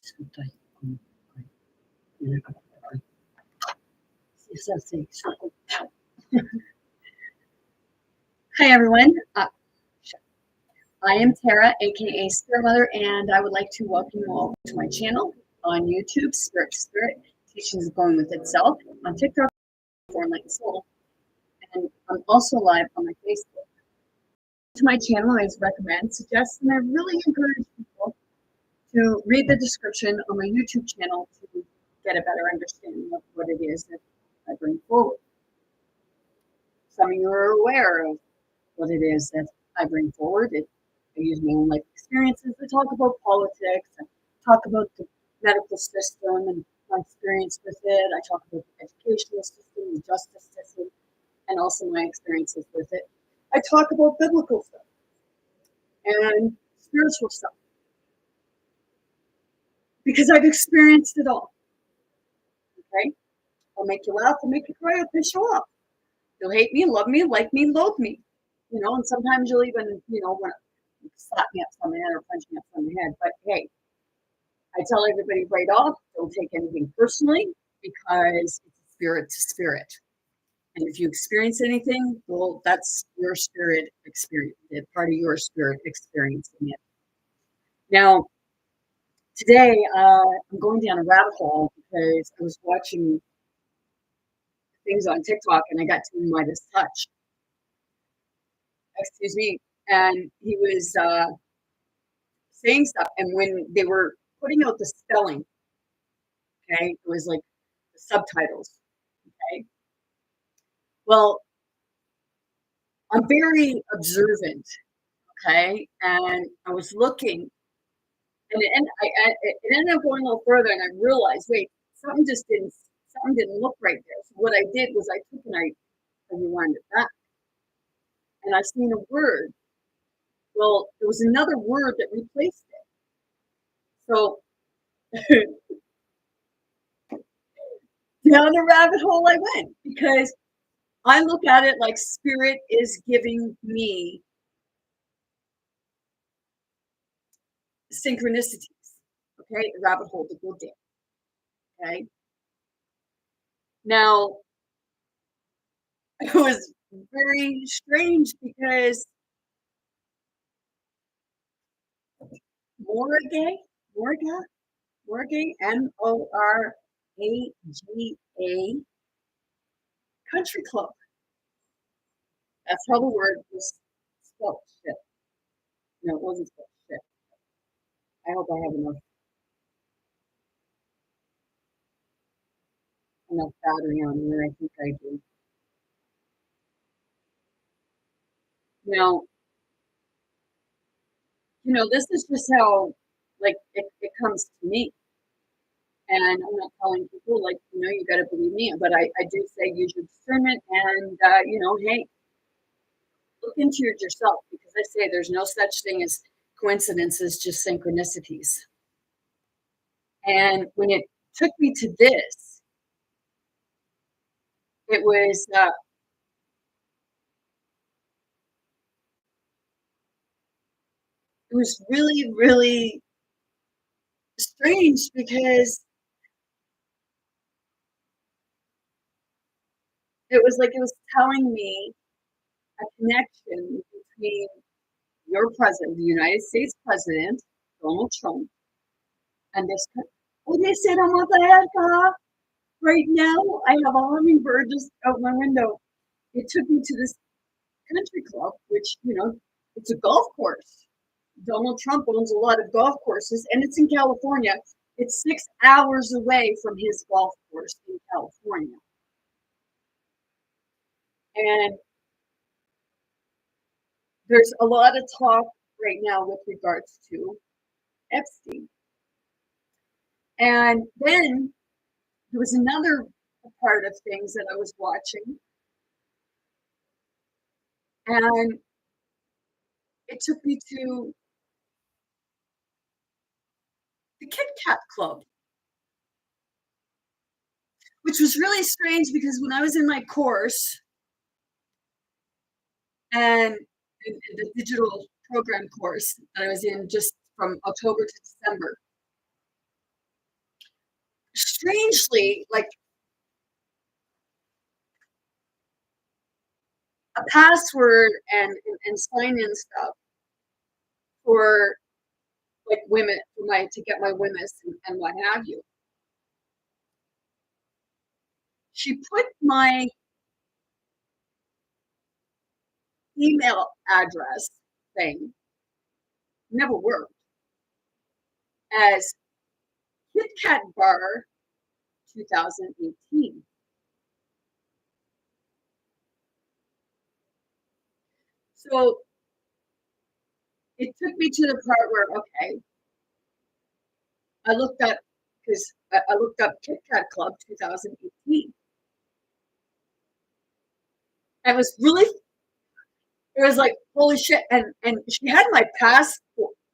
discutai con nella stessa senso. Hi everyone. I am Tara, aka Spirit Mother, and I would like to welcome you all to my channel on YouTube, Spirit to Spirit, Teachings of Going with Itself, on TikTok, For Enlightened Soul, and I'm also live on my Facebook. To my channel, I recommend, suggest, and I really encourage people to read the description on my YouTube channel to get a better understanding of what it is that I bring forward. Some of you are aware of what it is that I bring forward. I use my own life experiences. I talk about politics. I talk about the medical system and my experience with it. I talk about the educational system, the justice system, and also my experiences with it. I talk about biblical stuff and spiritual stuff because I've experienced it all. Okay? I'll make you laugh, I'll make you cry, I'll piss you off. You'll hate me, love me, like me, loathe me. You know, and sometimes you'll even, want to slap me upside the head or punch me upside the head. But hey, I tell everybody right off, don't take anything personally because it's spirit to spirit. And if you experience anything, well, that's your spirit experience, part of your spirit experiencing it. Now, today, I'm going down a rabbit hole because I was watching things on TikTok and I got to Midas Touch. Excuse me. And he was saying stuff. And when they were putting out the spelling, okay, it was like the subtitles, okay. Well, I'm very observant, okay, and I was looking, and it ended up going a little further, and I realized, wait, something didn't look right there. So what I did was I took and I rewound it back, and I seen a word. Well, there was another word that replaced it. So down the rabbit hole I went because I look at it like spirit is giving me synchronicities. Okay, a rabbit hole to go down. Okay. Now, it was very strange because Morgay, Moraga Country Club. That's how the word was spelled. Shit. No, it wasn't spelled shit. I hope I have enough battery on here. I think I do. Now, this is just how, like, it comes to me. And I'm not telling people, like, you got to believe me. But I do say use your discernment and, hey, look into it yourself. Because I say there's no such thing as coincidences, just synchronicities. And when it took me to this, it was really, really strange because it was like it was telling me a connection between your president, the United States President, Donald Trump, and this. Oh, they said I'm on the head, right now. I have a hummingbird just out my window. It took me to this country club, which, it's a golf course. Donald Trump owns a lot of golf courses, and it's in California. It's 6 hours away from his golf course in California. And there's a lot of talk right now with regards to Epstein. And then there was another part of things that I was watching. And it took me to the Kit Kat Club, which was really strange because when I was in my course and in the digital program course that I was in just from October to December, strangely, like a password and sign in stuff for like women for my to get my women's and what have you. She put my email address thing, never worked, as Kit Kat Bar 2018. So it took me to the part where, okay, I looked up because I looked up Kit Kat Club 2018. And it was really, it was like, holy shit. And she had my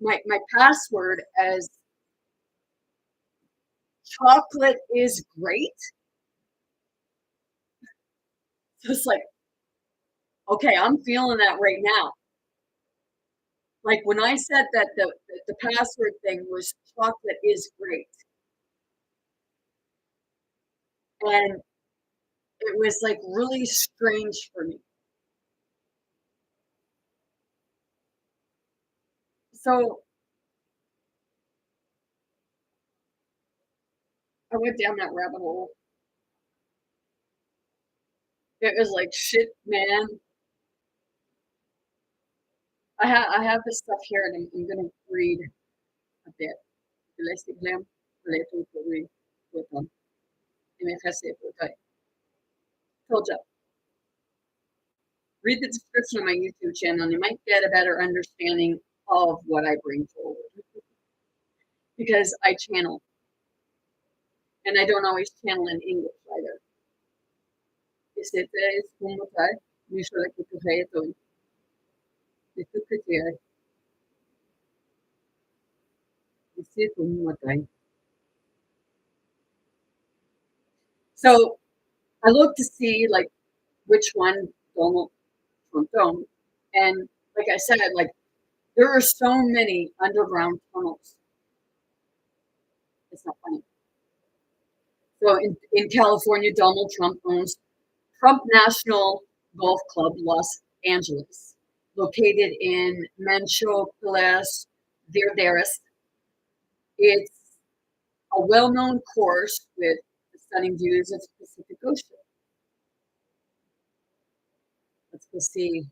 my password as chocolate is great. So it's like, okay, I'm feeling that right now. Like when I said that the password thing was chocolate is great. And it was like really strange for me. So I went down that rabbit hole. It was like shit, man. I have this stuff here, and I'm gonna read a bit. Realistically, related to read with them. Okay. Told you. Read the description of my YouTube channel, and you might get a better understanding of what I bring forward. Because I channel, and I don't always channel in English either. Este es como tal, mi sola que tu rey todo. Esto que te hay, este es como tal. So I look to see like which one Donald Trump don't. And like I said, like there are so many underground tunnels. It's not funny. So in California, Donald Trump owns Trump National Golf Club, Los Angeles, located in Manchopilas Verderes. It's a well-known course with stunning views of the Pacific Ocean. Let's go see.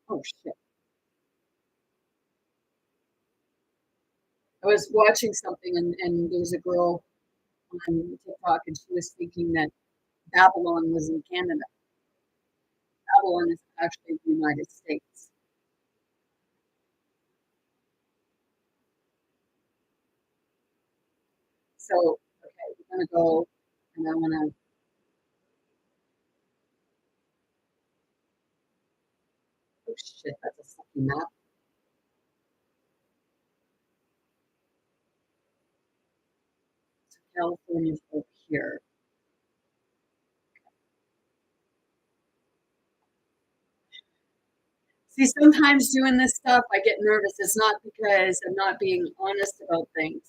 Oh shit. I was watching something and there was a girl on TikTok and she was thinking that Babylon was in Canada. Babylon is actually the United States. So, okay, we're gonna go and I wanna, oh shit, that's a fucking map. So California's over here. See, sometimes doing this stuff, I get nervous. It's not because I'm not being honest about things.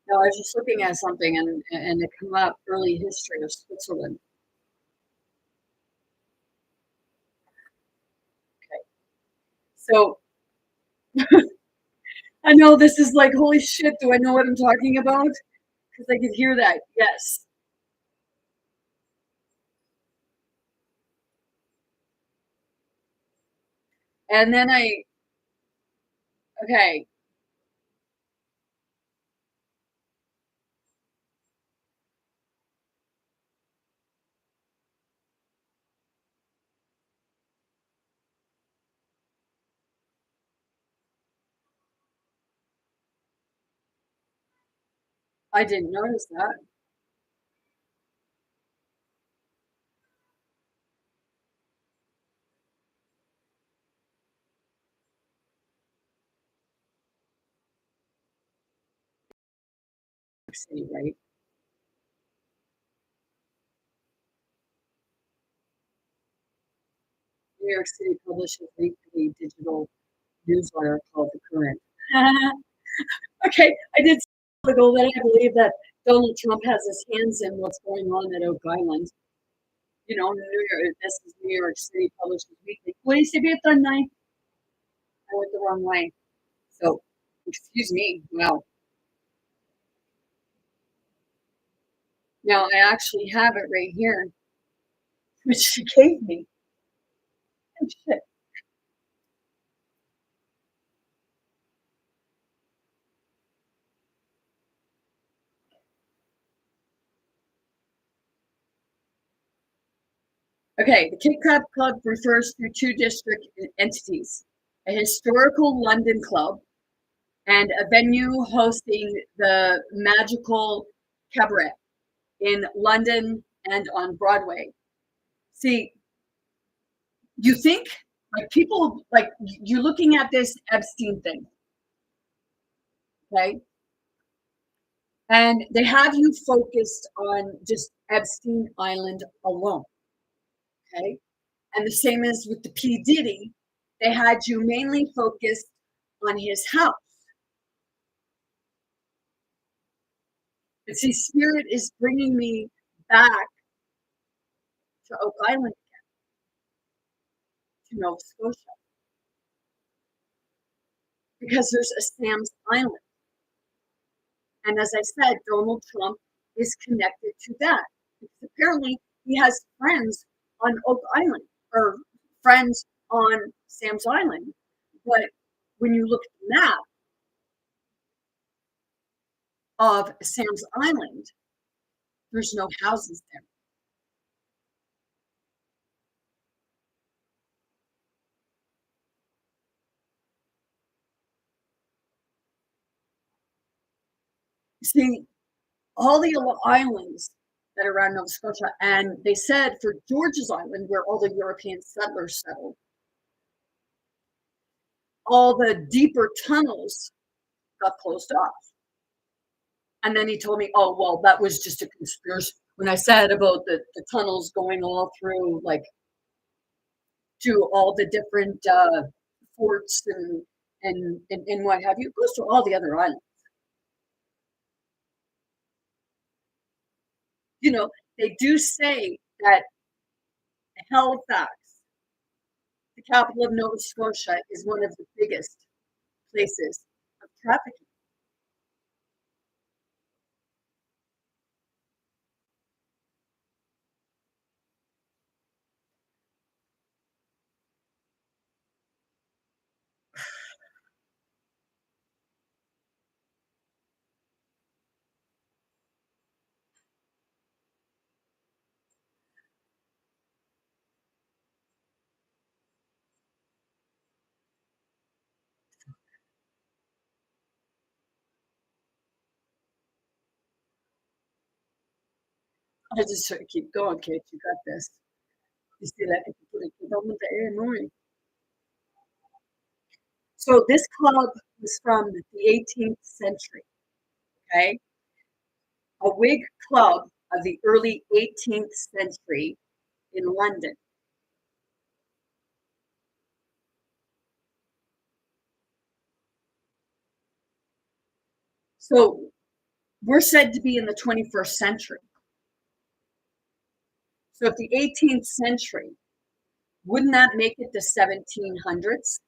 No, I was just looking at something and it came up early history of Switzerland. Okay. So I know this is like, holy shit, do I know what I'm talking about? Because I could hear that. Yes. And then okay, I didn't notice that. York City, right? New York City publishes weekly digital newsletter called The Current. Okay, I did ago that I believe that Donald Trump has his hands in what's going on at Oak Island. You know, New York, this is New York City publishes weekly. What do you say about that night? I went the wrong way. So, excuse me. Wow. Now I actually have it right here, which she gave me. Oh, shit. Okay, the Kit Kat Club refers to two district entities, a historical London club and a venue hosting the Magical Cabaret in London and on Broadway. See, you think like people like you're looking at this Epstein thing, okay? And they have you focused on just Epstein Island alone, okay? And the same as with the P. Diddy, they had you mainly focused on his house. But see, Spirit is bringing me back to Oak Island, to Nova Scotia, because there's a Sam's Island. And as I said, Donald Trump is connected to that. Because apparently he has friends on Oak Island or friends on Sam's Island. But when you look at the map of Sam's Island, there's no houses there. See, all the islands that are around Nova Scotia, and they said for George's Island, where all the European settlers settled, all the deeper tunnels got closed off. And then he told me, oh, well, that was just a conspiracy. When I said about the tunnels going all through, like, to all the different forts and what have you, it goes to all the other islands. You know, they do say that Halifax, the capital of Nova Scotia, is one of the biggest places of trafficking. I just sort of keep going, Kate. You got this. You see that? If you put it development area annoying. So this club was from the 18th century. Okay, a Whig club of the early 18th century in London. So we're said to be in the 21st century. So if the 18th century, wouldn't that make it the 1700s?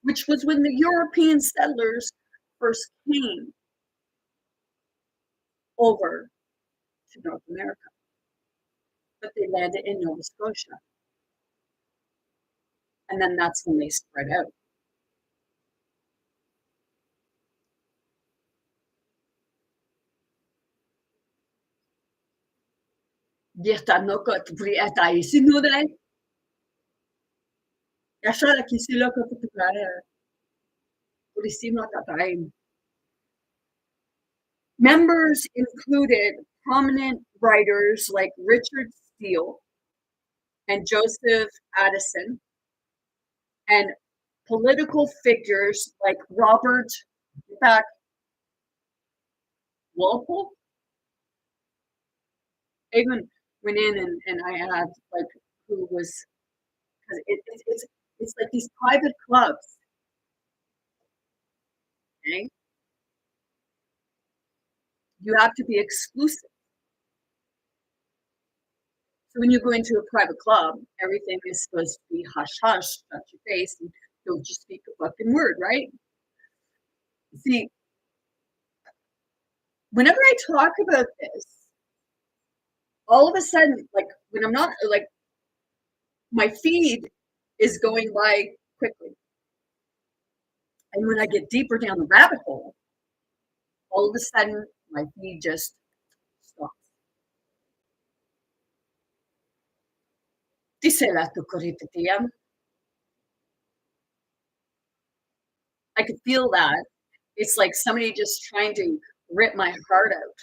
Which was when the European settlers first came over to North America, but they landed in Nova Scotia. And then that's when they spread out. Diatanokot priatai sinuray. Yashara kisiloko tutukare. Purisima tataim. Members included prominent writers like Richard Steele and Joseph Addison, and political figures like Robert In fact, Walpole even went in and I had like who was because it's like these private clubs, okay? You have to be exclusive. So when you go into a private club, everything is supposed to be hush hush, shut your face, and don't you speak a fucking word, right? See, whenever I talk about this, all of a sudden, like when I'm not like my feed is going by quickly. And when I get deeper down the rabbit hole, all of a sudden my feed just stops. Dice la cucurita tía. I could feel that. It's like somebody just trying to rip my heart out.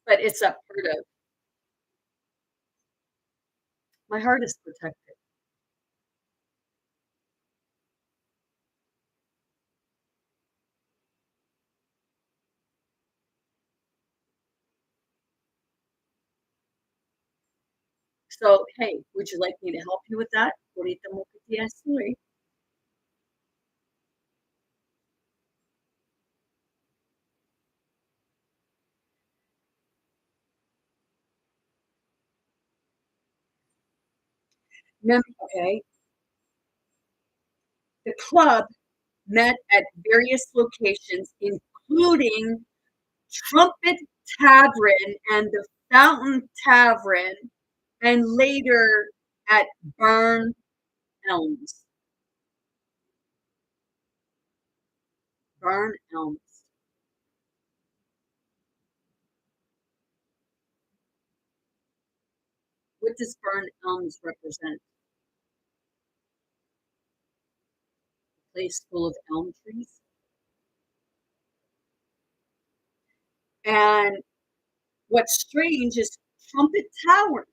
But it's a part of my heart is protected. So, hey, would you like me to help you with that? Ahorita mo que tía estoy. Okay. The club met at various locations, including Trumpet Tavern and the Fountain Tavern, and later at Burn Elms. Burn Elms. What does Burn Elms represent? A place full of elm trees. And what's strange is Trumpet Tavern.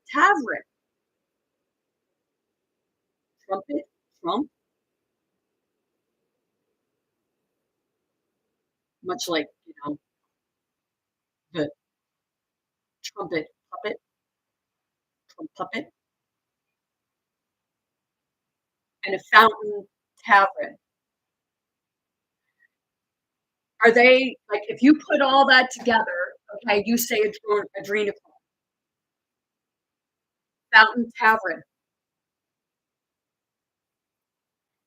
Trumpet, Trump, much like, the trumpet puppet, Trump puppet, and a fountain tavern. Are they like if you put all that together? Okay, you say Adrenochrome, Fountain Tavern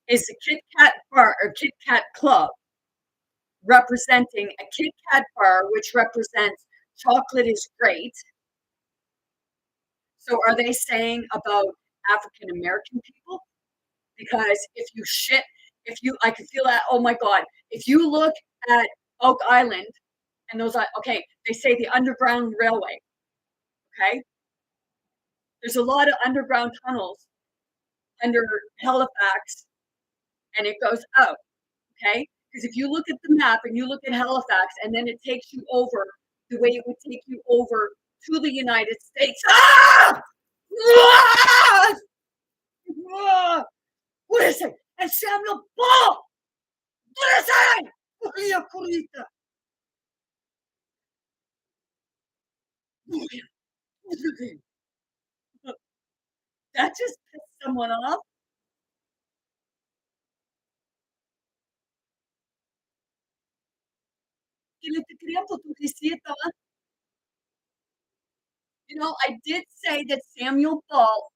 is the Kit Kat bar or Kit Kat club representing a Kit Kat bar, which represents chocolate is great. So are they saying about African American people? Because I can feel that. Oh my God! If you look at Oak Island and those, okay, they say the Underground Railway. Okay, there's a lot of underground tunnels under Halifax, and it goes out. Okay, because if you look at the map and you look at Halifax, and then it takes you over the way it would take you over to the United States. Ah! Ah! Ah! What is it? And Samuel Ball! What is it? Maria Corita. That just pissed someone off. Que le te quería publicita. I did say that Samuel Ball,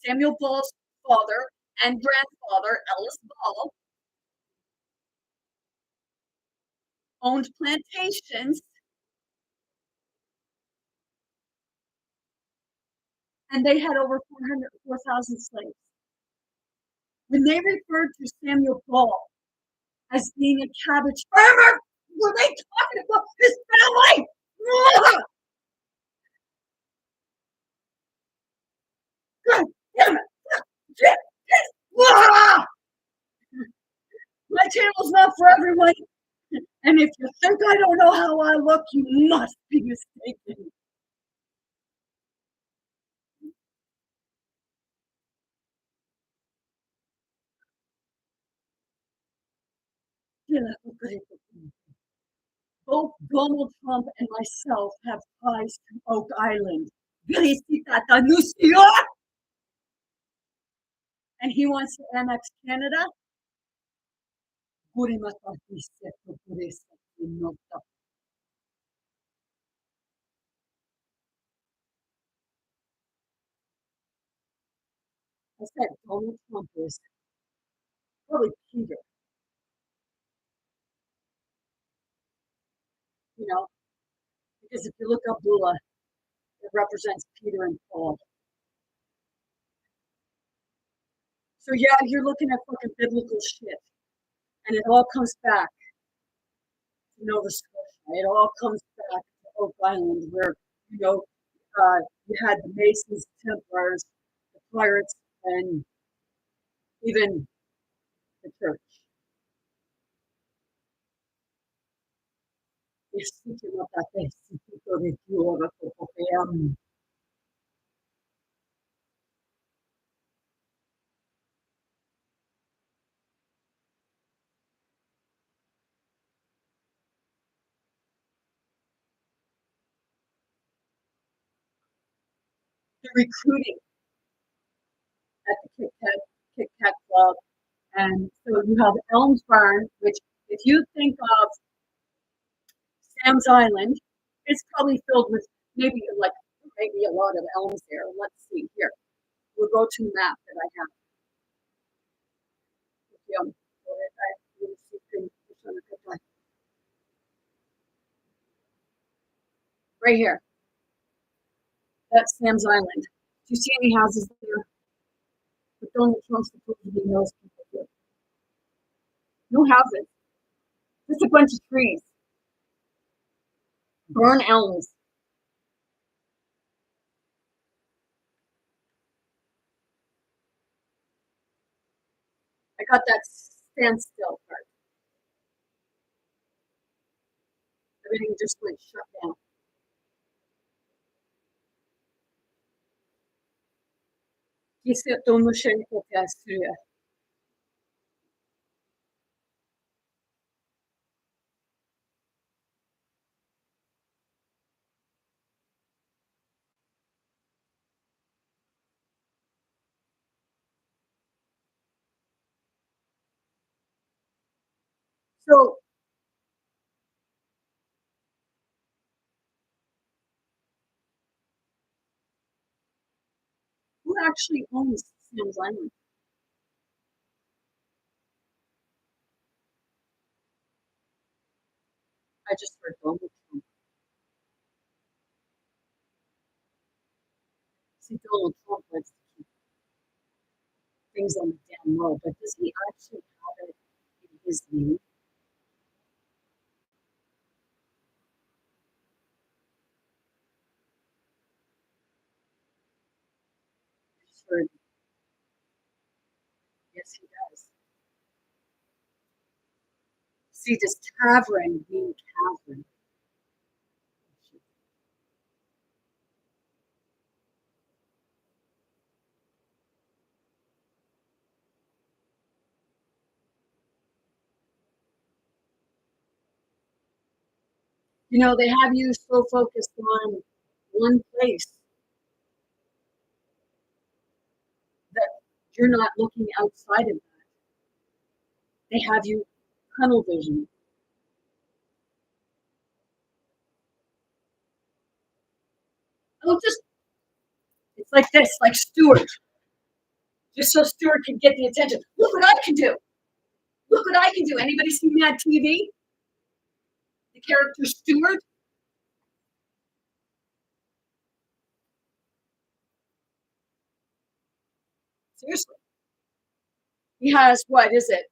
Samuel Ball's father and grandfather, Ellis Ball, owned plantations, and they had over 4,000 slaves. When they referred to Samuel Ball as being a cabbage farmer, were they talking about his family? God damn it! My channel's not for everyone. And if you think I don't know how I look, you must be mistaken. Both Donald Trump and myself have ties to Oak Island. And he wants to annex Canada. I said Donald Trump is probably Peter, you know, because if you look up Lula, it represents Peter and Paul. So yeah, you're looking at fucking biblical shit, and it all comes back to Nova Scotia. It all comes back to Oak Island, where you know you had the Masons, Templars, the pirates, and even the church. The recruiting at the Kit Kat Club. And so you have Elms Barn, which, if you think of Sam's Island, it's probably filled with maybe maybe a lot of elms there. Let's see here. We'll go to map that I have. Right here. That's Sam's Island. Do you see any houses there? But Donald Trump supposedly knows people here. No houses. Just a bunch of trees. Burn elms. I got that standstill part. Everything just went shut down. So who actually owns Sam's Island? I just heard Donald Trump. See, Donald Trump likes to keep things on the damn low, but does he actually have it in his name? Sure. Yes, he does. See, does tavern mean cavern? You know, they have you so focused on one place that you're not looking outside of that. They have you tunnel vision. Oh, just it's like this, like Stuart, just so Stuart can get the attention. Look what I can do. Look what I can do. Anybody see Mad TV? The character Stuart. Seriously, he has what is it?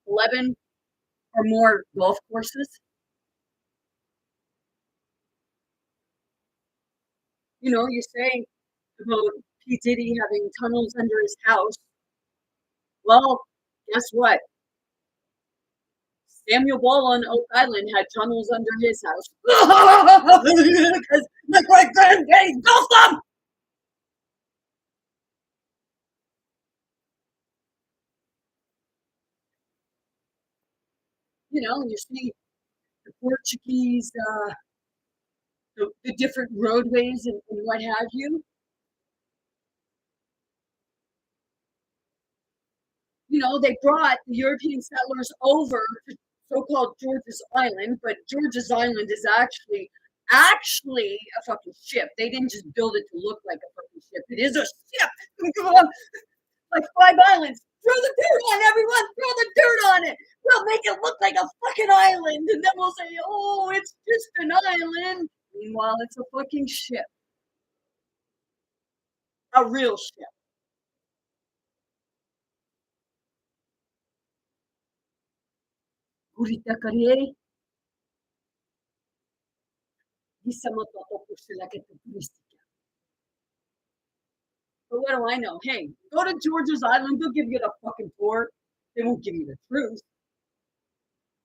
11 or more golf courses. You know, you say about P. Diddy having tunnels under his house. Well, guess what? Samuel Ball on Oak Island had tunnels under his house. Because my great granddaddy built them! you see the Portuguese, the different roadways and what have you. They brought the European settlers over to so-called George's Island, but George's Island is actually a fucking ship. They didn't just build it to look like a fucking ship. It is a ship. Like 5 islands. Throw the dirt on everyone. Throw the dirt on it. We'll make it look like a fucking island, and then we'll say, "Oh, it's just an island." Meanwhile, it's a fucking ship, a real ship. Gurita Carriere, Gisamo Toto Pusilaketa Turistica. But what do I know? Hey, go to George's Island. They'll give you the fucking tour. They won't give you the truth,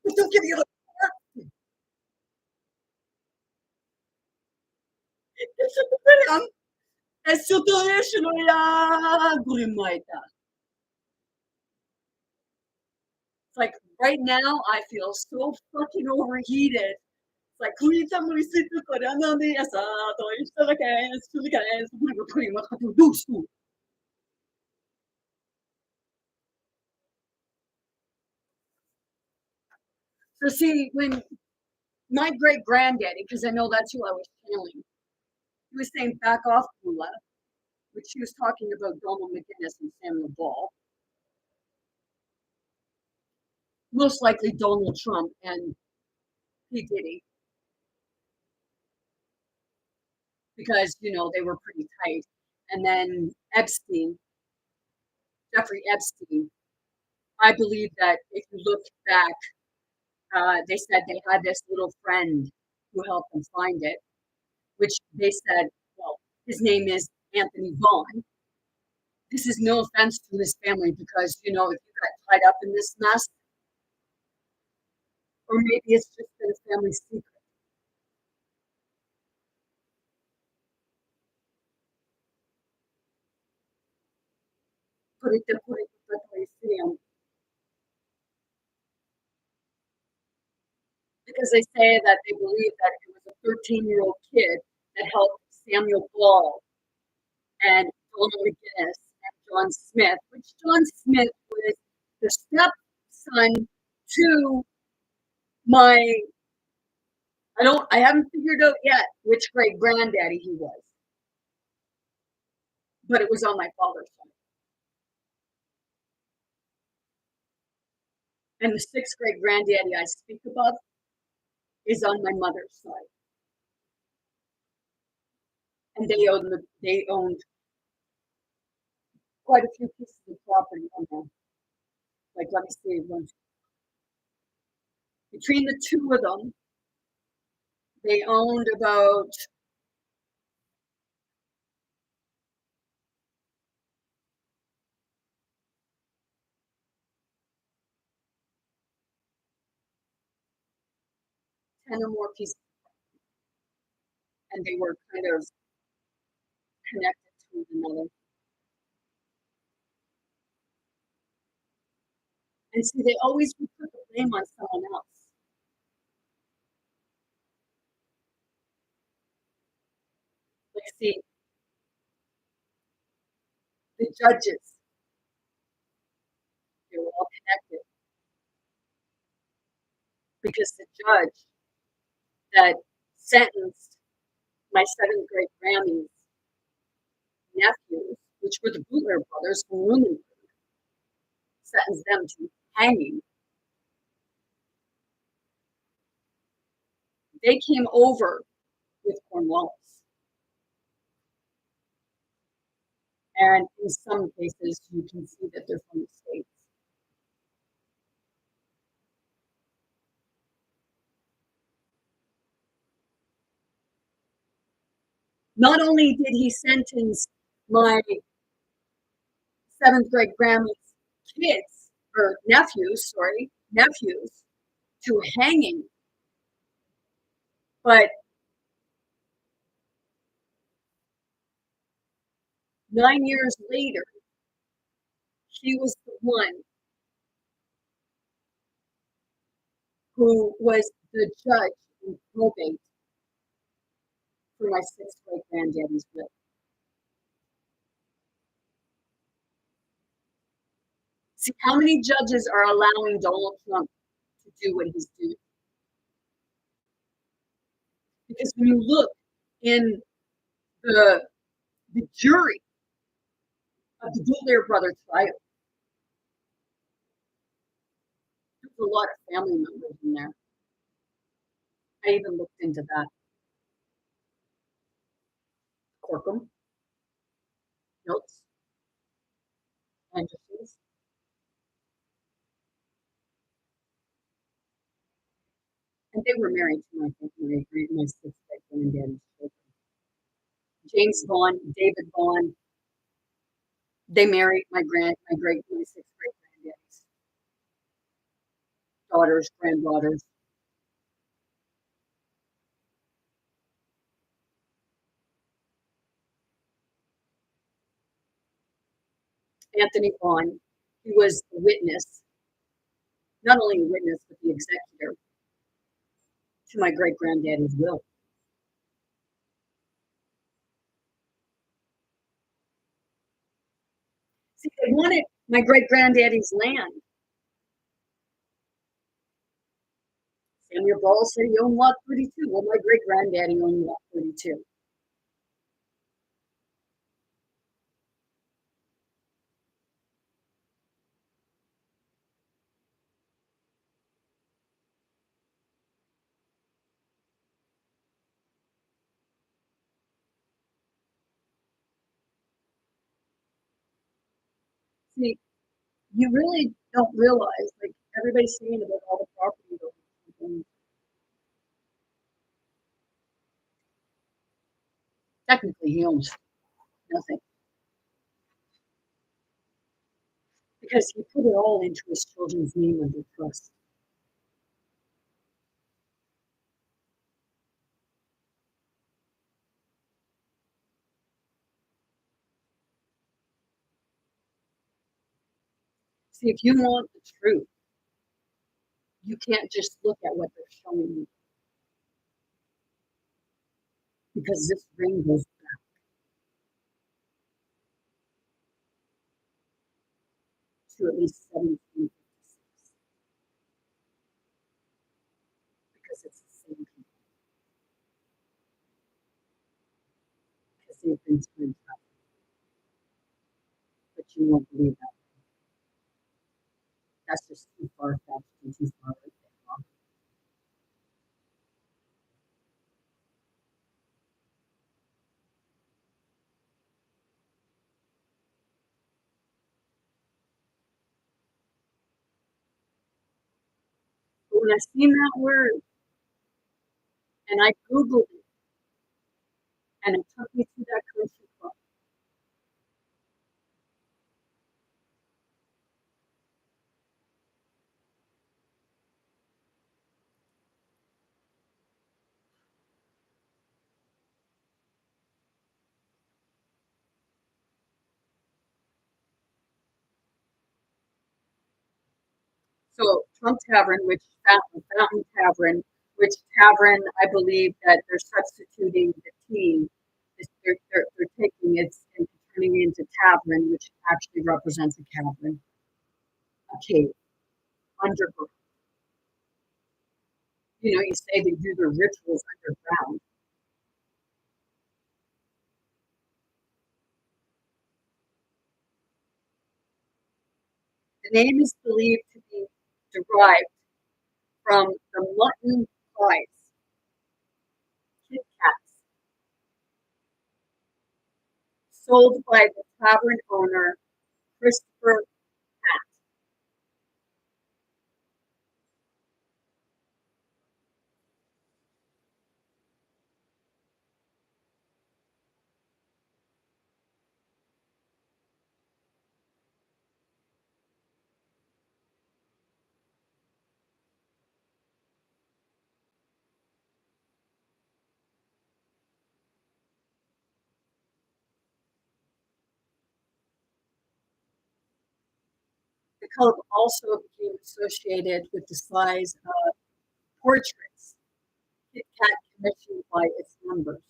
but they'll give you the tour. It's like right now, I feel so fucking overheated. It's like, so see, when my great granddaddy, because I know that's who I was channeling, he was saying back off, Bula, which he was talking about Donald McGuinness and Samuel Ball, most likely Donald Trump and P. Diddy, because, they were pretty tight. And then Epstein, Jeffrey Epstein, I believe that if you look back, they said they had this little friend who helped them find it, which they said, well, his name is Anthony Vaughn. This is no offense to his family because, if you got tied up in this mess, or maybe it's just been a family secret. Because they say that they believe that it was a 13-year-old kid that helped Samuel Ball and Donald McGuinness and John Smith, which John Smith was the stepson to my, I haven't figured out yet which great granddaddy he was, but it was on my father's side. And the sixth great granddaddy I speak above is on my mother's side. And they owned quite a few pieces of property on them. Like, let me see, between the two of them, they owned about 10 or more pieces, and they were kind of connected to one another. And see, they always would put the blame on someone else. Like, see, the judges, they were all connected because the judge that sentenced my seventh great Grammy's nephews, which were the Bootler brothers from Lunenburg, sentenced them to hanging. They came over with Cornwallis. And in some cases, you can see that they're from the States. Not only did he sentence my seventh grade Grammy's kids, or nephews, to hanging, but 9 years later, he was the one who was the judge in probate for my sixth great granddaddy's will. See, how many judges are allowing Donald Trump to do what he's doing? Because when you look in the jury of the Boulder brother trial, there's a lot of family members in there. I even looked into that. Corkum, Notes, Andersons. And they were married to my sixth great granddaddy's children. James Vaughn, David Vaughn. They married my sixth great granddaddy's daughters, granddaughters. Anthony Vaughn, he was a witness, not only a witness, but the executor to my great granddaddy's will. See, they wanted my great granddaddy's land. Samuel Ball said he owned lot 32. Well, my great granddaddy owned lot 32. See, you really don't realize, like everybody's saying about all the property owners. Technically, he owns nothing because he put it all into his children's name under trust. See, if you want the truth, you can't just look at what they're showing you because this ring goes back to at least 1756 because it's the same people, because they've been time travel. But you won't believe that. That's just too far fetched and too far away. But when I seen that word and I Googled it and it took me to that country club, so Trump Tavern, which Fountain Tavern, which tavern I believe that they're substituting the T. They're taking it and turning it into tavern, which actually represents a cavern, a cave, underground. You know, you say they do their rituals underground. The name is believed to be derived from the mutton pies, Kit Kats, sold by the tavern owner Christopher Pat. The club also became associated with the size of portraits, Kit Kat commissioned by its members.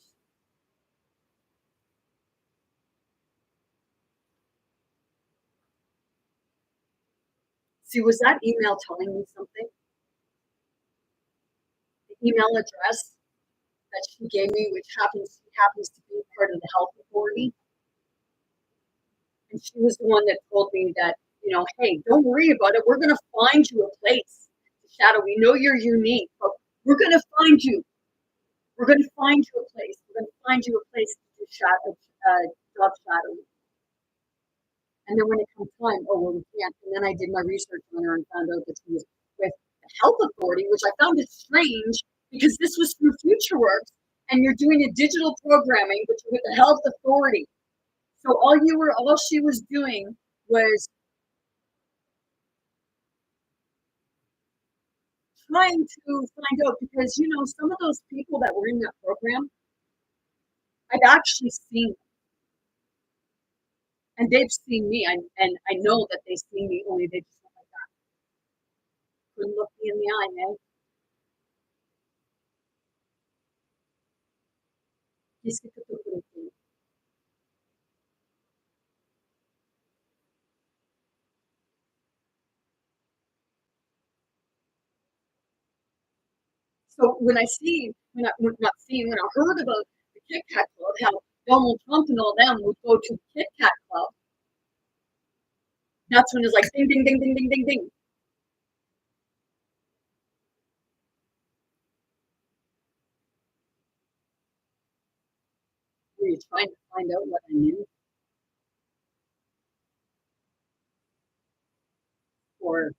See, was that email telling me something? The email address that she gave me, which happens to be part of the health authority. And she was the one that told me that, hey, don't worry about it. We're going to find you a place. Shadow, we know you're unique, but we're going to find you. We're going to find you a place. We're going to find you a place to do job shadowing. And then when it comes time, oh, well, we can't. And then I did my research on her and found out that she was with the health authority, which I found it strange because this was through FutureWorks and you're doing a digital programming, but you're with the health authority. So all she was doing was trying to find out because, some of those people that were in that program, I've actually seen them. And they've seen me, and I know that they've seen me, only they just went like that. Couldn't look me in the eye, man. So when I heard about the Kit Kat Club, how Donald Trump and all them would go to Kit Kat Club, that's when it's like ding, ding, ding, ding, ding, ding, ding. Were you trying to find out what I knew? Or,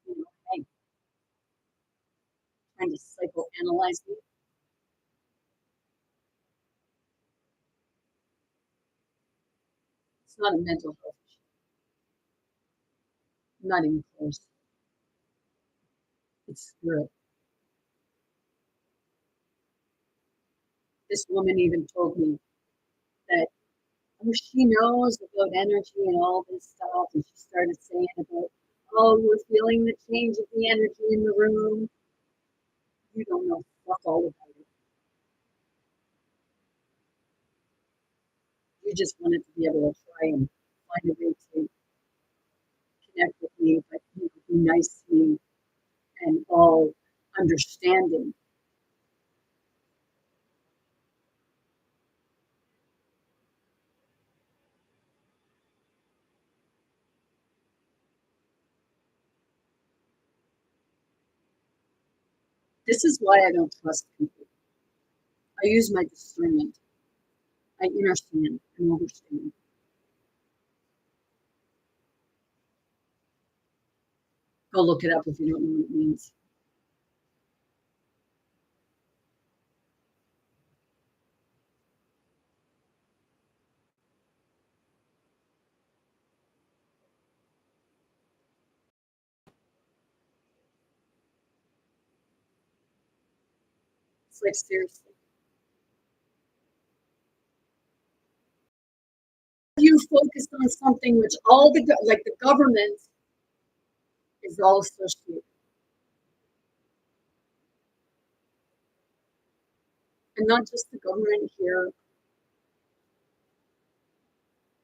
hey, trying to psychoanalyze me? It's not a mental health issue. Not even close. It's spirit. This woman even told me that, oh, she knows about energy and all this stuff. And she started saying about, oh, we're feeling the change of the energy in the room. You don't know fuck all about it. You just wanted to be able to try and find a way to connect with me, but you be nice to me and all understanding. This is why I don't trust people. I use my discernment. I understand and understand. Go look it up if you don't know what it means. It's like seriously. You focus on something which all the government is all associated, and not just the government here,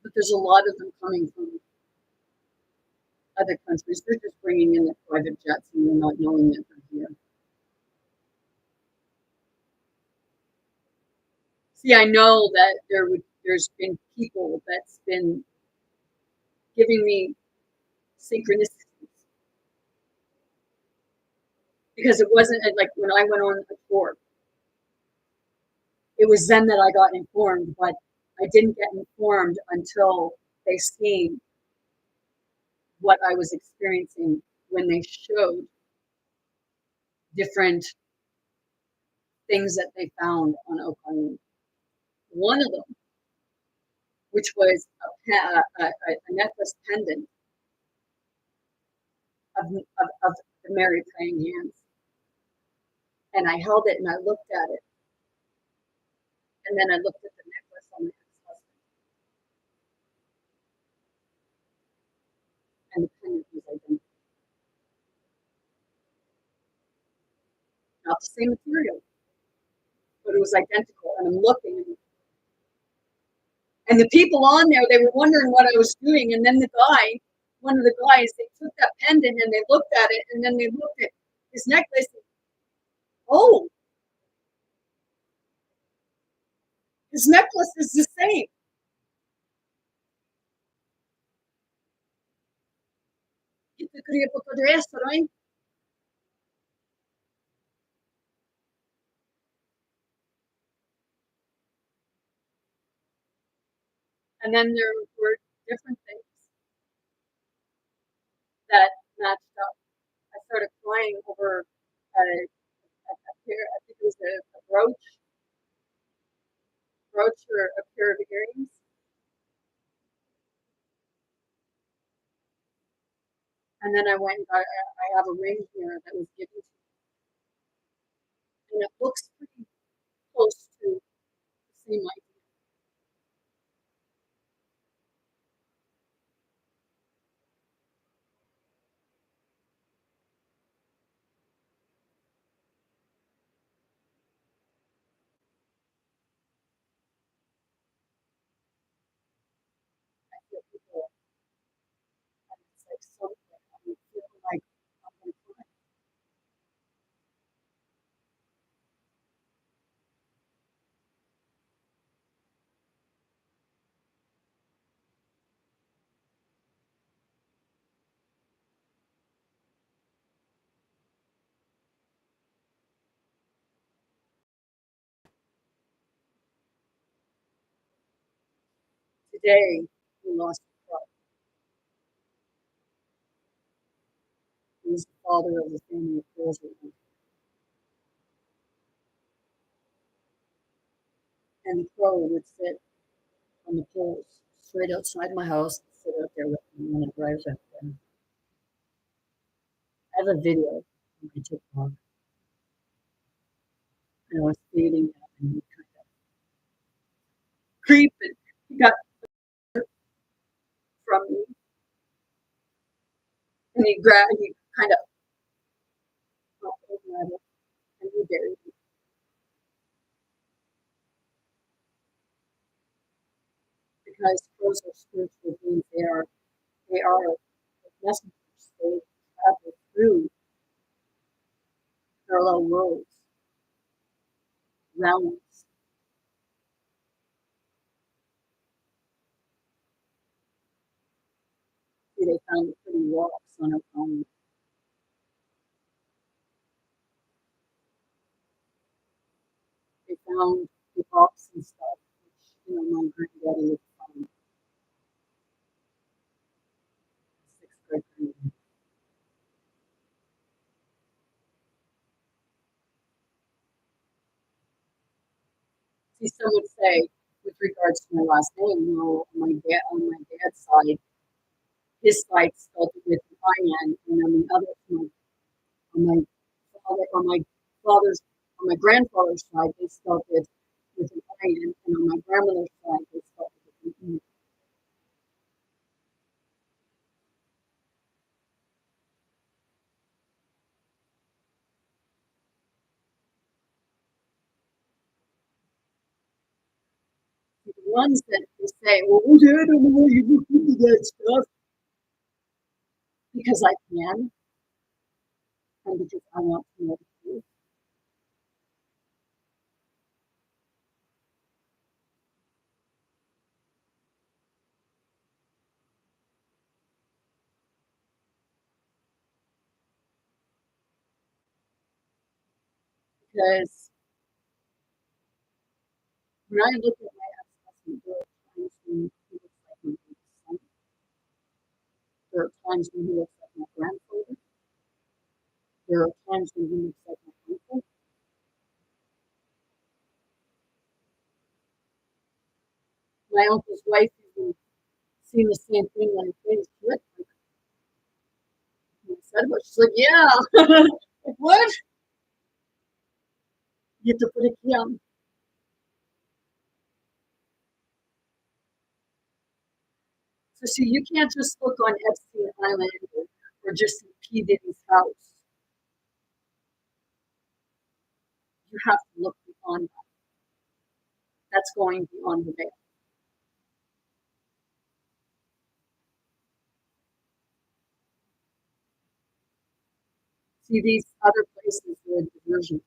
but there's a lot of them coming from other countries. They're just bringing in the private jets, and they're not knowing that they're here. See, I know that there's been people that's been giving me synchronicities because it wasn't like when I went on a tour. It was then that I got informed, but I didn't get informed until they seen what I was experiencing when they showed different things that they found on Oak Island. One of them, which was a necklace pendant of the Mary praying hands. And I held it and I looked at it. And then I looked at the necklace on my ex-husband. And the pendant was identical. not the same material, but it was identical. And I'm looking, and the people on there, they were wondering what I was doing. And then one of the guys, they took that pendant and they looked at it, and then they looked at his necklace. And, oh, his necklace is the same. And then there were different things that matched up. I started crying over a pair, I think it was a brooch or a pair of earrings. And then I went and I have a ring here that was given to me. And it looks pretty close to the same idea. I feel people, and it's like so, I feel like I'm going to cry. Today, we lost a brother. He was the father of the family of four. And the crow would sit on the poles straight outside my house and sit out there with me when it drives out there. I have a video on my TikTok, and I was feeding him, and he kind of creeping. He got from me, and he kind of popped over at it, and he buried me. Because crows are spiritual beings. They are messengers. They travel through parallel worlds, realms. See, they found the pretty rocks on our own. They found the rocks and stuff, which my granddaddy had found sixth grade. See, some would say, with regards to my last name, on my dad's side, his side spelled it with an I-N, and on the other, on my on my father's, on my grandfather's side, they spelled it with an I-N, and on my grandmother's side, they spelled it with an E. The ones that they say, well, Dad, I don't know why you look into that stuff, because I can, and because I want to know the truth. Because when I look at my ex-husband, there are times when he looks like my son. There are times when he looks like my grandfather. There are times when he looks like my uncle. My uncle's wife even seen the same thing when his with her. And I said, but she's like, yeah. Like, what? You have to put it down. So see, you can't just look on Epstein Island, or, just in P. Diddy's house. You have to look beyond that. That's going beyond the veil. See, these other places are a diversion.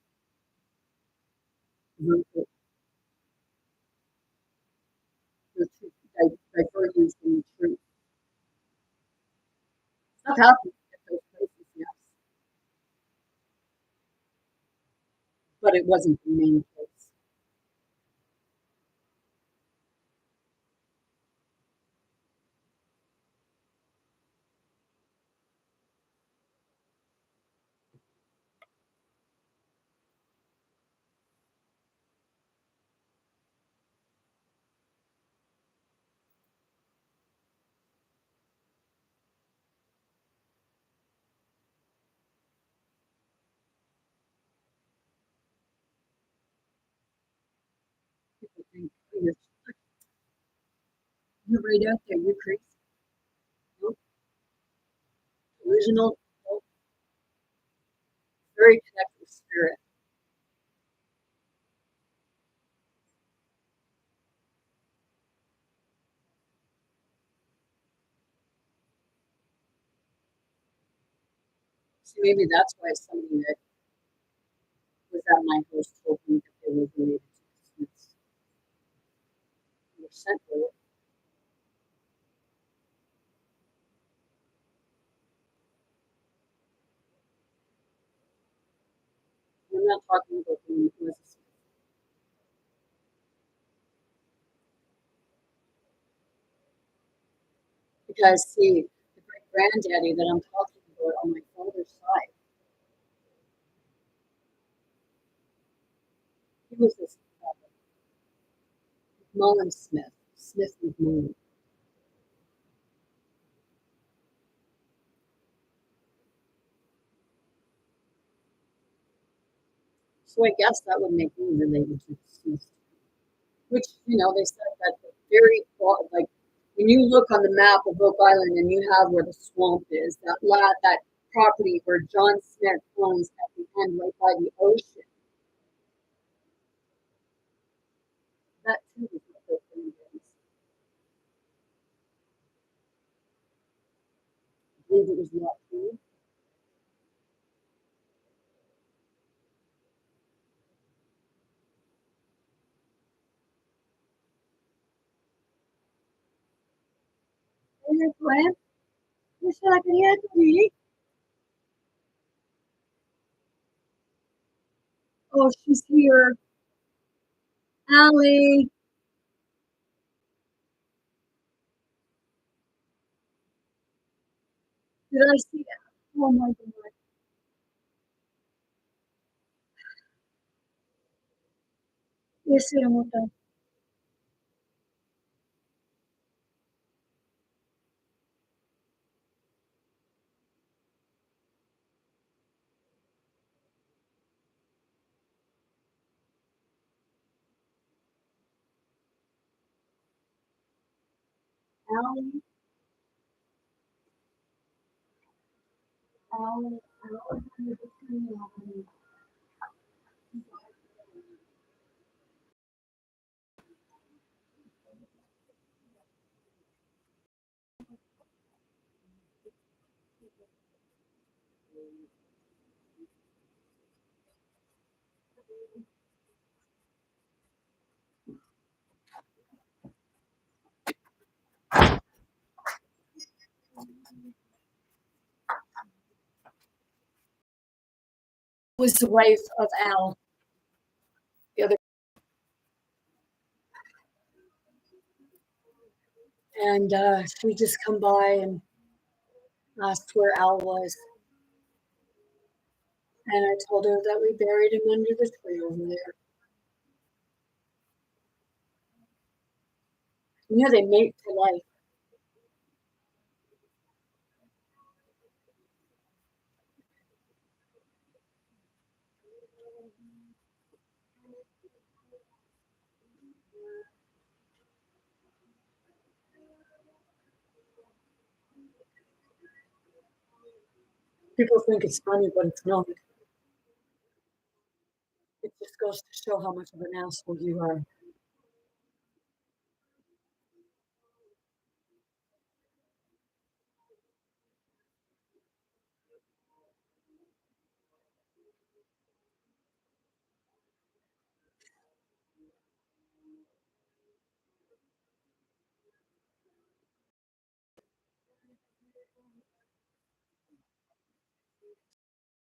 They're divert you from the truth. Stuff happens at those places, yes, but it wasn't the main place. People think, oh, you're right out there, you're crazy. Nope. Delusional, nope. Very connected spirit. So maybe that's why somebody that was at my house told me that they were related to the Smiths. They were sent with it. I'm not talking about the one who was a Smith. Because see, the great granddaddy that I'm talking about on my father's side, he was this McMullen Smith, Smith McMullen. So I guess that would make me related to the Smiths. Which, they said that very far, like when you look on the map of Oak Island and you have where the swamp is, that property where John Smith owns at the end, right by the ocean, that too is what those Indians. I believe it was not true. Hey, Glenn, you said I could hear me. Oh, she's here. Allie, did I see that? Oh my God. Yes, Ramota. Allie, Allie, Allie. Was the wife of Al, the other, and she just come by and asked where Al was, and I told her that we buried him under the tree over there. They mate for life. People think it's funny, but it's not. It's Just goes to show how much of an asshole you are.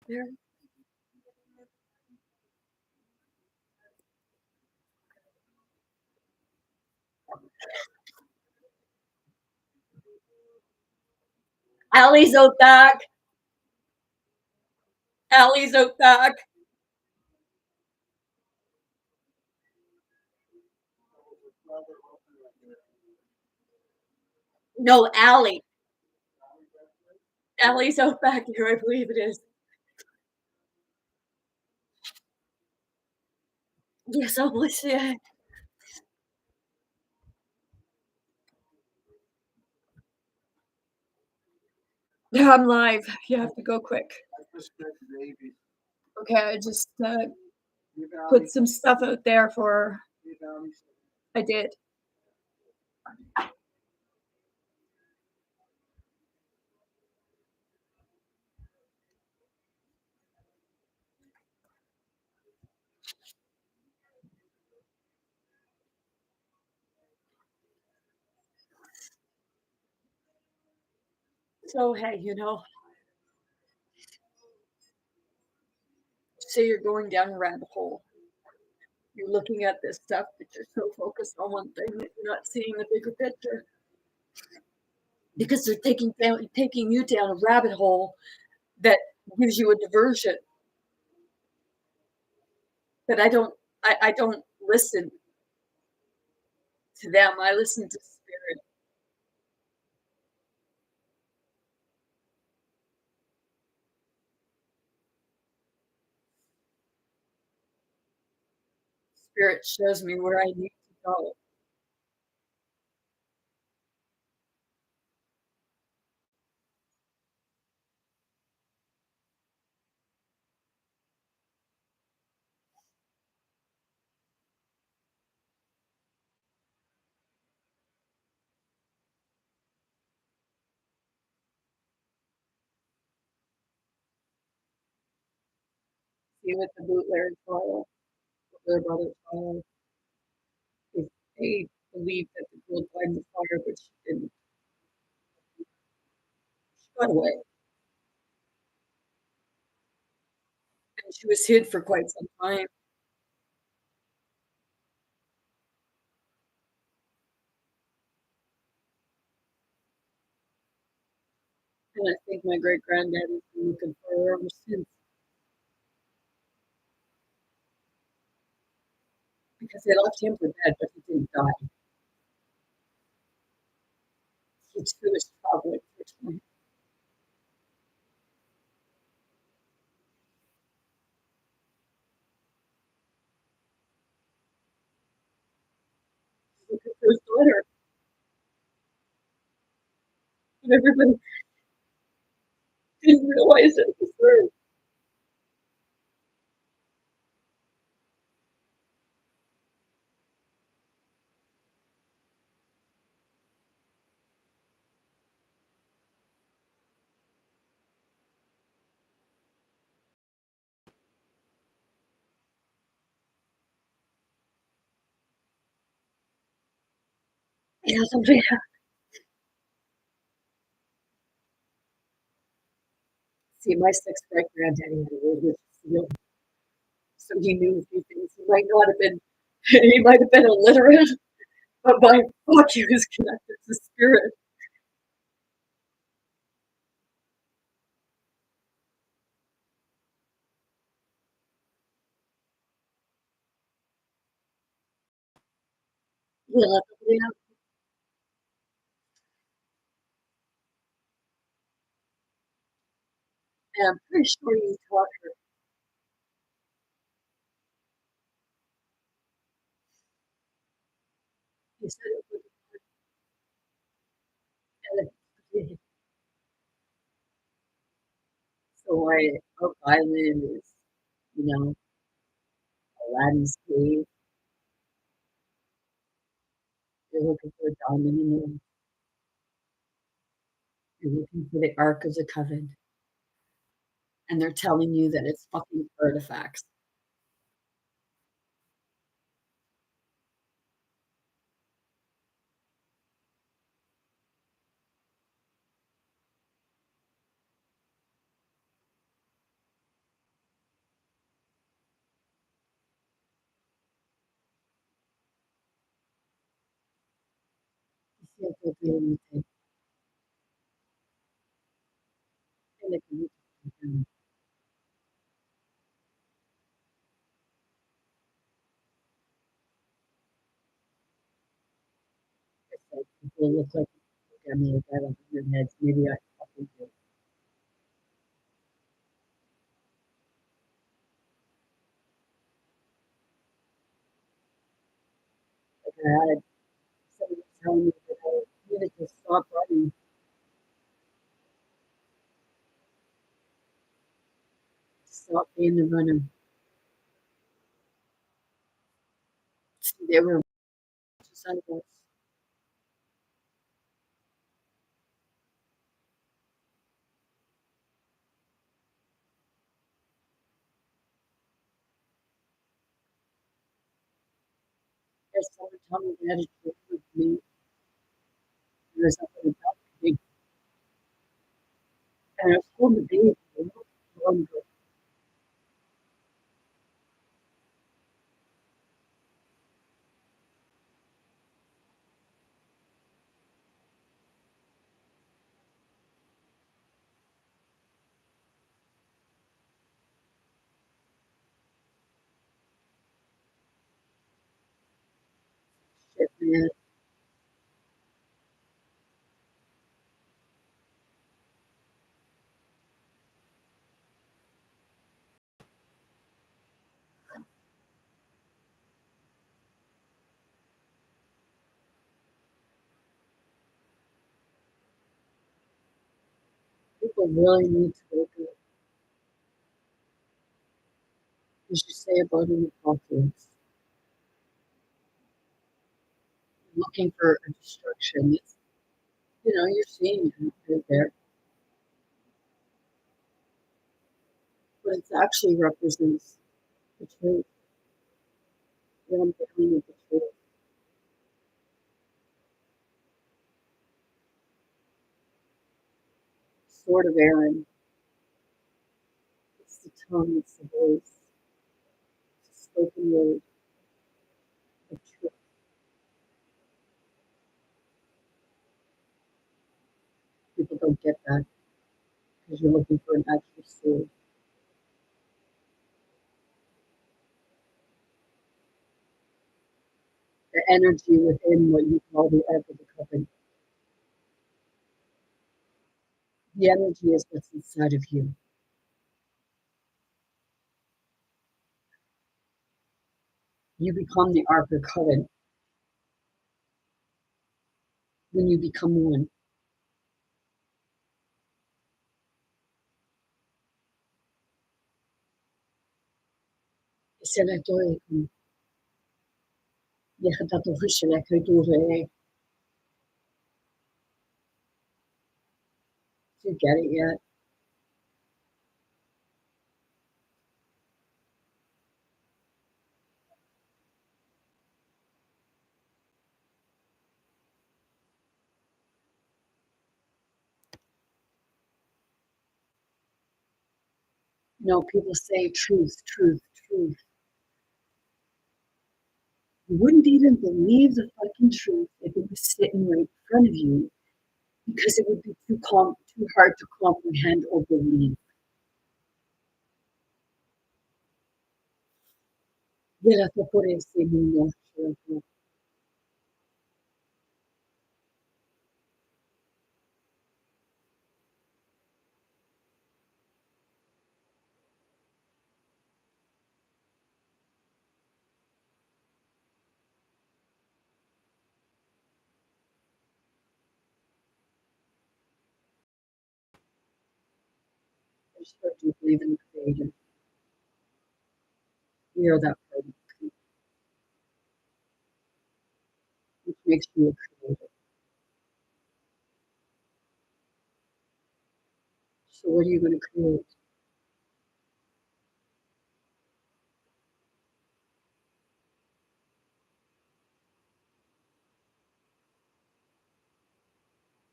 There. Allie's out back. Allie's out back. No, Allie. Allie's out back here, I believe it is. Yes, I will see it. Yeah, I'm live. You have to go quick. Okay, I just put some stuff out there for. I did. So hey, say you're going down a rabbit hole. You're looking at this stuff, but you're so focused on one thing that you're not seeing the bigger picture. Because they're taking you down a rabbit hole that gives you a diversion. But I don't listen to them. I listen to spirit. Spirit shows me where I need to go. See with the bootlegger trial, their brother trial, they believed that the girl died in the fire, but she didn't. She got away. And she was hid for quite some time. And I think my great granddad has been looking for her ever since. Because they left him for dead, but he didn't die. He too was traveling, unfortunately. Looking for his daughter. But everybody didn't realize it was her. Yeah, somebody. See, my sixth great granddaddy had a really good, so he knew a few things. He might not have been, he might have been illiterate, but by fuck, he was connected to spirit. Yeah, yeah, and I'm pretty sure he taught her. He said it was a so I Oak Island is, you know, Aladdin's cave. You're looking for a diamond in the You're looking for the Ark of the Covenant, and they're telling you that it's fucking artifacts. You see if they'll do anything, and they can reach them. It's like, people look like look at me like I don't have your heads. Maybe I fucking do. Like I had somebody telling me that I needed to stop running, stop being the runner. See, they were just out of us. There's someone telling me they had a dream with me. There was something about me, and I was holding the baby. You know, going good. Shit, man. People really need to wake up. As you say about an apocalypse, looking for a destruction. It's, you know, you're seeing it right there, but it actually represents the truth, the unveiling of the truth. Sword of Aaron. It's the tongue, it's the voice, it's the spoken word of truth. People don't get that because you're looking for an actual sword. The energy within what you call the Ark of the Covenant. The energy is what's inside of you. You become the Ark of the Covenant when you become one. So you get it yet? You know, people say truth, truth, truth. You wouldn't even believe the fucking truth if it was sitting right in front of you because it would be too hard to comprehend or believe. Gracias por ese mundo. I just do believe in the Creator. We are that part of the makes you a creator. So what are you going to create?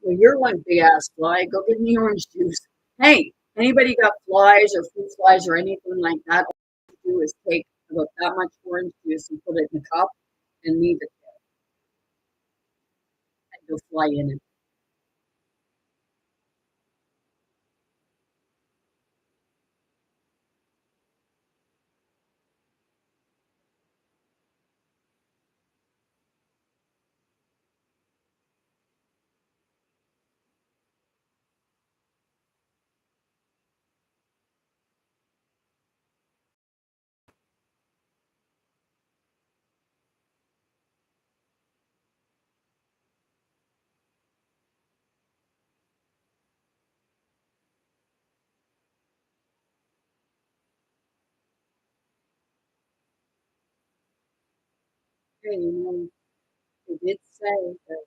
Well, you're one big ass fly. Go get me orange juice. Hey, anybody got flies or fruit flies or anything like that? All you have to do is take about that much orange juice and put it in a cup and leave it there, and you'll fly in it. Hey, they did say that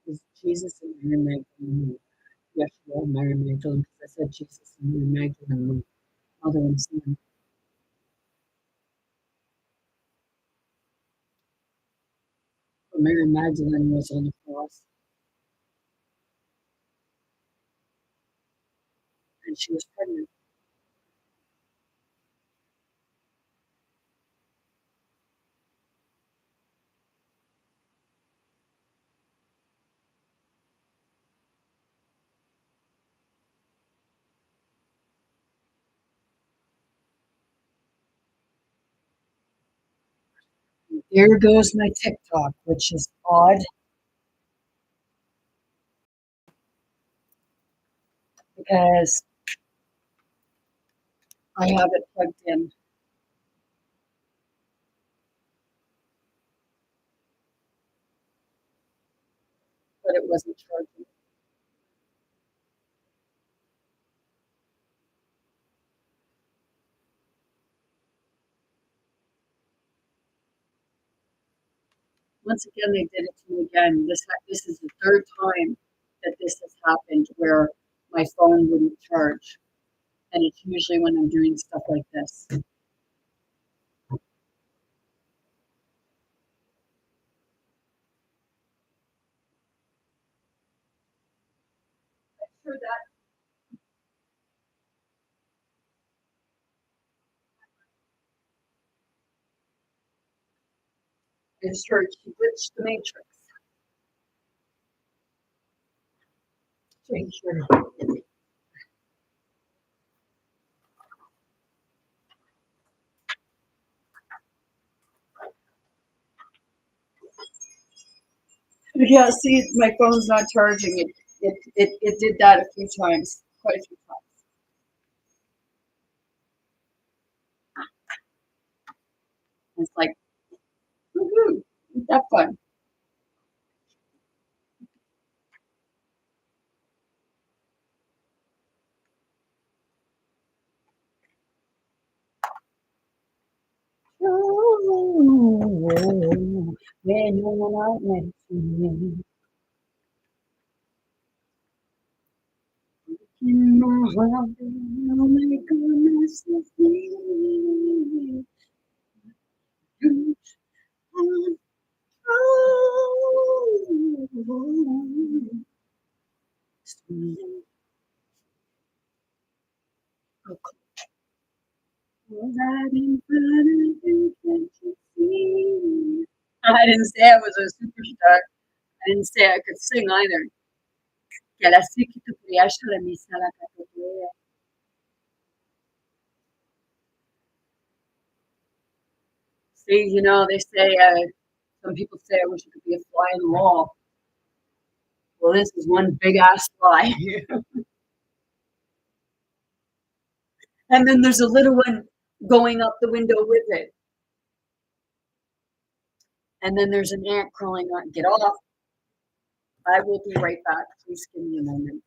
it was Jesus and Mary Magdalene, Yeshua, Mary Magdalene, because I said Jesus and Mary Magdalene, mother and son. But Mary Magdalene was on the cross and she was pregnant. There goes my TikTok, which is odd because I have it plugged in, but it wasn't charging. Once again, they did it to me again. This is the third time that this has happened where my phone wouldn't charge, and it's usually when I'm doing stuff like this. Sure, that is her. She glitched the matrix. Sure. Yeah, see, my phone's not charging. It did that a few times, quite a few times. It's like, woohoo, isn't that fun? Oh, when you're not next to me, in my heart, oh my goodness, it's me. You control. Right in front of you, can't you see? I didn't say I was a superstar. I didn't say I could sing either. Que la sí que tu criaste la misa la categoría. See, they say, some people say I wish I could be a fly on the wall. Well, this is one big ass fly. And then there's a little one going up the window with it. And then there's an ant crawling on. Get off. I will be right back. Please give me a moment.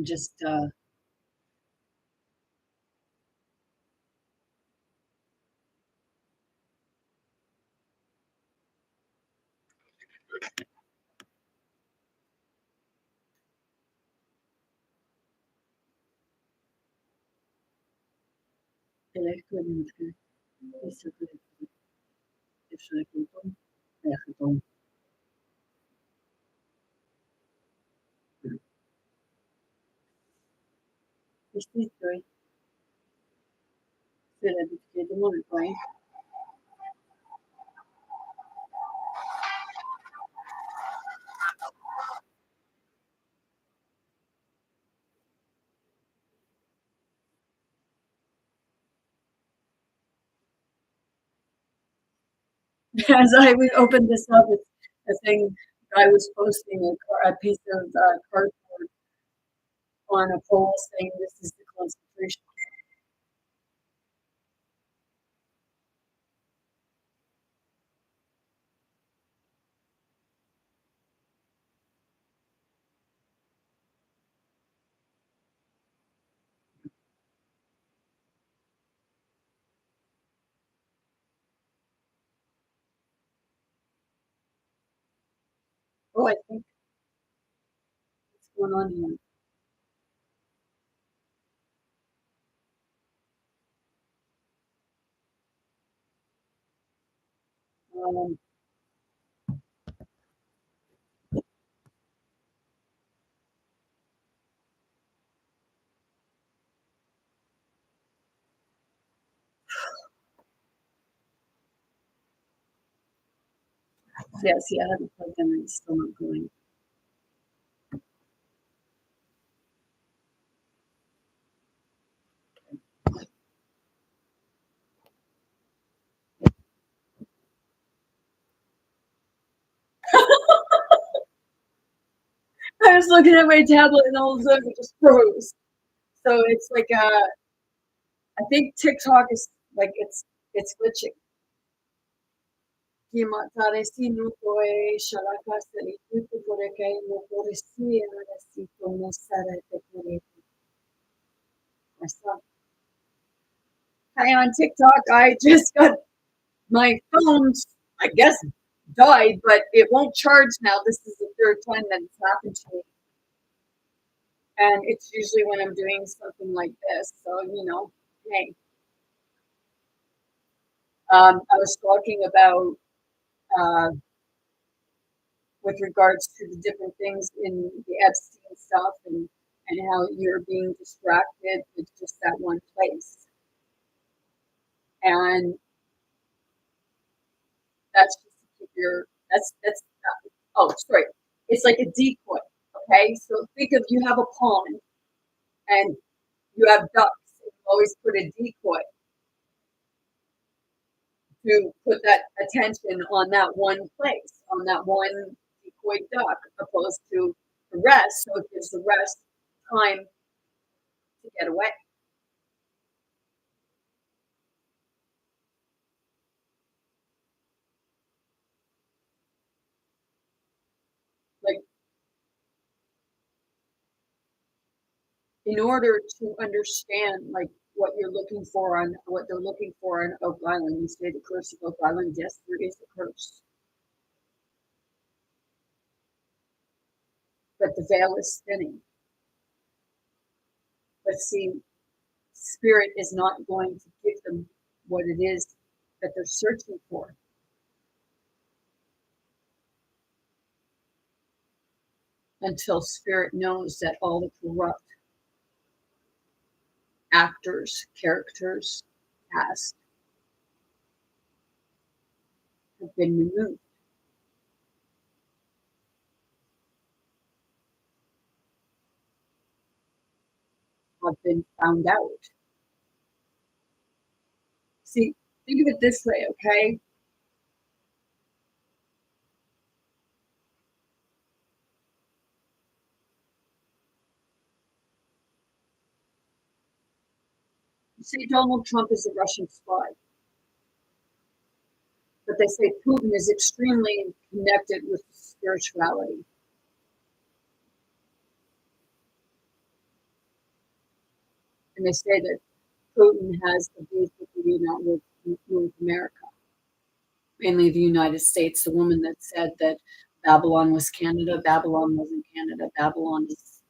just as we opened this up, it's a thing. I was posting a piece of cardboard on a pole saying, "This is the concentration." Oh, I think what's going on here. Um, yeah, see, I haven't plugged in and it's still not going. I was looking at my tablet and all of a sudden it just froze. So it's like I think TikTok is like it's glitching. Kimatare no koe sharaka sari kutu kore kai no kore si ara si tomo sara te kore myself. Hi on TikTok. I just got my phone, I guess, died, but it won't charge now. This is the third time that it's happened to me. And it's usually when I'm doing something like this. So, hey. I was talking about uh, with regards to the different things in the Epstein stuff and how you're being distracted with just that one place. And that's just to keep that's oh sorry. It's like a decoy. Okay. So think of you have a pond and you have ducks. And you always put a decoy to put that attention on that one place, on that one decoy duck, opposed to the rest. So it gives the rest time to get away. Like in order to understand like what you're looking for on what they're looking for on Oak Island, you say the curse of Oak Island. Yes, there is a curse, but the veil is thinning. But see, spirit is not going to give them what it is that they're searching for until spirit knows that all the corrupt actors, characters, cast have been removed, have been found out. See, think of it this way, okay? You say Donald Trump is a Russian spy, but they say Putin is extremely connected with spirituality. And they say that Putin has a beef with North America, mainly the United States. The woman that said that Babylon was Canada, Babylon wasn't Canada. Babylon is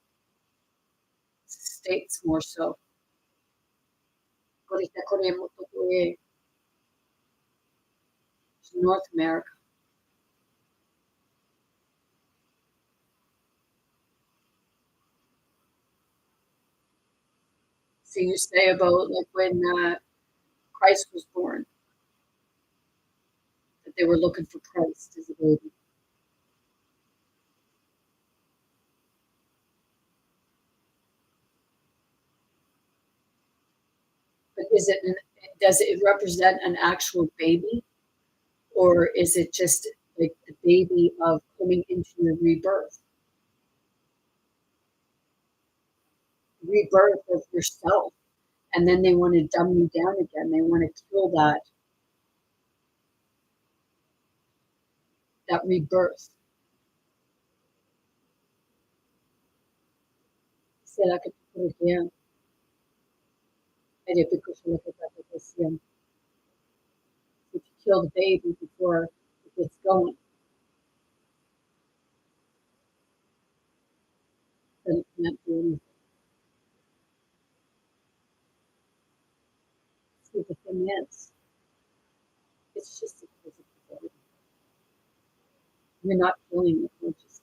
states more so. North America. So you say about like when Christ was born, that they were looking for Christ as a baby. But does it represent an actual baby, or is it just like the baby of coming into your rebirth of yourself? And then they want to dumb you down again. They want to kill that rebirth. Se la que te if you kill the baby before it gets going, then it can't do anything. See, the thing is, it's just a physical body. You're not killing the consciousness.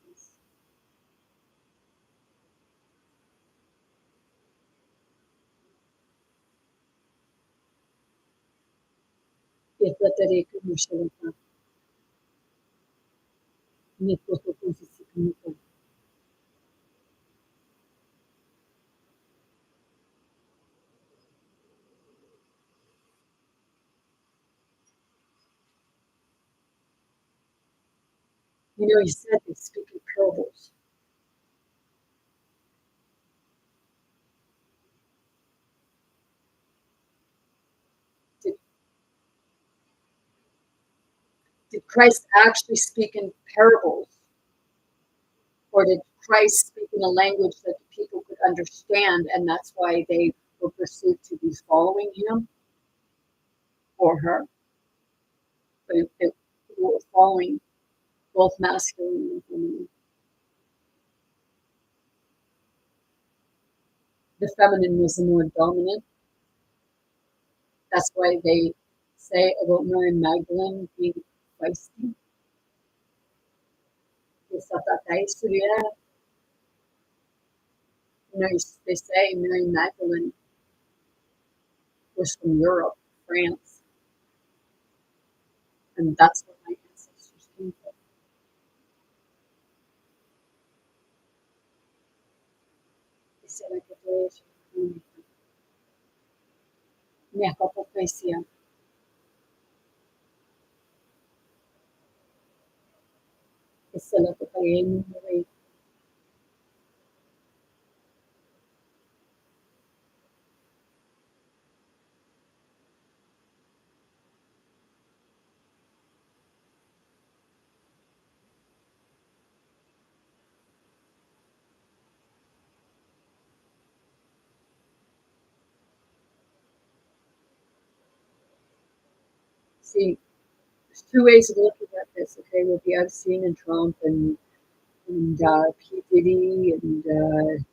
You know, he said they speak in parables. Did, did Christ actually speak in parables? Or did Christ speak in a language that the people could understand, and that's why they were perceived to be following him or her? But people were following both masculine and feminine. The feminine was the more dominant. That's why they say about Mary Magdalene being feisty. You know, they say Mary Magdalene was from Europe, France, and that's where my ancestors came from. They said I could raise minha papapesia. Esse ela tocaria em rei. See, there's two ways of looking at this, okay, with the Epstein and Trump and P. Diddy and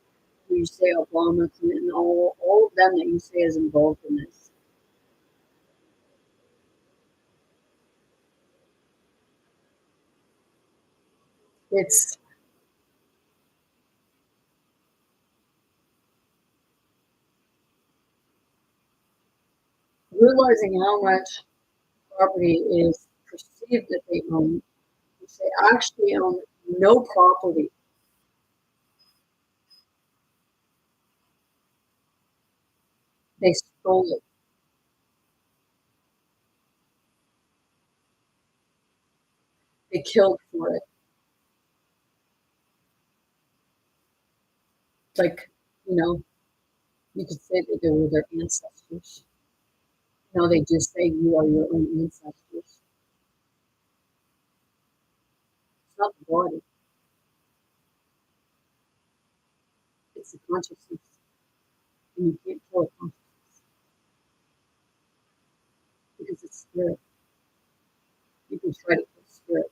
you say Obama, Clinton, all of them that you say is involved in this. It's realizing how much property is perceived that they own. They actually own no property. They stole it. They killed for it. Like, you know, you could say that they were their ancestors. No, they just say you are your own ancestors. It's not the body, it's the consciousness. And you can't kill a consciousness because it's spirit. You can try to kill spirit,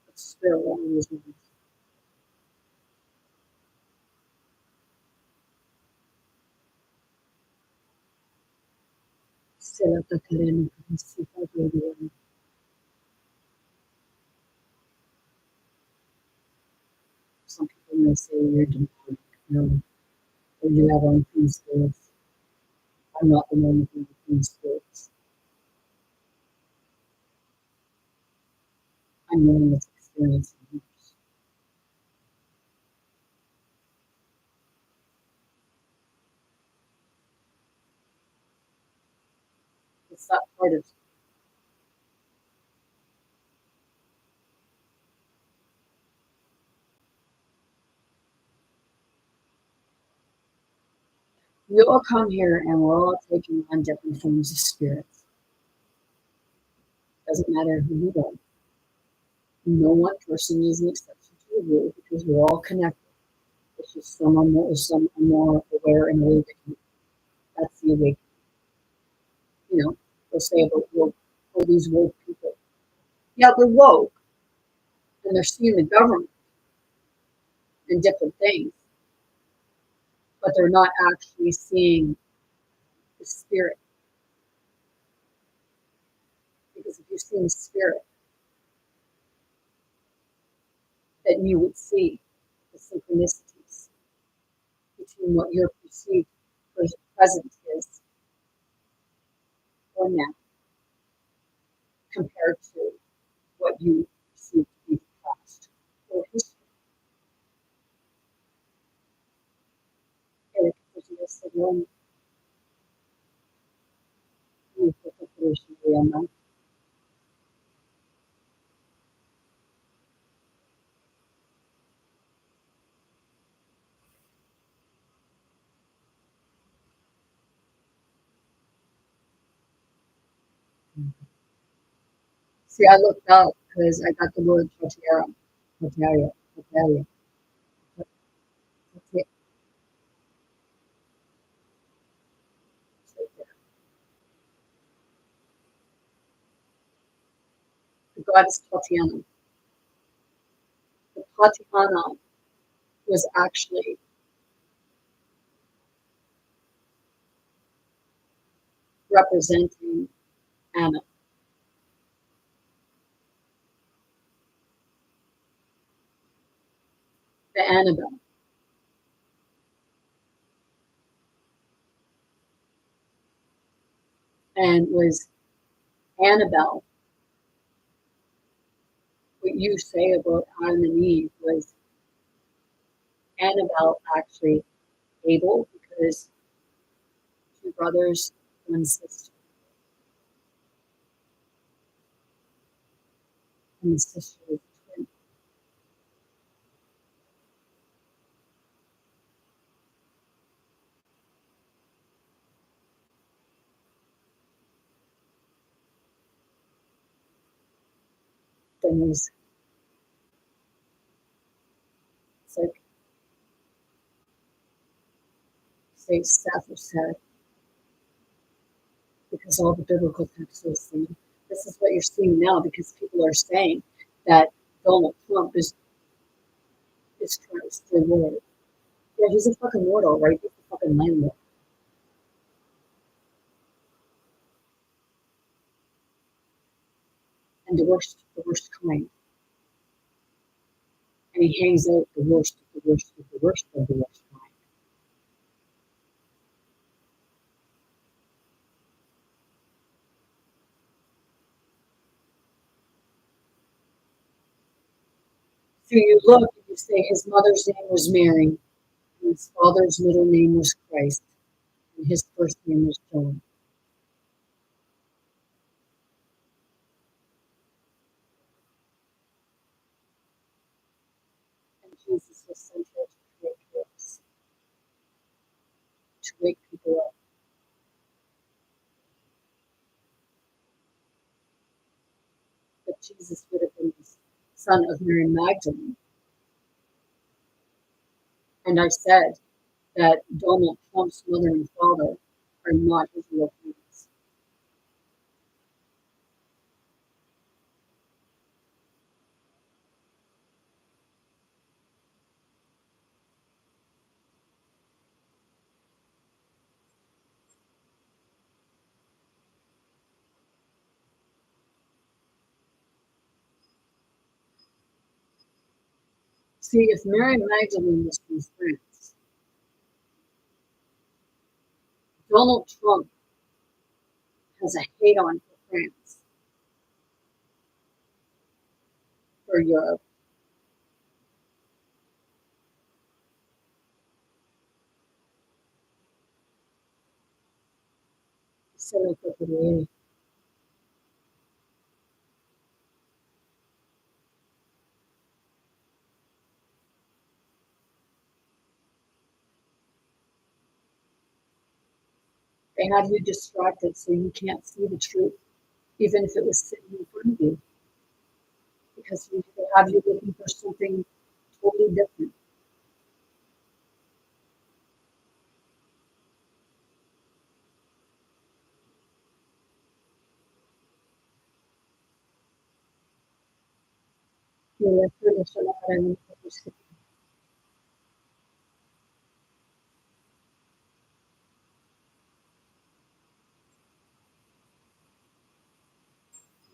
but spirit will always win. Sela takarena kabisita doriana. Some people may say you're demonic. No, or you have unclean spirits. I'm not the one with unclean spirits. I'm the one that's experiencing yours. It's that part of we all come here and we're all taking on different forms of spirits. Doesn't matter who you are. No one person is an exception to the rule because we're all connected. It's just some are more aware and awakened. That's the awakening. You know, they'll say about woke, or these woke people. Yeah, they're woke and they're seeing the government and different things, but they're not actually seeing the spirit. Because if you're seeing the spirit, then you would see the synchronicities between what your perceived present is or now compared to what you perceive to be the past or history. And if you just said, well, you put the pollution on them. See, I looked up because I got the word Totera. Totaria. Totaria. It's right there. The goddess Tatiana. The Tatiana was actually representing Anna. The Annabelle. And was Annabelle, what you say about Adam and Eve, was Annabelle actually able because two brothers, one sister, and the sister was a twin. Then was it's like say Seth or said, because all the biblical texts are saying this is what you're seeing now because people are saying that Donald Trump is Christ, the Lord. Yeah, he's a fucking lord, all right. He's a fucking landlord. And the worst kind. And he hangs out the worst of the worst of the worst of the worst kind. So you look and you say his mother's name was Mary, and his father's middle name was Christ, and his first name was John. And Jesus was sent here to create chaos, to wake people up. But Jesus would have been the son of Mary Magdalene, And I said that Donald Trump's mother and father are not his real parents. See, if Mary Magdalene was from France, Donald Trump has a hate on for France, for Europe. So they have you distracted so you can't see the truth, even if it was sitting in front of you, because they have you looking for something totally different.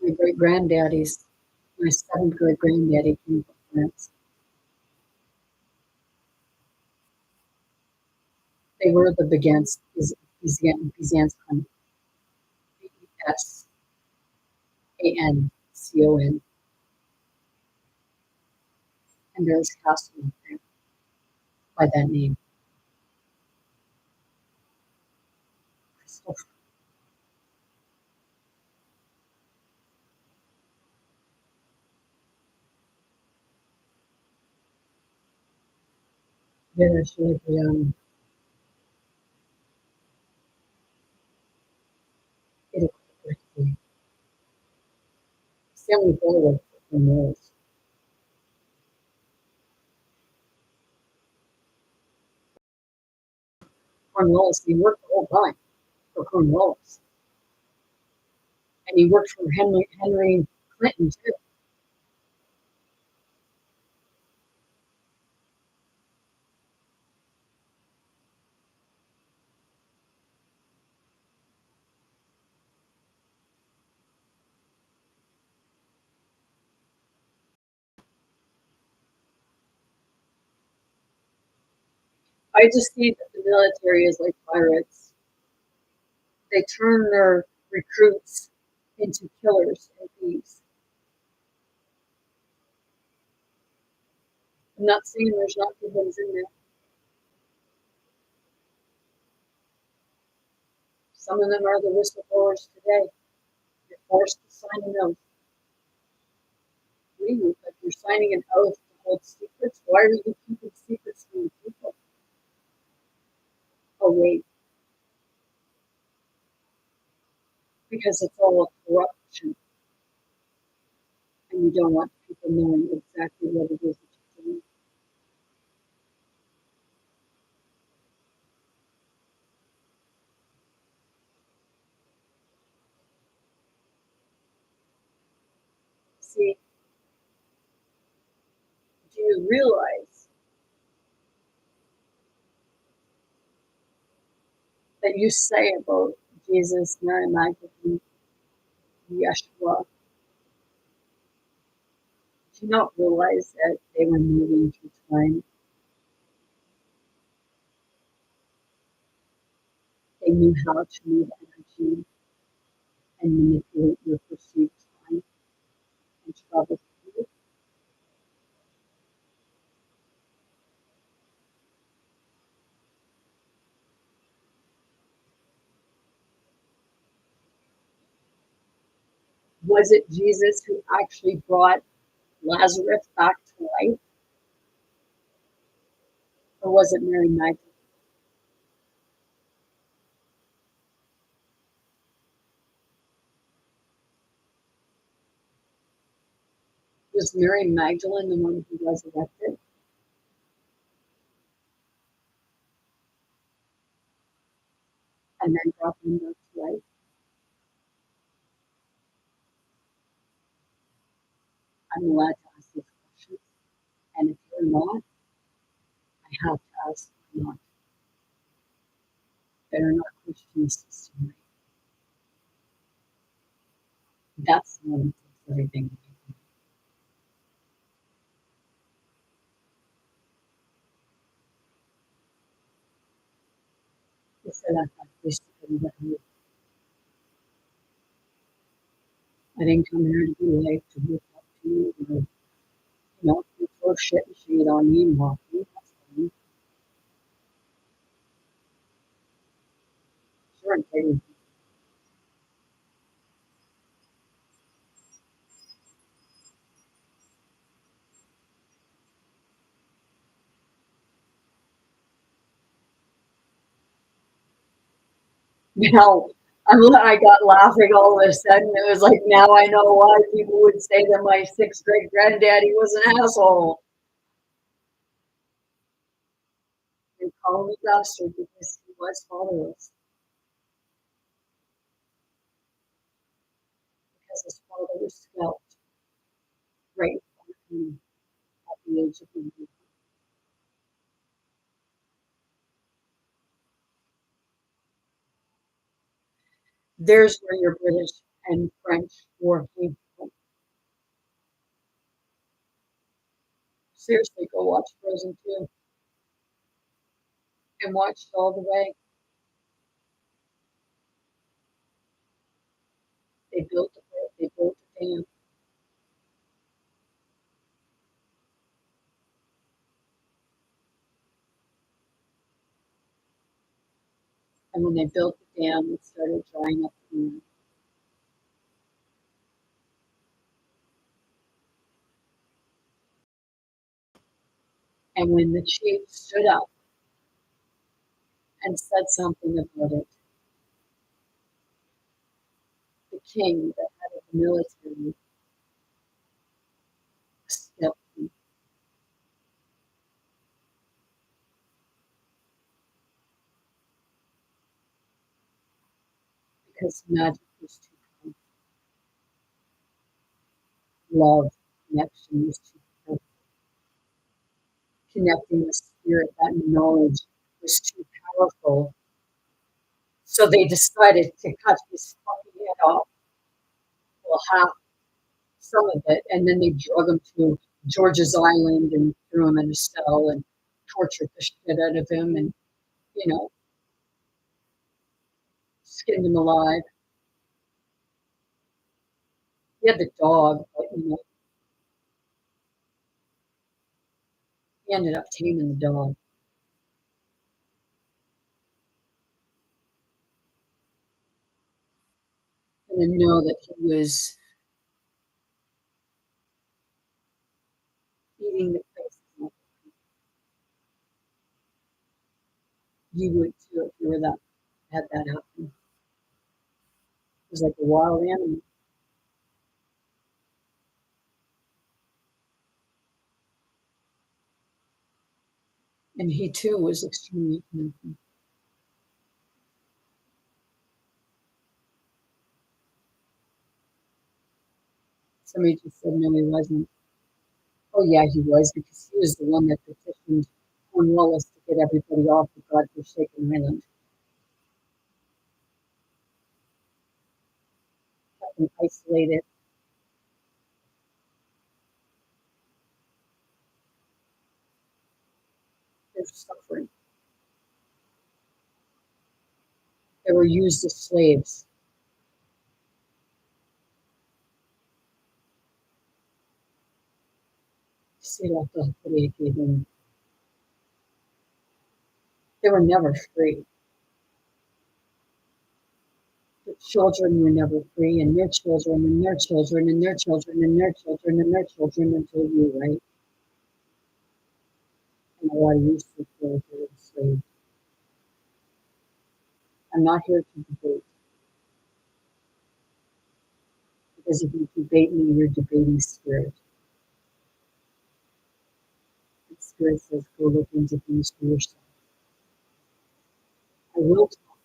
My great granddaddies, my seventh great granddaddy came from France. They were the Byzantine, Besancon, and there's a castle up there by that name. So, there's like it Stanley Forward from Wales. Cornwallis, he worked the whole time for Cornwallis. And he worked for Henry Clinton too. I just see that the military is like pirates. They turn their recruits into killers and thieves. I'm not saying there's not good ones in there. Some of them are the whistleblowers today. You're forced to sign an oath. Legally, but you're signing an oath to hold secrets. Why are you keeping secrets from people? Oh, wait, because it's all a corruption, and you don't want people knowing exactly what it is that you're doing. See, do you realize that you say about Jesus, Mary Magdalene, Yeshua? Do you not realize that they were moving through time? They knew how to move energy and manipulate your perceived time and travel through it. Was it Jesus who actually brought Lazarus back to life? Or was it Mary Magdalene? Was Mary Magdalene the one who resurrected? and then brought them back to life. I'm allowed to ask these questions. And if you're not, I have to ask you not. That are not Christian system, right? That's the one that takes everything away from me. It's that I wish to everybody. I didn't come here to be like to look up to you or, to throw shit and shade on me and mock me. That's fine. Sure, I'm taking. Now, I got laughing all of a sudden. It was like, now I know why people would say that my sixth great granddaddy was an asshole. And call me bastard because he was fatherless. Because his father was scalped right in front of him at the age of 90. There's where your British and French war came from. Seriously, go watch Frozen 2 and watch it all the way. They built a dam. And when they built the dam, it started drying up the land. And when the chief stood up and said something about it, the king, the head of the military, stepped in because magic was too powerful. Love, connection was too powerful. Connecting the spirit, that knowledge was too powerful. So they decided to cut his fucking head off, well, half, some of it, and then they drug him to George's Island and threw him in a cell and tortured the shit out of him and, you know, skinned him alive. He had the dog, but, he ended up taming the dog. And to know that he was eating the faces off, you would too if you were that had that happen. It was like a wild animal. And he too was extremely connected. Somebody just said no, he wasn't. Oh yeah, he was because he was the one that petitioned Cornwallis to get everybody off the godforsaken island, kept them isolated. They're suffering. They were used as slaves. They were never free. The children were never free, and their children, and their children, and their children, and their children, and their children until you, right? And a lot of you still feel like you're enslaved. I'm not here to debate because if you debate me, you're debating spirit. And spirit says, go look into things for yourself. I will talk.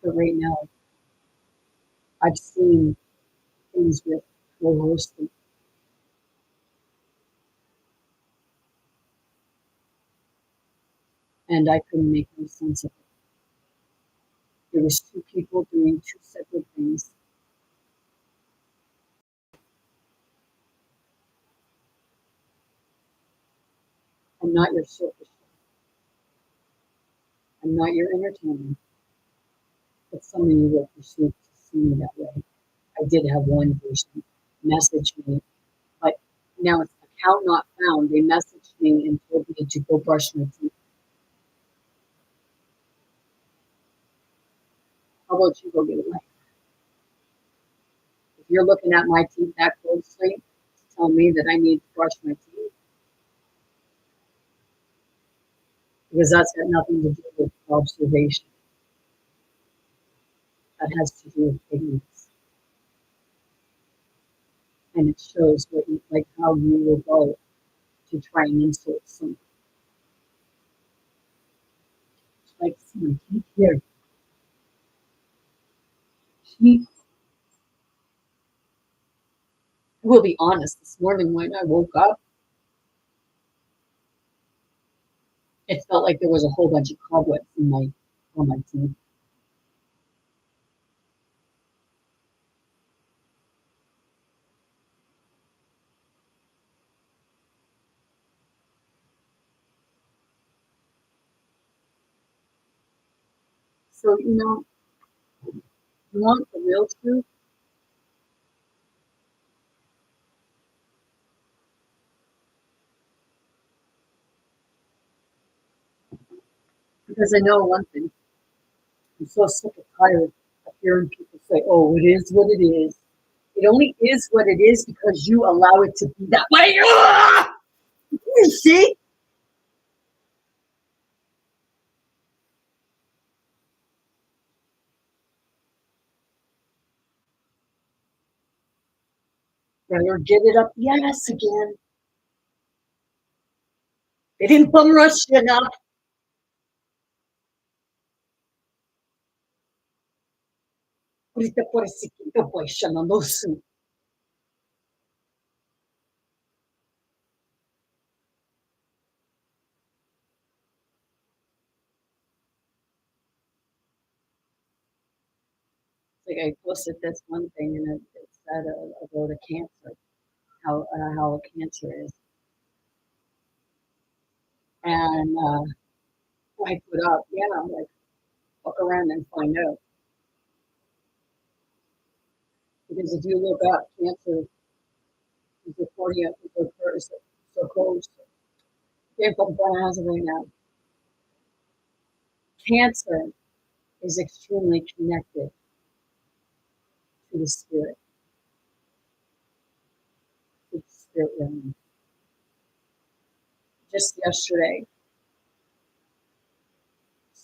But right now, I've seen things with co-hosting, and I couldn't make no sense of it. There was two people doing two separate things. I'm not your circus show. I'm not your entertainment. But some of you will perceive to see me that way. I did have one person message me, but now it's account not found. They messaged me and told me to go brush my teeth. How about you go get away? If you're looking at my teeth that closely to tell me that I need to brush my teeth, because that's got nothing to do with observation. That has to do with ignorance. And it shows what you, like how you will go to try and insult someone. Like someone here. She will be honest, this morning when I woke up, it felt like there was a whole bunch of cobwebs in my on my teeth. So, you want the real truth? Because I know one thing. I'm so sick and tired of hearing people say, oh, it is what it is. It only is what it is because you allow it to be that way. Ah! You see? Better get it up the ass again. They didn't bum rush you enough. Ahorita por esse eu vou chamando o sul. Like I posted this one thing and it said about a cancer, how a cancer is. And I put up, yeah, I'm like, look around and find out. Because if you look up, cancer is reporting it occurs so close. Can't put bananas right now. Cancer is extremely connected to the spirit realm. Just yesterday,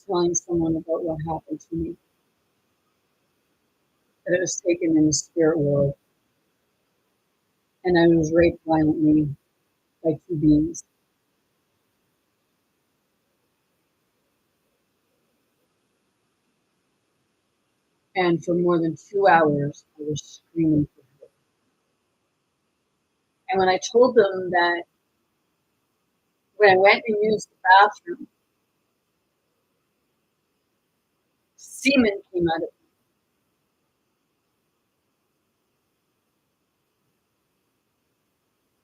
telling someone about what happened to me, that I was taken in the spirit world, and I was raped violently by two beings. And for more than 2 hours, I was screaming for help. And when I told them that when I went and used the bathroom, semen came out of me.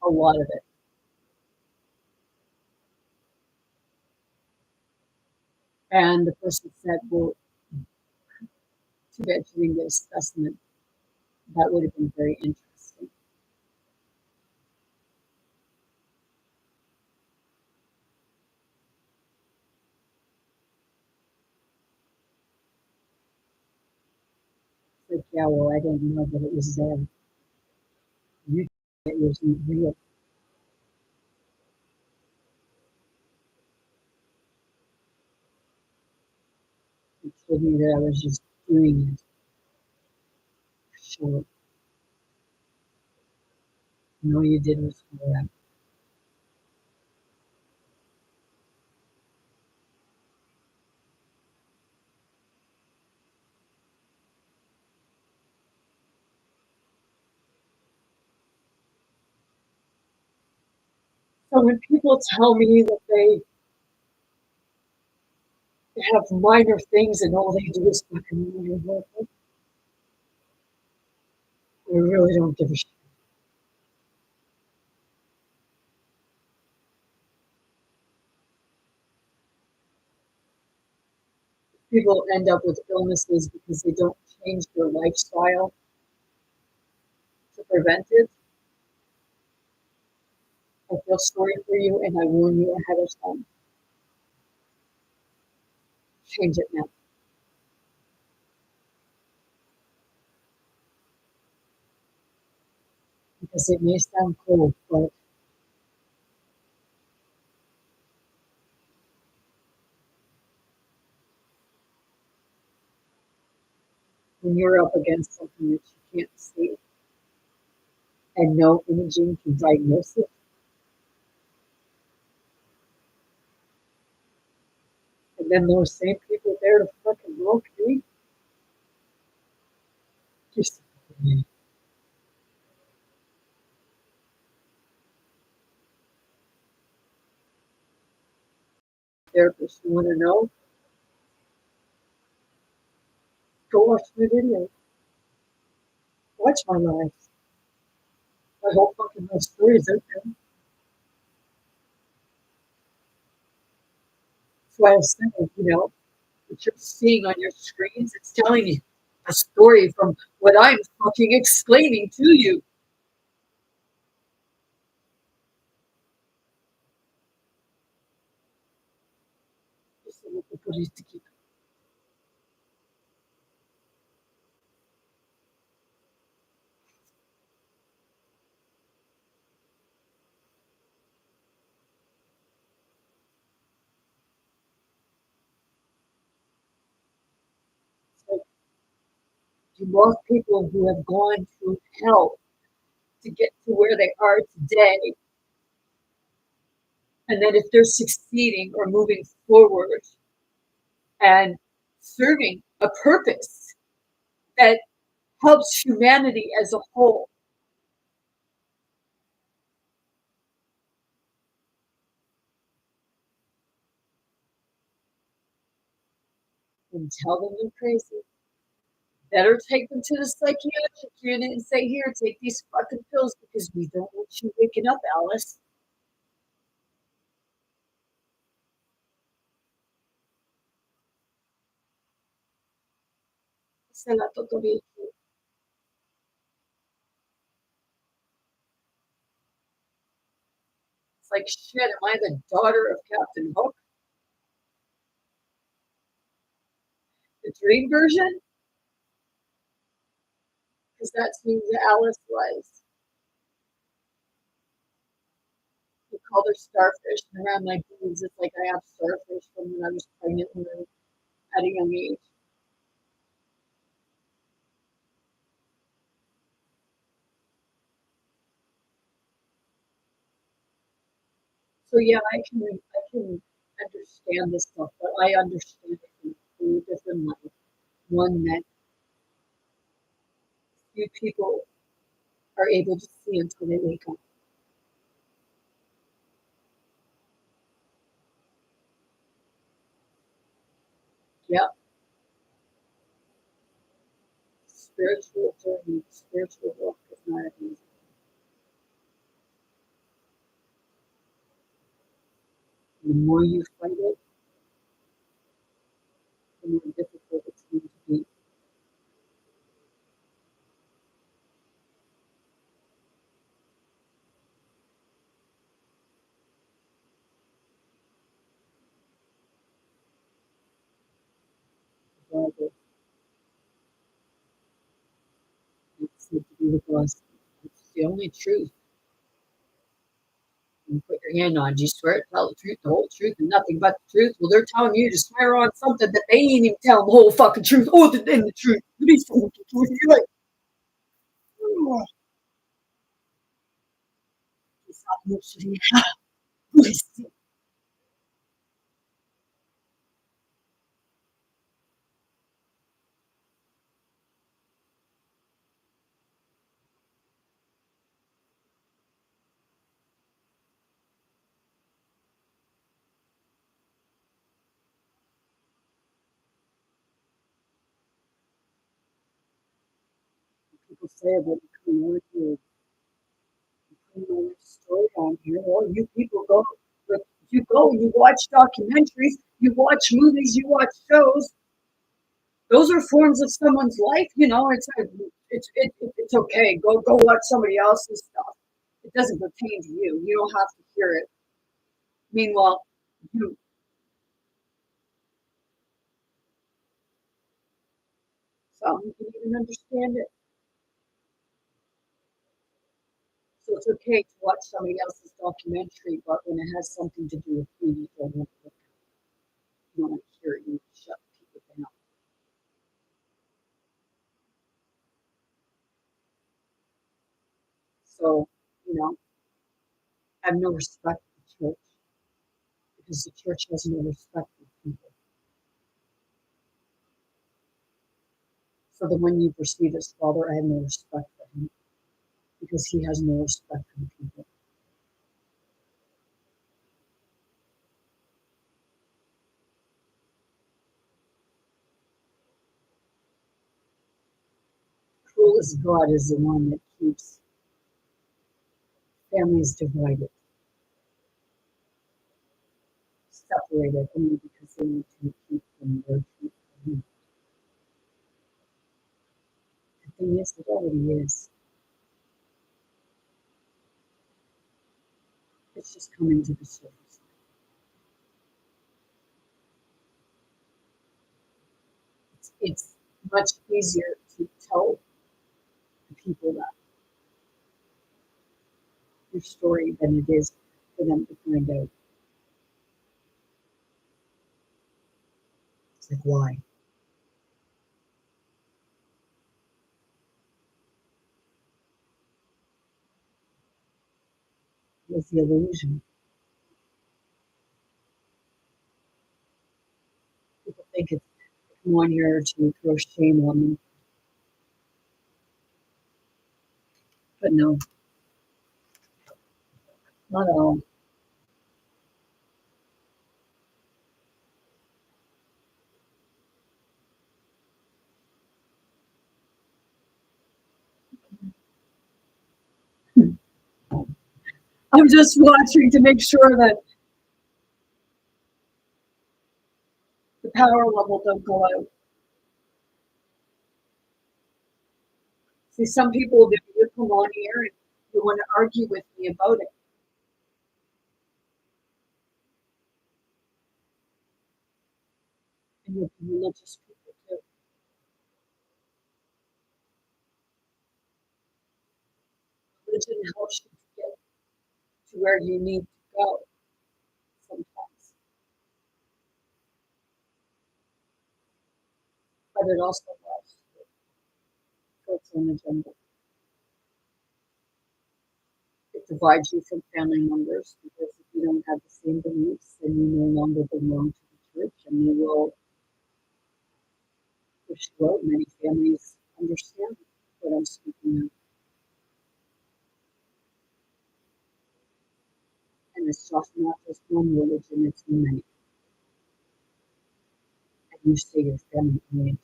A lot of it. And the person said, well, too bad you didn't get a specimen. That would have been very interesting. It's like, yeah, well, I didn't know that it was there. You it wasn't real. You told me that I was just doing it. Sure. And all you did was follow up. So when people tell me that they have minor things and all they do is fucking minor work, I really don't give a shit. People end up with illnesses because they don't change their lifestyle to prevent it. I feel sorry for you and I warn you ahead of time. Change it now. Because it may sound cold, but when you're up against something that you can't see and no imaging can diagnose it, and then those same people there to fucking locate, just therapist, you want to know? Go watch the video. Watch my life. My whole fucking life story is out there. That's why I said, what you're seeing on your screens, it's telling you a story from what I'm fucking explaining to you. Just so that people used to keep. Like, you want people who have gone through hell to get to where they are today. And then if they're succeeding or moving forward and serving a purpose that helps humanity as a whole, then tell them they're crazy. Better take them to the psychiatric unit and say, here, take these fucking pills because we don't want you waking up, Alice. Se la totally. It's like, shit, am I the daughter of Captain Hook? The dream version? Because that's who the Alice was. We called her Starfish, and around my boobs, it's like I have starfish from when I was pregnant at a young age. So yeah, I can understand this stuff, but I understand it in two different light. One that few people are able to see until they wake up. Yep. Spiritual journey, spiritual walk is not easy. The more you fight it, the more difficult it's going to be. However, it's said to be the blessing. It's the only truth. You put your hand on, do you swear to tell the truth, the whole truth, and nothing but the truth? Well, they're telling you to swear on something that they ain't even telling the whole fucking truth or the truth. You're like, oh, people say about the community, criminal story on here. Well, you people go, but you go, you watch documentaries, you watch movies, you watch shows. Those are forms of someone's life, you know. It's okay. Go watch somebody else's stuff. It doesn't pertain to you. You don't have to hear it. Meanwhile, you some can even understand it. So it's okay to watch somebody else's documentary, but when it has something to do with you, you don't want to look at it. You want to hear it. You shut people down. So, you know, I have no respect for the church because the church has no respect for people. So the one you perceive as father, I have no respect for him because he has no respect for people. Cruelest God is the one that keeps families divided, separated, only because they need to keep from their truth. The thing is, it already is. It's just coming to the surface. It's much easier to tell the people that your story than it is for them to find out. It's like, why? What's the illusion? People think it's come on here to throw shame on them, but no, not at all. I'm just watching to make sure that the power level don't go out. See, some people, if you come on here and you want to argue with me about it, and you're religious people too. Religion helps you to get to where you need to go sometimes, but it also helps for its own agenda. It divides you from family members because if you don't have the same beliefs, then you no longer belong to the church, and they will push you out. Many families understand what I'm speaking of, and it's just not just one religion; it's many. And you say you're family oriented.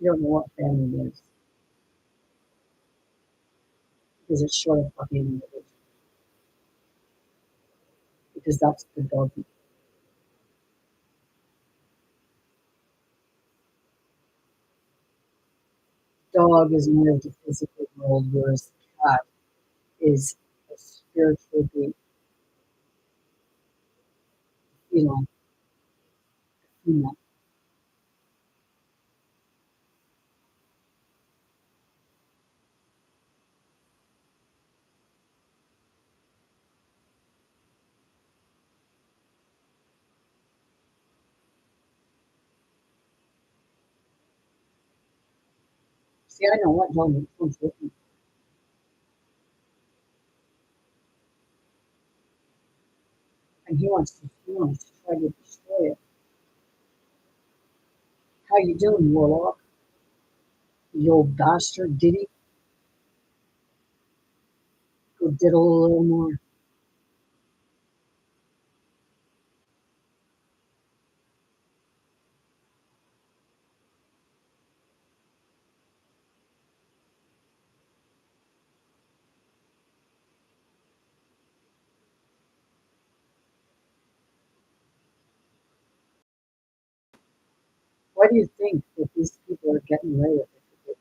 You don't know what family is because it's short of fucking religion. Because that's the dogma. Dog is more of the physical world, whereas the cat is a spiritual being, you know, female. See, I know what dog comes with me, and he wants to try to destroy it. How you doing, Warlock? You old bastard, did he? Go diddle a little more. Why do you think that these people are getting away with it?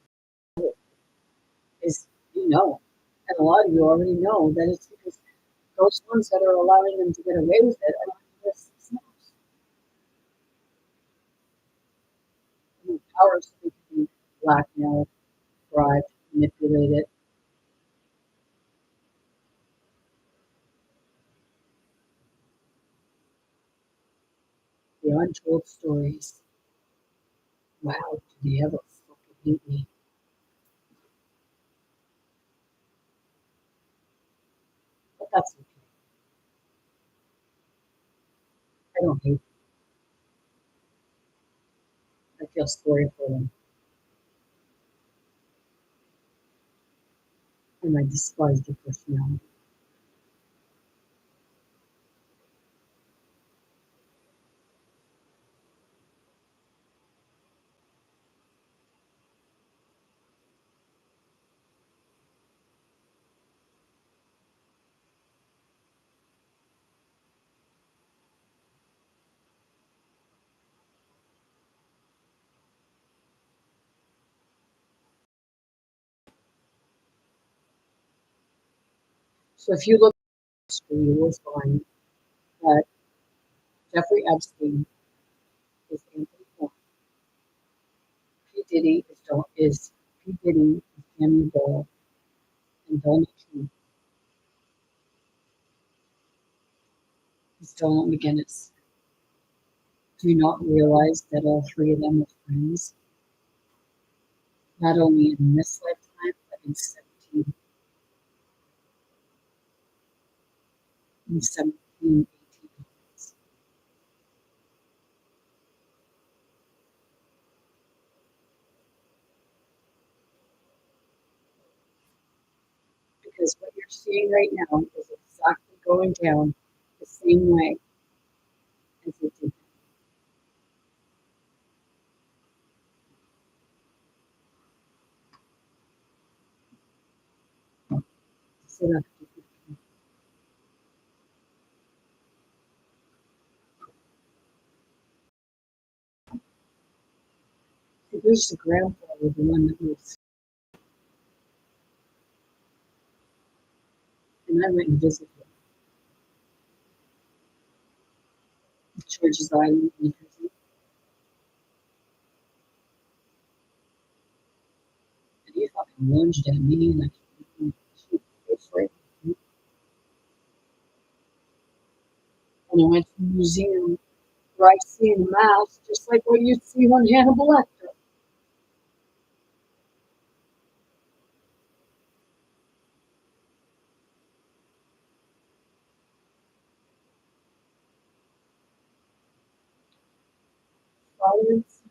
Is, and a lot of you already know that it's because those ones that are allowing them to get away with it are not US themselves. Powers that can be blackmailed, bribed, manipulated. The untold stories. Wow, do they ever fucking hate me? But that's okay. I don't hate them. I feel sorry for them. And I despise their personality. So if you look at history, you will find that Jeffrey Epstein is Anthony Ford. P. Diddy is P. Diddy is Tammy Ball and Donald Trump is Donald McGinnis. Do you not realize that all three of them are friends? Not only in this lifetime, but in 17, 1800s. Because what you're seeing right now is exactly going down the same way as it did. So that there's the grandfather, the one that was, and I went and visited him. George's Island, New Jersey. And he fucking lunged at me and I was right. And I went to the museum where I see in the mouse, just like what you see on Hannibal Lecter. Violence.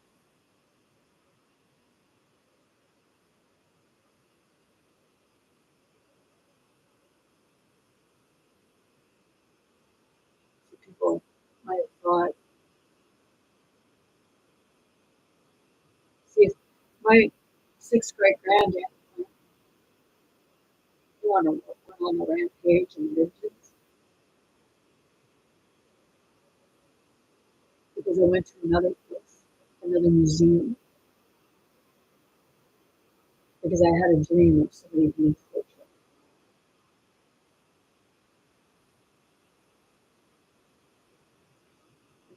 So people might have thought, see, if my sixth great granddad went on a rampage and vengeance because I went to another place, another museum, because I had a dream of somebody being tortured.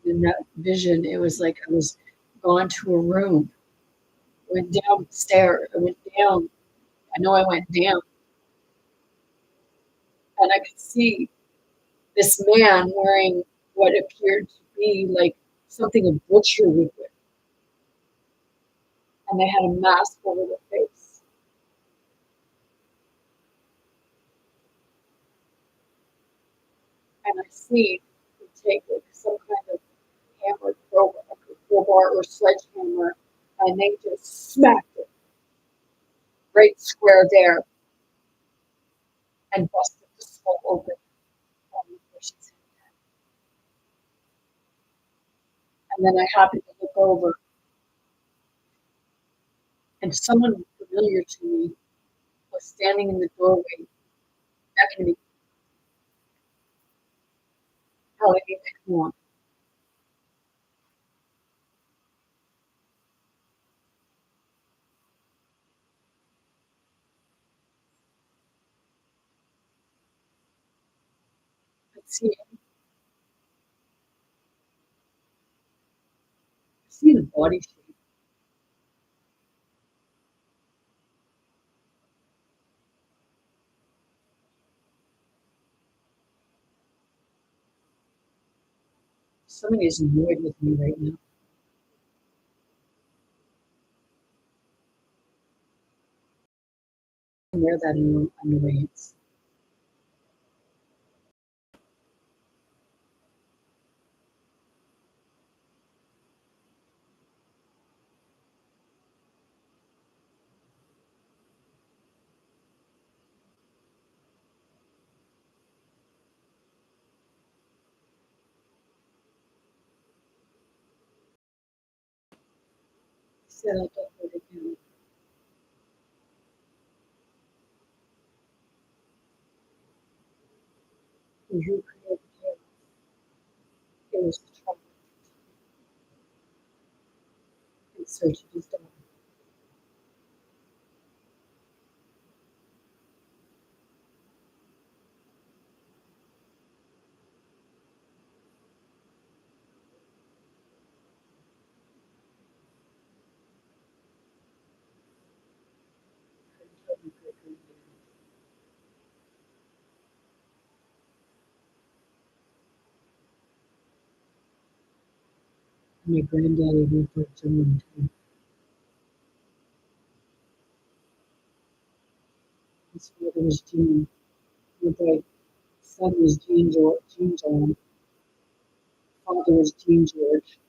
In that vision, it was like I was gone to a room, went down the stair, I went down. I know I went down, and I could see this man wearing what appeared to be like something a butcher would wear, and they had a mask over their face. And I see him take like some kind of hammer, crowbar or sledgehammer, and they just smacked it right square there and busted the skull open on the person's head. And then I happened to look over, and someone familiar to me was standing in the doorway, beckoning me, telling me to come on. See, see the body shape. Somebody is annoyed with me right now. Wear that annoyance. Said I don't let it down. You created chaos. It was trouble. And so she just died. My granddaddy Rupert John. His father was Gene. My son was Gene John. Father was Gene George.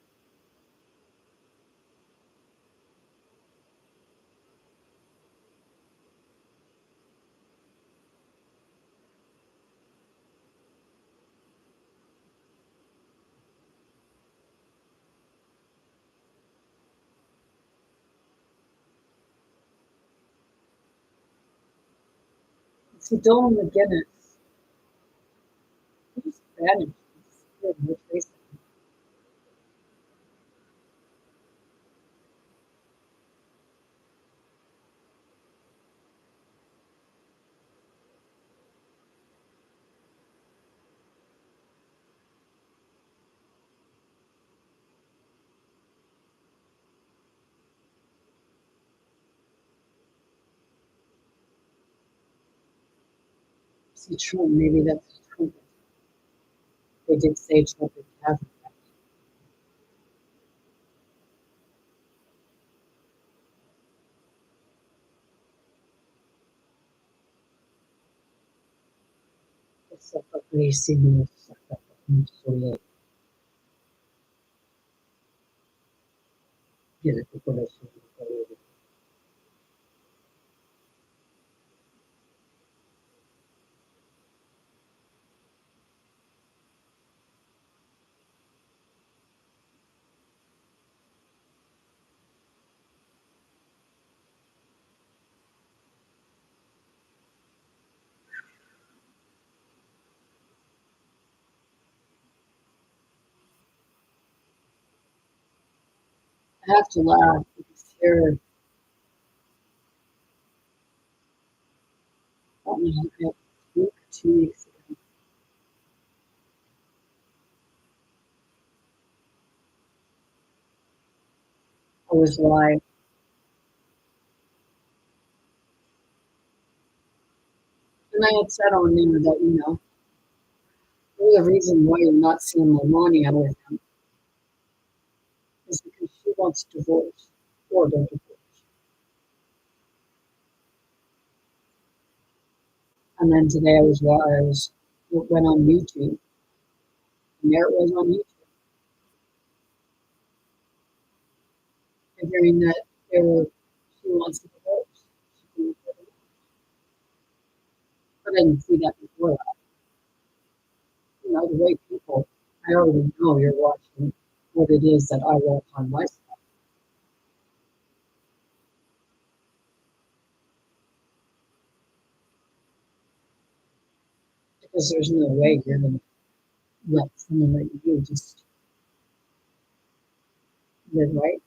See, Dylan McGinnis. He just vanished. He disappeared. No trace of him. See, Trump, maybe that's Trump. They did say Trump would have it. Sapatrísimo, sapatrísimo. Quiere tu corazón. I have to laugh because here, I don't know, 2 weeks ago, I was live. And I had said on there that, the reason why you're not seeing Melania with him is because she wants divorce or they're divorced. And then today went on YouTube, and there it was on YouTube, figuring that she wants a divorce. But I didn't see that before that. The way people, I already know you're watching what it is that I watch on my stuff. Because there's no way you're going to let someone like you just live right.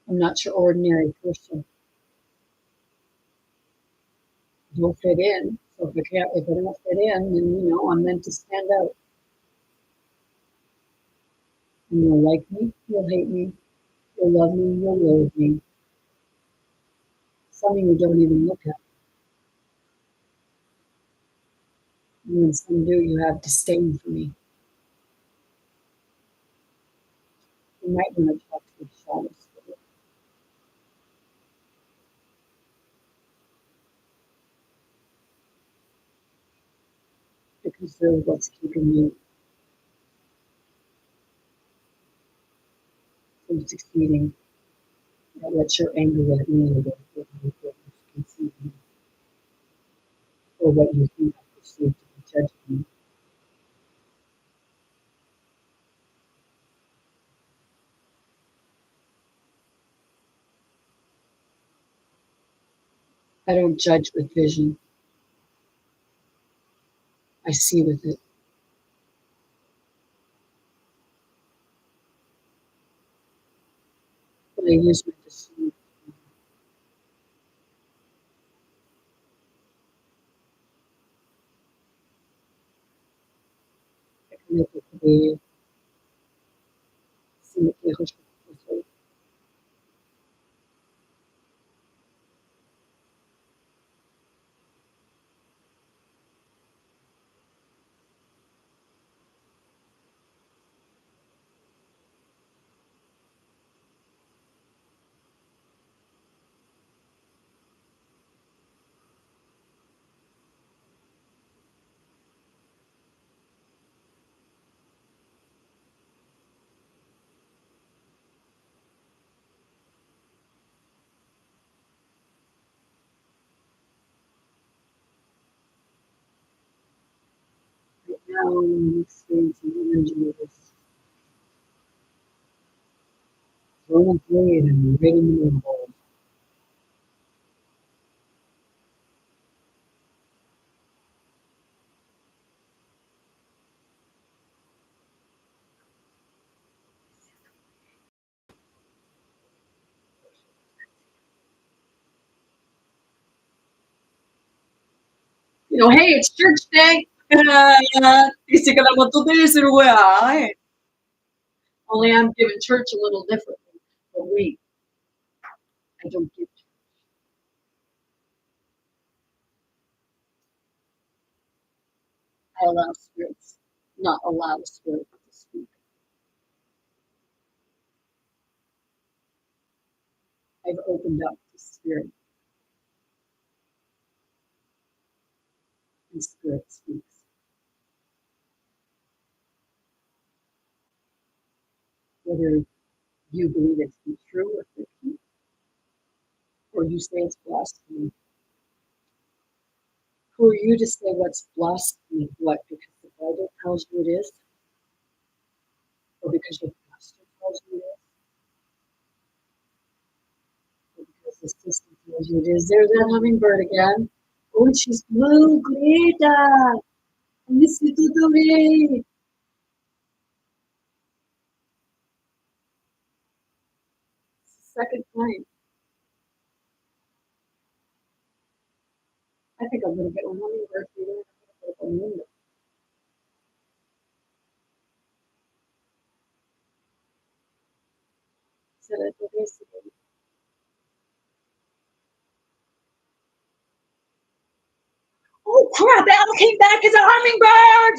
I'm not your ordinary person. Don't fit in, So if I don't fit in, then I'm meant to stand out. And you'll like me, you'll hate me, you'll love me, you'll loathe me. Some of you don't even look at me. When some do, you have disdain for me. You might want to talk to the shadow spirit. Because they're what's keeping you from succeeding at what you're angry at me about, what you conceive me, or what you think I perceive to be judging me. I don't judge with vision. I see with it. But I use my discernment. I can make it be cimetière. Right now I'm experiencing energy that is flowing through it and ringing me home. Hey, it's church day. Dice que la moto debe ser weá. Only I'm giving church a little differently. But wait, I don't give. I allow spirits, not allow spirit to speak. I've opened up to spirit, and spirit speaks. Whether you believe it to be true or fiction, or you say it's blasphemy. Who are you to say what's blasphemy? What? Because the Bible tells you it is, or because your pastor tells you it is, or because the system tells you it is. There's that hummingbird again. Oh, she's blue, Greta. I miss you totally. It's the second time. I think I'm gonna get one hummingbird feeder. I'm gonna put up a said it yesterday. Oh crap! Al came back as a hummingbird.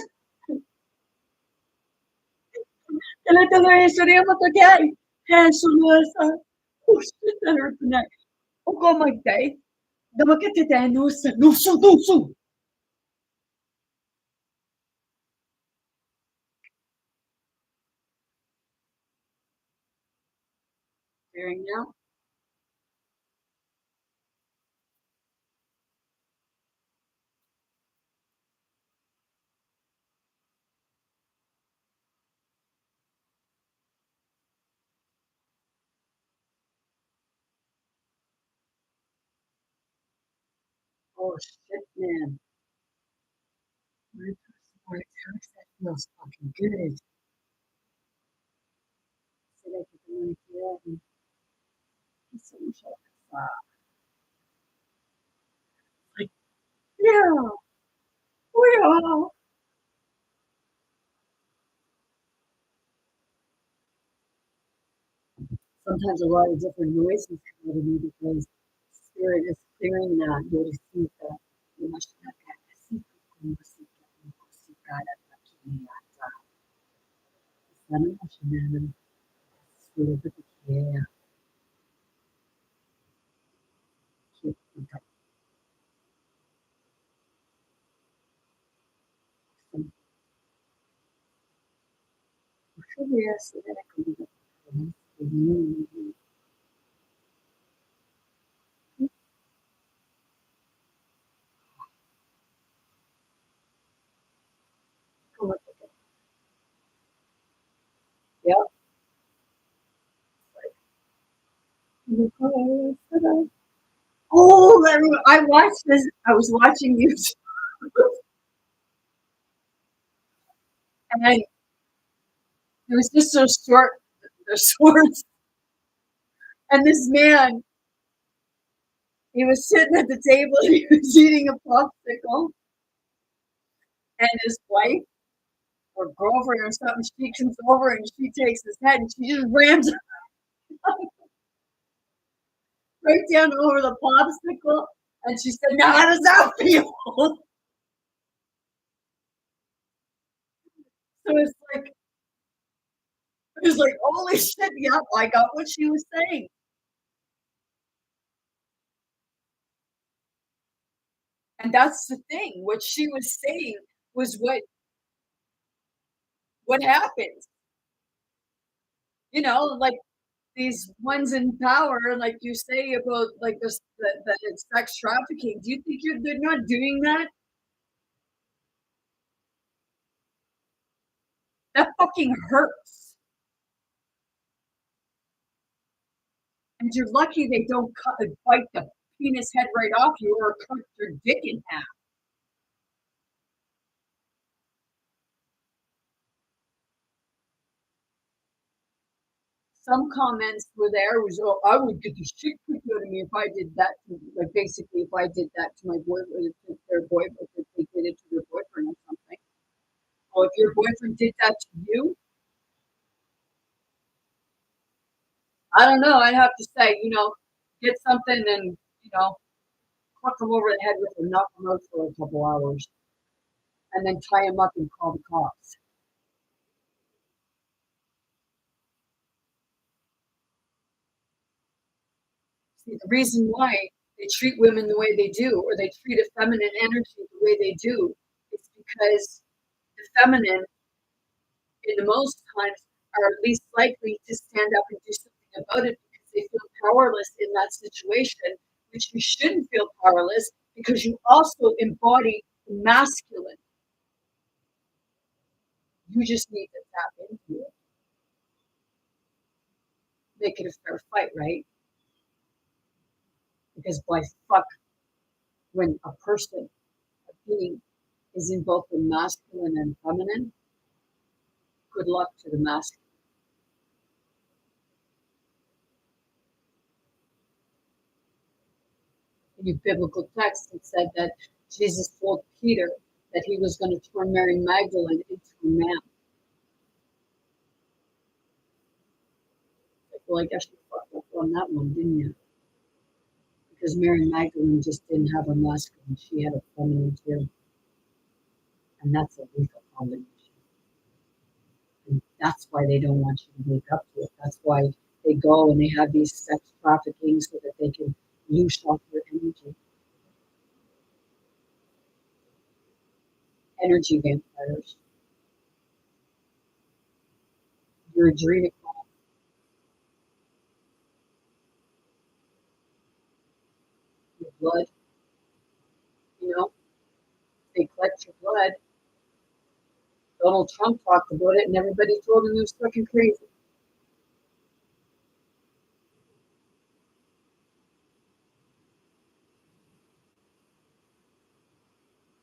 Tuloy-tuloy mo to guy. Handsomest. Oh shit! That hurt the neck. Oh god, my day. Damakit it no so no so. Hearing now. Oh shit, man. My personal attacks, that feels fucking good. Said I could go into that and get some shit. Like, yeah. Oh, Sometimes a lot of different noises come out of me because spirit is clearing that. Yorisita, Yamashaka, Sika, Kumasika, Kusika, Takiyata, Sanamashana, Spirit of the Kia, Kipika, some Kushia, Sedeka, Yep. oh, I watched this. I was watching you, and it was just so short. The shorts, and this man, he was sitting at the table. And he was eating a popsicle, and his wife or girlfriend or something, she comes over and she takes his head and she just rams right down over the popsicle. And she said, "Now, how does that feel?" So it's like, holy shit, yep, I got what she was saying. And that's the thing. What she was saying was what happens. You know, like these ones in power, like you say about like this the sex trafficking. Do you think they're not doing that? That fucking hurts. And you're lucky they don't bite the penis head right off you or cut your dick in half. Some comments were there was, oh, I would get the shit kicked out of me if I did that. Like basically, if I did that to my boyfriend, to their boyfriend, if they did it to their boyfriend or something. Or if your boyfriend did that to you, I don't know. I'd have to say, get something and fuck them over the head with and knock them out for a couple hours, and then tie them up and call the cops. See, the reason why they treat women the way they do, or they treat a feminine energy the way they do, is because the feminine, in the most times, are least likely to stand up and do something about it because they feel powerless in that situation, which you shouldn't feel powerless because you also embody the masculine. You just need to tap into it, make it a fair fight, right? Because by fuck, when a person, a being, is in both the masculine and feminine, good luck to the masculine. In your biblical text, it said that Jesus told Peter that he was going to turn Mary Magdalene into a man. Like, well, I guess you fucked up on that one, didn't you? Because Mary Magdalene just didn't have a masculine; she had a feminine too, and that's a lethal combination. And that's why they don't want you to wake up to it. That's why they go and they have these sex trafficking so that they can loose off your energy. Energy vampires. Your adrenal, your blood, you know, they collect your blood. Donald Trump talked about it and everybody told him he was fucking crazy.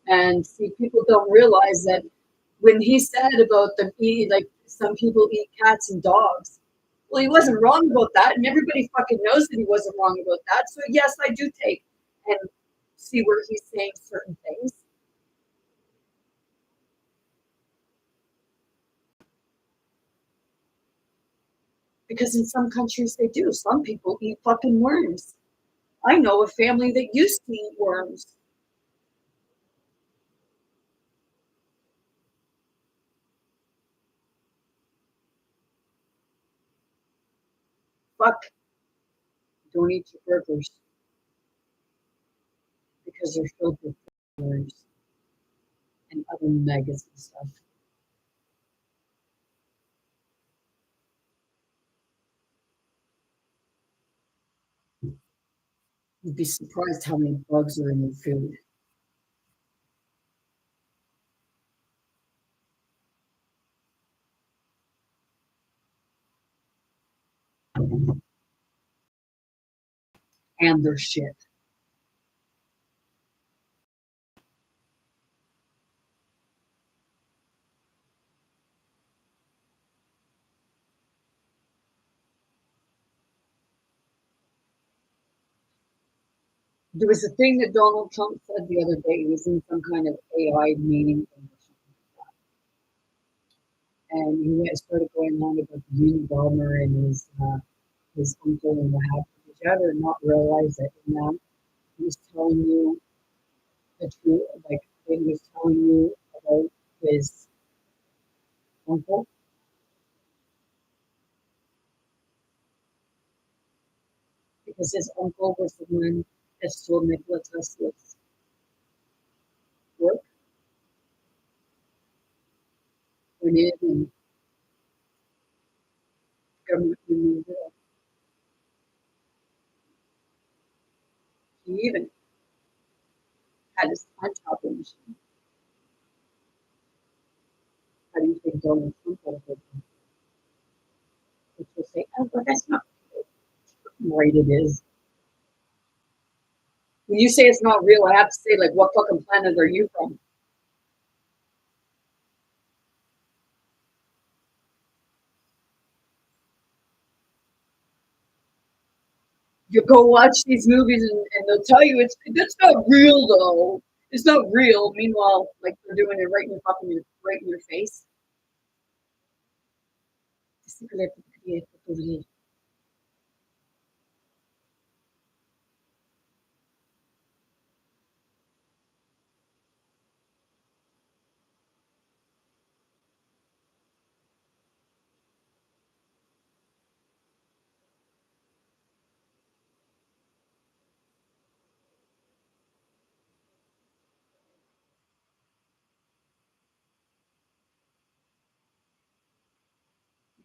And see, people don't realize that when he said about them eating, like some people eat cats and dogs, well, he wasn't wrong about that. And everybody fucking knows that he wasn't wrong about that. So, yes, I do take and see where he's saying certain things. Because in some countries they do. Some people eat fucking worms. I know a family that used to eat worms. Fuck, don't eat your burgers because they're filled with worms and other maggots and stuff. You'd be surprised how many bugs are in your food. And their shit. There was a thing that Donald Trump said the other day. He was in some kind of AI meeting thing or something like that. And he started going on about the Unabomber and his uncle and what happened. Did you ever not realize that in that he was telling you the truth, like he was telling you about his uncle? Because his uncle was the one that stole Nikola Tesla's work, went in and government removed it. He even had his on-top machine. How do you think Donald Trump would have been? Which will say, oh, but that's not right, it is. When you say it's not real, I have to say, like, what fucking planet are you from? You go watch these movies and they'll tell you that's not real though. It's not real. Meanwhile, like they're doing it right in your face.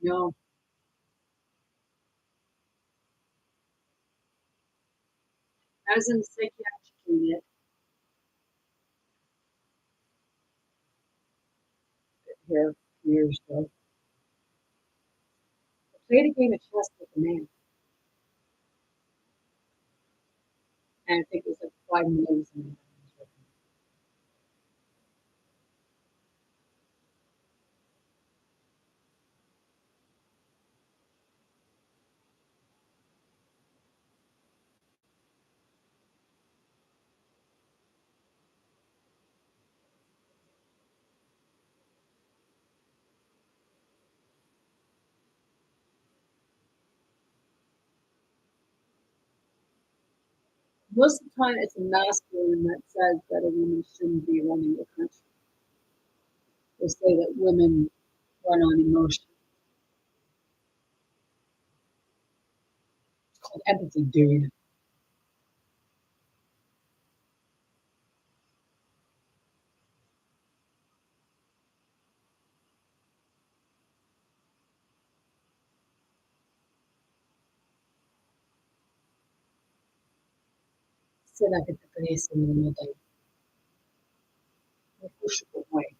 No, I was in the psychiatric unit here years ago. I played a game of chess with a man, and I think it was like 5 minutes. Most of the time, it's a masculine that says that a woman shouldn't be running the country. They say that women run on emotion. It's called empathy, dude. Será que te parece no push way?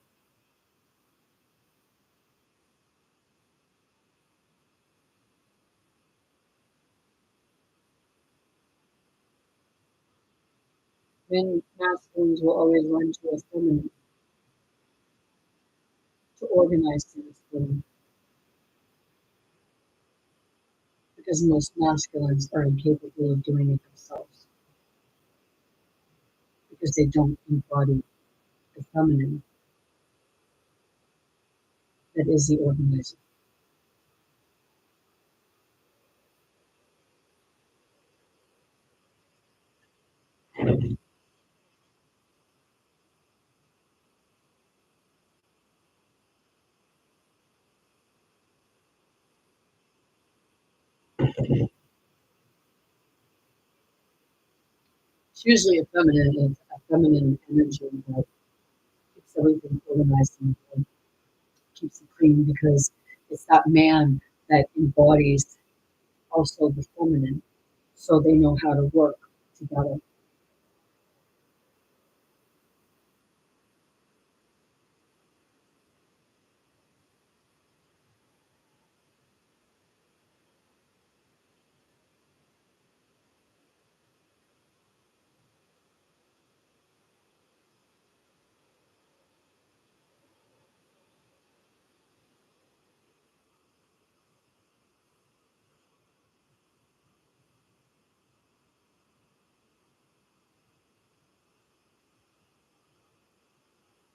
Then masculines will always run to a feminine to organize things for them because most masculines are incapable of doing it themselves because they don't embody the feminine that is the organizer. It's usually a feminine energy that keeps everything organized and keeps it clean because it's that man that embodies also the feminine, so they know how to work together.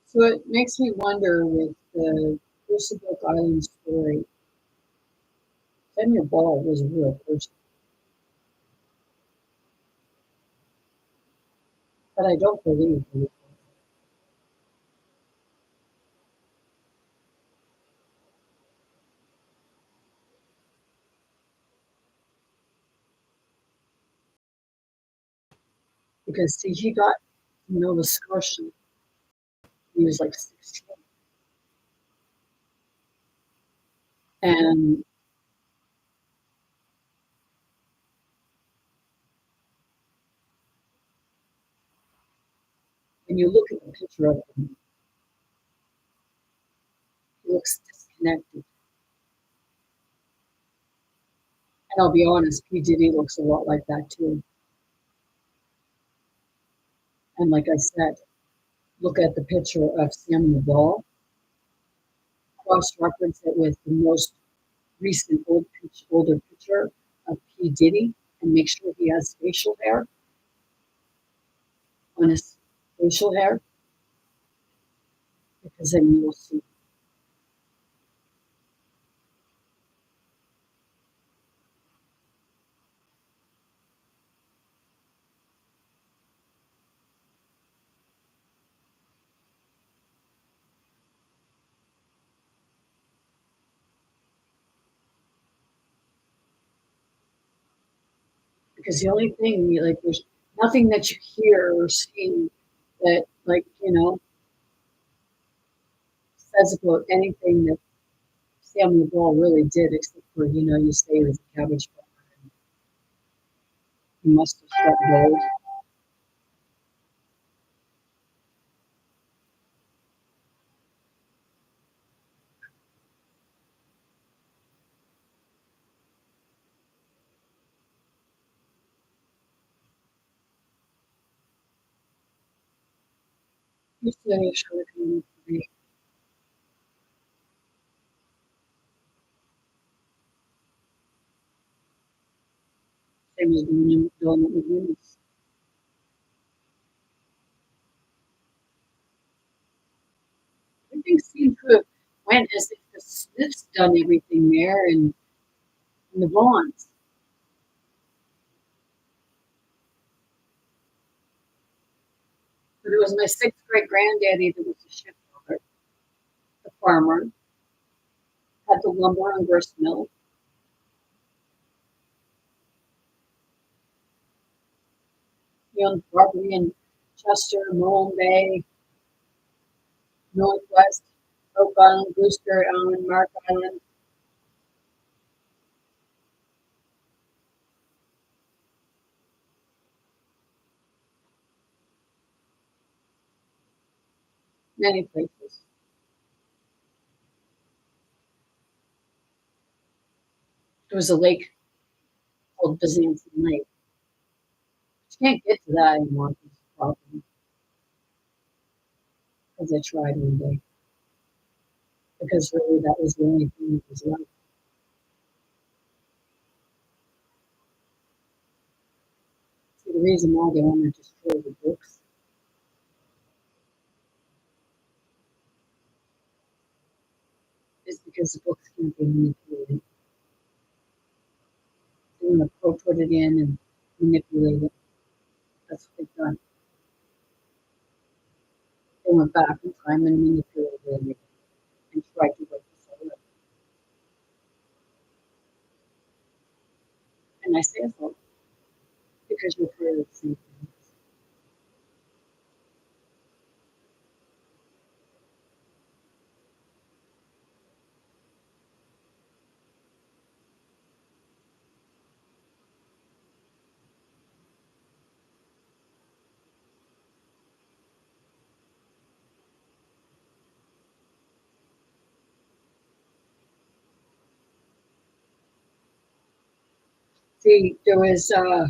So it makes me wonder with the Crucible Island story, Samuel Ball was a real person, but I don't believe he was. Because see, he got to Nova Scotia. He was like 16, and when you look at the picture of him, he looks disconnected. And I'll be honest, P Diddy looks a lot like that too. And like I said, look at the picture of Samuel Ball, cross-reference it with the most recent older picture of P Diddy, and make sure he has facial hair on his facial hair, because then you will see. Because the only thing, like, there's nothing that you hear or see that, like, says about anything that Samuel Ball really did, except for, you say he was a cabbage farmer and he must have struck gold. You say he should have come for me. Same as doing it with Eunice. Everything seemed to have went as if the Smiths done everything there and the Vaughns. But it was my sixth great granddaddy that was a shipbuilder, the farmer, had the lumber and grist mill. He owned property in Chester, Mullen Bay, Northwest, Oak Island, Gooseberry Island, Mark Island. Many places. There was a lake called Byzantine Lake. You can't get to that anymore because of the problem. Because I tried one day. Because really that was the only thing that was left. See, the reason why they want to destroy the books is because the books can't be manipulated. They want to put it in and manipulate it. That's what they've done. They went back in time and manipulated me and tried to break the soul. And I say it's all because you're part of the same thing. See, there was, I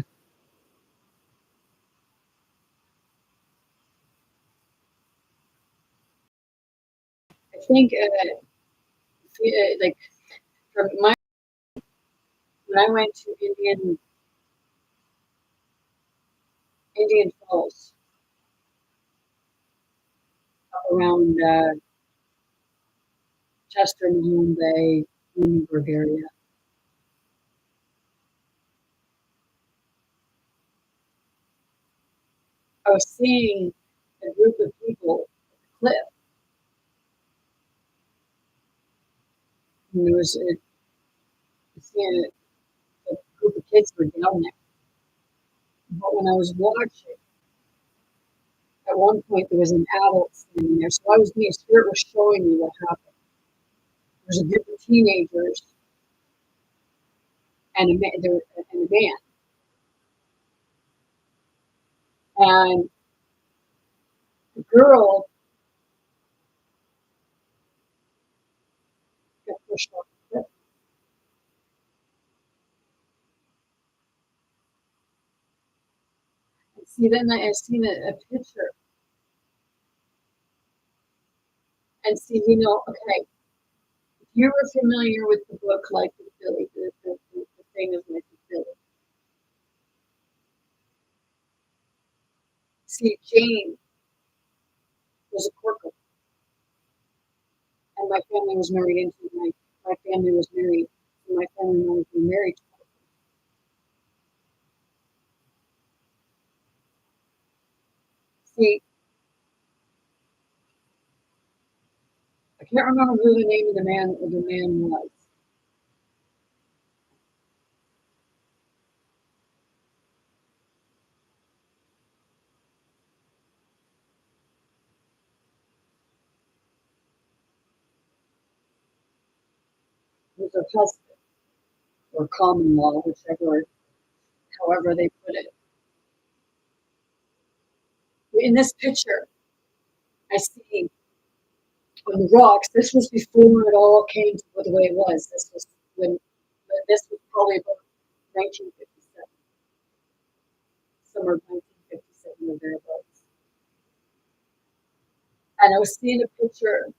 think, like, from my, when I went to Indian Falls, up around Chester, Mahone Bay, Lunenburg area, I was seeing a group of people at the cliff. And there was seeing a group of kids were down there. But when I was watching, at one point there was an adult standing there. So I was me, Spirit was showing me what happened. There was a group of teenagers and a man. And the girl got pushed off the cliff. And see, then I seen a picture. And see, okay, if you were familiar with the book Life with Billy, the thing of Life with Billy. See, Jane was a Quaker, and my family was married into my family was married. My family wanted to be married to Quakers. See, I can't remember who the name of the man was. It was her husband, or common law, however they put it. In this picture, I see on the rocks. This was before it all came to the way it was. This was probably about 1957, summer of 1957 or thereabouts. And I was seeing a picture,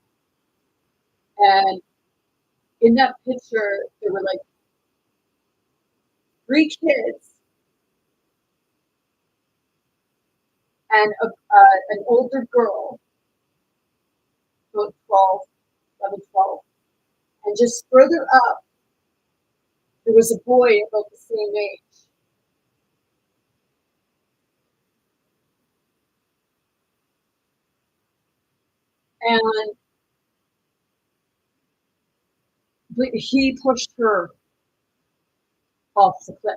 and in that picture, there were like 3 kids and an older girl, about 12, 11, 12. And just further up, there was a boy about the same age. And he pushed her off the cliff.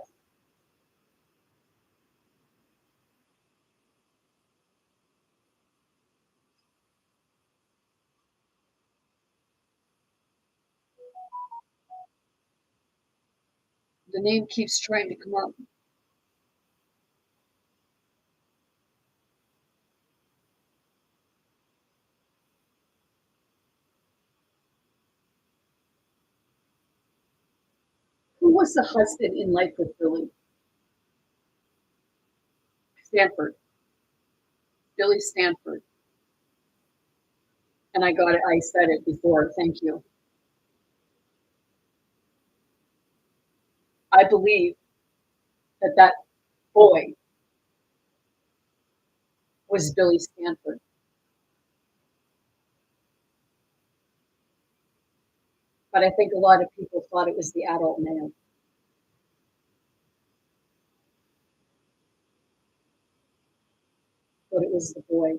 The name keeps trying to come up. Who was the husband in Life with Billy? Stanford. Billy Stanford. And I got it. I said it before. Thank you. I believe that boy was Billy Stanford. But I think a lot of people thought it was the adult man. But it was the boy.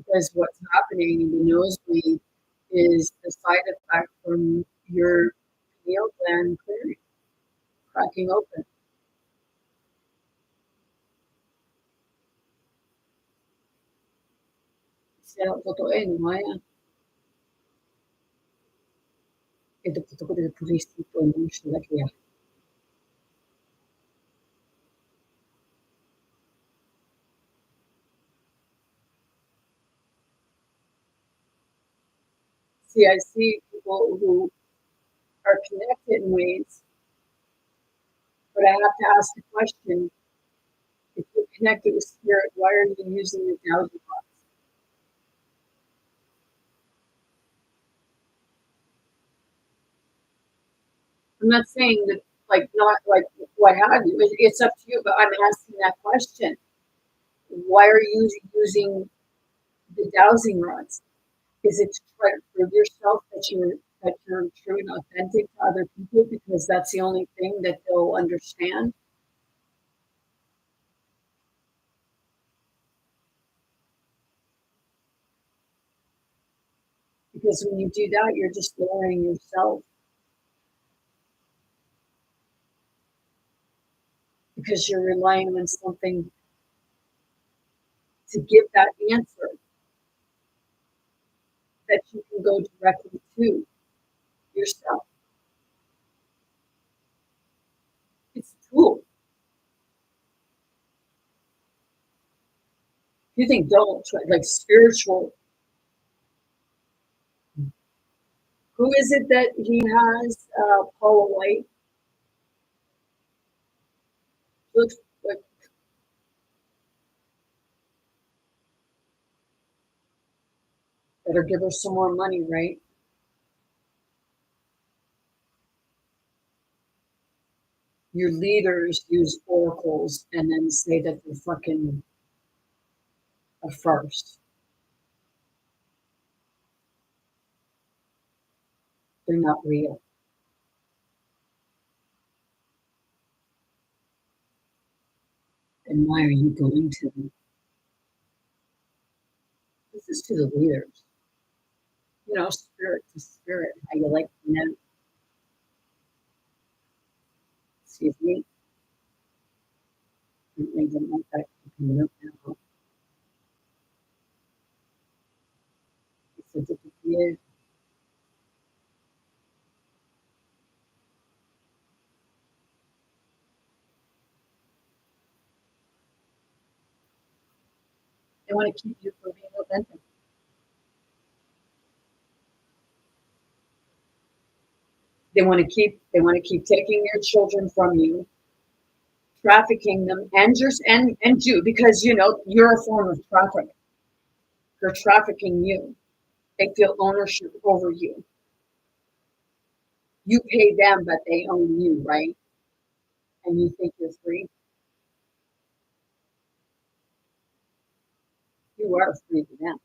because what's happening in the nosebleed is the side effect from your pineal gland clearing, cracking open. Sila totoo no yan. Ito po ko dito pulis dito nung sila kaya. See, I see people who are connected in ways, but I have to ask the question, if you're connected with spirit, why are you using the dowsing rods? I'm not saying that, like, not like what have you. It's up to you, but I'm asking that question. Why are you using the dowsing rods? Is it to try to prove yourself that you're true and authentic to other people because that's the only thing that they'll understand? Because when you do that, you're just lowering yourself because you're relying on something to give that answer that you can go directly to yourself. It's a tool. You think don't try, like spiritual. Who is it that he has? Paula White looks like better give her some more money, right? Your leaders use oracles and then say that they're fucking a farce. They're not real. And why are you going to them? This is to the leaders. You know, spirit to spirit. How you like to know? Excuse me. I don't want that coming up now. It's a different. They want to keep you from being authentic. They want to keep taking your children from you, trafficking them, and you because you know you're a form of traffic. They're trafficking you. They feel ownership over you. You pay them, but they own you, right? And you think you're free. You are free to them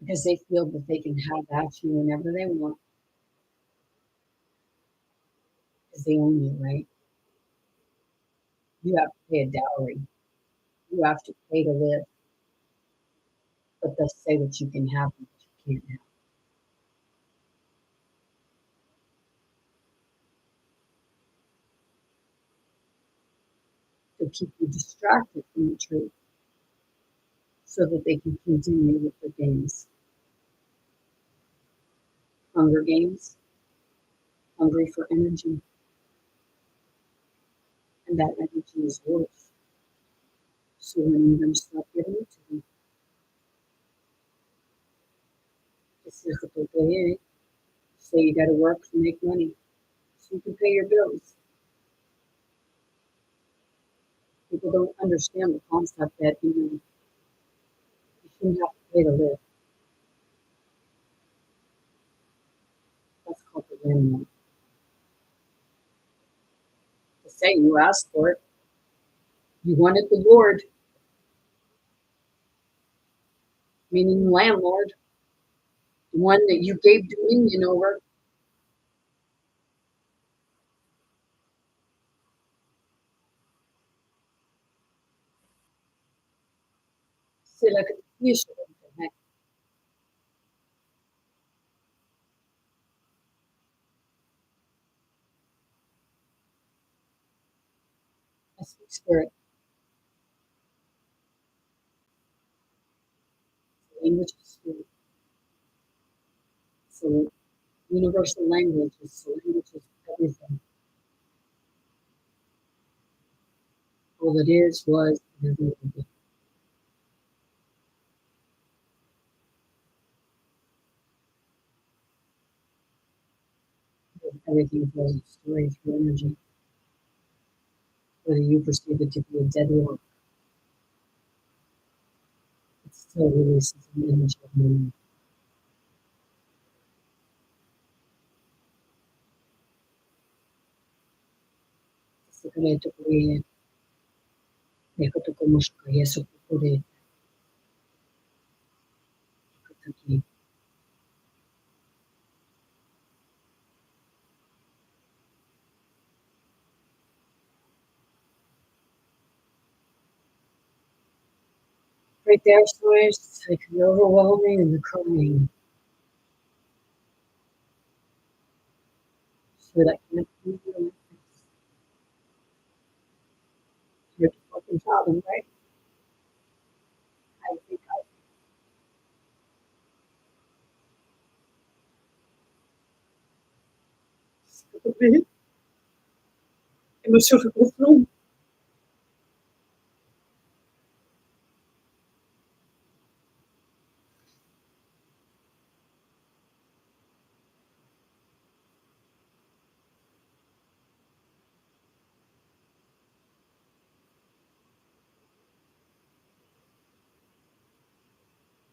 because they feel that they can have at you whenever they want because they own you, right? You have to pay a dowry. You have to pay to live, but they'll say that you can have them, but you can't have. They'll keep you distracted from the truth so that they can continue with the games. Hunger Games, hungry for energy, and that energy is yours. So when you're going to stop giving it to them, it's difficult to hear. Say you got to work to make money so you can pay your bills. People don't understand the concept that you shouldn't have to pay to live. That's called the landmark. To say you asked for it, you wanted the Lord, meaning landlord, the one that you gave dominion over. C'est like a fish or something. I speak spirit. Language is spirit. So universal language is everything. All that is, was, and ever will be. Everything tells a story through energy, whether you perceive it to be a dead rock, it still releases an energy of memory. Secreto dejo como eso por aquí. Right there, so it's like the overwhelming and the crying. So that can't be real. You're the fucking problem, right? I think I emotional control.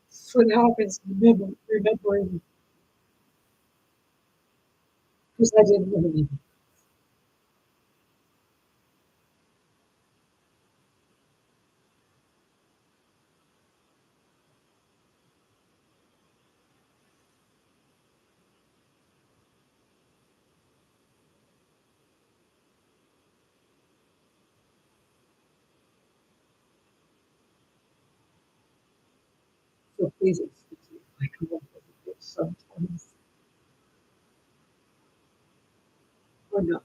So what happens, remembering, because I didn't remember. So please excuse me if I come up with a bit sometimes. Or not.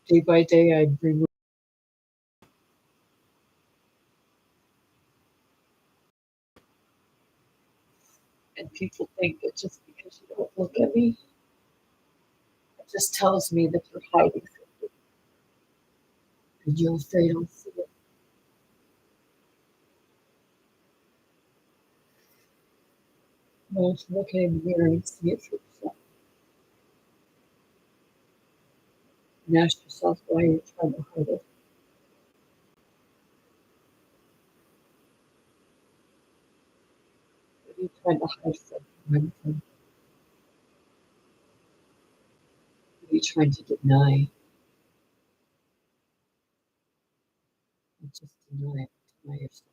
Day by day, I bring, and people think that just because you don't look at me, it just tells me that you're hiding something, and you're afraid I'll see it. Well, look in the mirror and see it for yourself. And ask yourself why you're trying to hide it. What are you trying to hide from? What are you trying to deny? Just deny it. Deny yourself.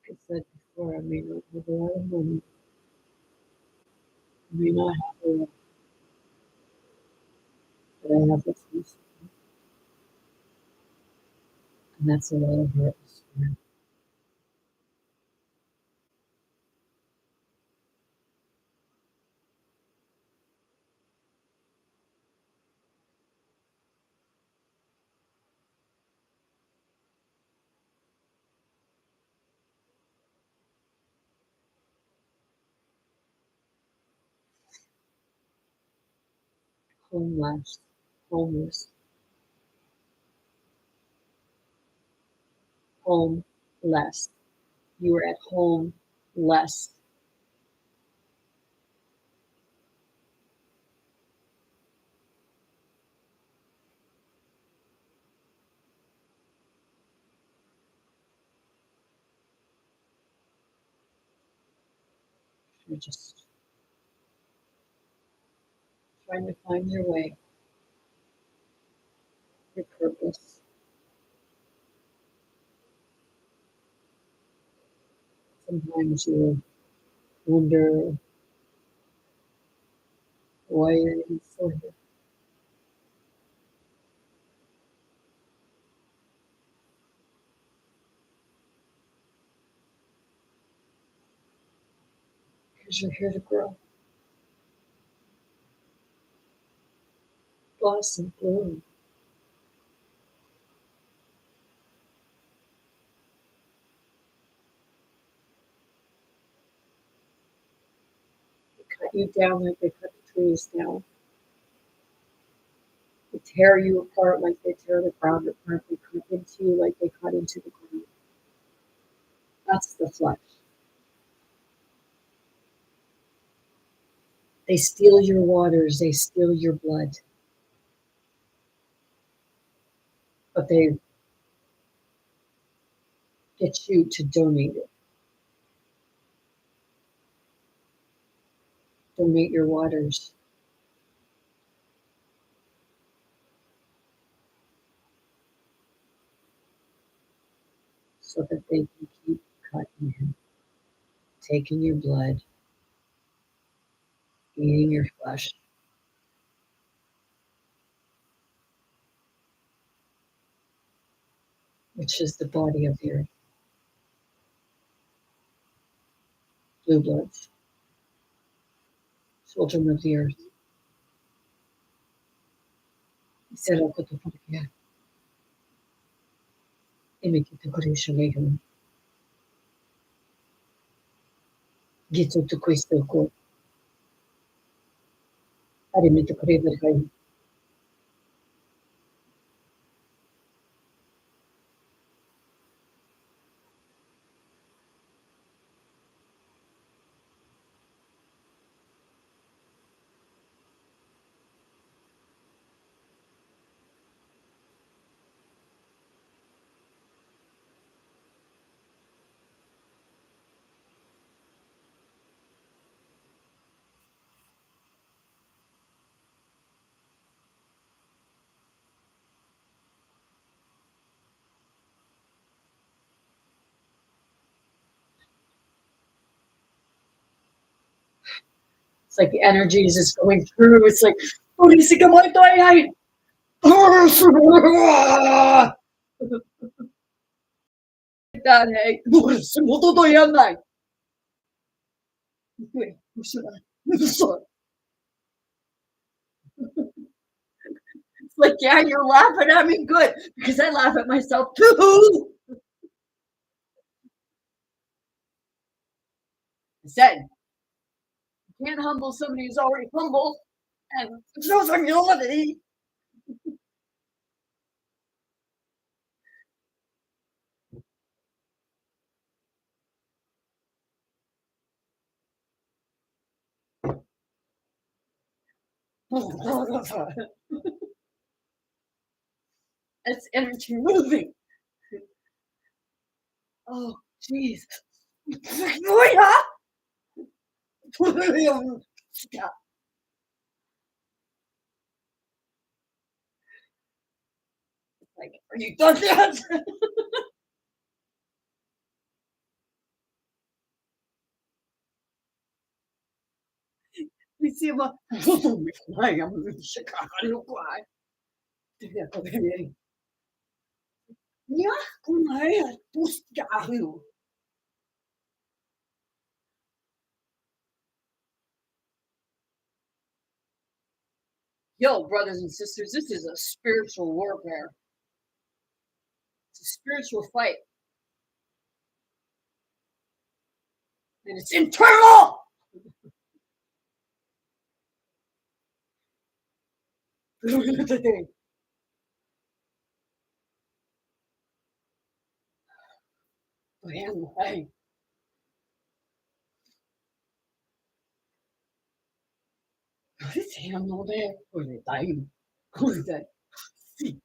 Like I said before, I may not have a lot of money. I may not have a lot, but I have what's useful. And that's a lot of hurt. Homeless, homeless. home less. You were at home less. You're just trying to find your way, your purpose. Sometimes you wonder why you're even still here. Because you're here to grow, blossom, bloom. They cut you down like they cut the trees down. They tear you apart like they tear the ground apart. They cut into you like they cut into the ground. That's the flesh. They steal your waters, they steal your blood. But they get you to donate it. Donate your waters. So that they can keep cutting you, taking your blood, eating your flesh. Which is the body of the earth. Blue bloods, children of the earth. Será que eu tô por aqui? E me quito por isso mesmo. Gito tu questo ko. Ari me to crever kai. It's like the energy is just going through. It's like, oh, you think I'm like dying? That hey, moto to yanai. It's like, yeah, you're laughing at me, good, because I laugh at myself too. I said, you can't humble somebody who's already humble, and it shows humility. It's energy moving. Oh, jeez. Like, are you done yet? We see him. I am in Chicago. Yeah, yo, brothers and sisters, this is a spiritual warfare. It's a spiritual fight. And it's internal. correndo, ay. Così siamo de così dai, così dai. Sì.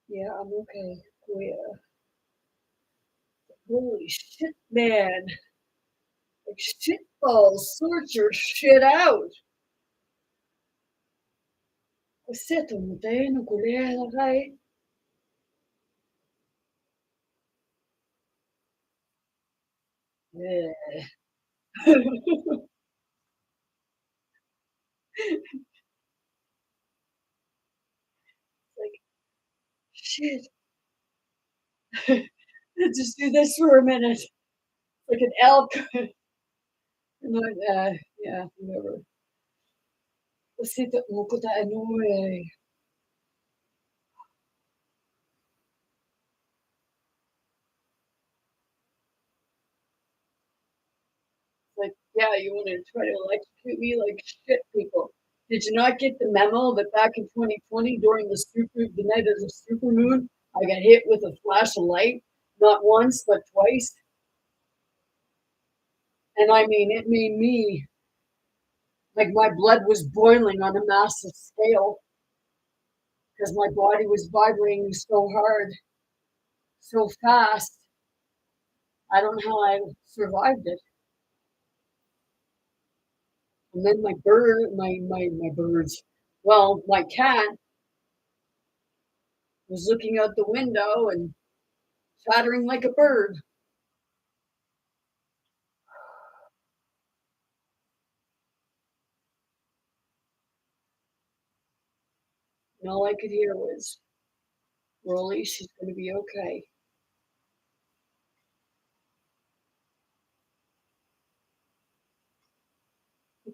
Yeah, I'm okay. Oh, yeah. Holy shit, man. Like shit balls, sort your shit out. Cos'è un treno con le Yeah. Like, shit. Let's just do this for a minute. Like an elk. Like, yeah, whatever. Così noi like, yeah, you want to try to electrocute me like shit, people. Did you not get the memo that back in 2020 during the night of the super moon, I got hit with a flash of light, not once but twice, and I mean it made me like my blood was boiling on a massive scale because my body was vibrating so hard, so fast. I don't know how I survived it. And then my birds, well, my cat was looking out the window and chattering like a bird. And all I could hear was, Rolly, she's going to be okay.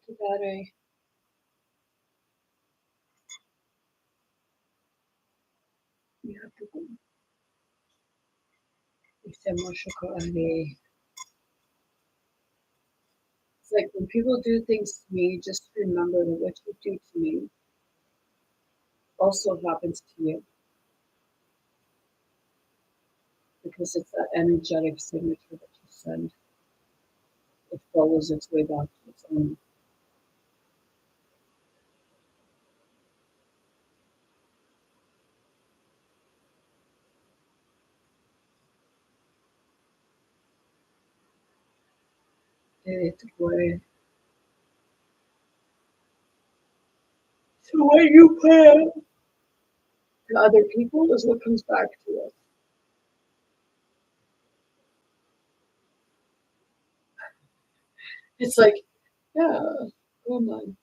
Muito bem. You have to go. It's like when people do things to me, just remember that what you do to me also happens to you because it's that energetic signature that you send. It follows its way back to its own. Way. So what you put to other people is what comes back to us. It's like, yeah, come on.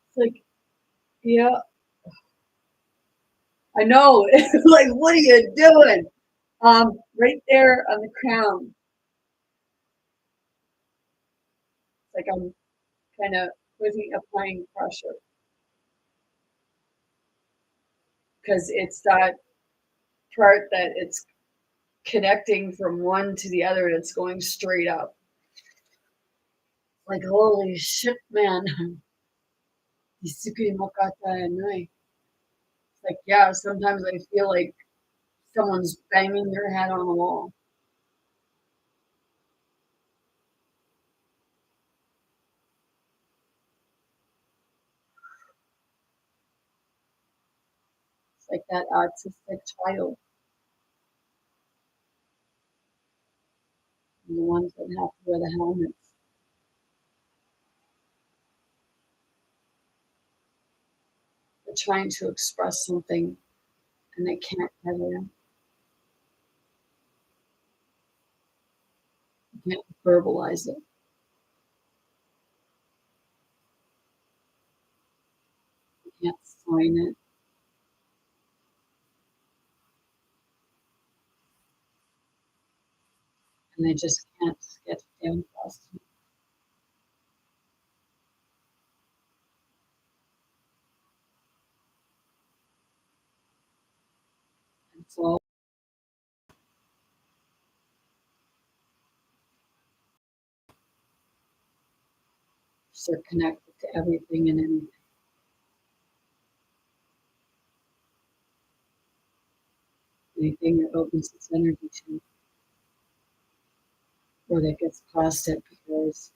It's like, yeah, I know. It's like, what are you doing? Right there on the crown. It's like I'm kind of applying pressure because it's that part that it's connecting from one to the other and it's going straight up. Like, holy shit, man. It's like, yeah, sometimes I feel like someone's banging their head on the wall. It's like that autistic child, the ones that have to wear the helmets. They're trying to express something and they can't get it. They can't verbalize it. They can't sign it. And they just can't get down fast enough. And so they're connected to everything and anything. Anything that opens its energy to, or that gets past it because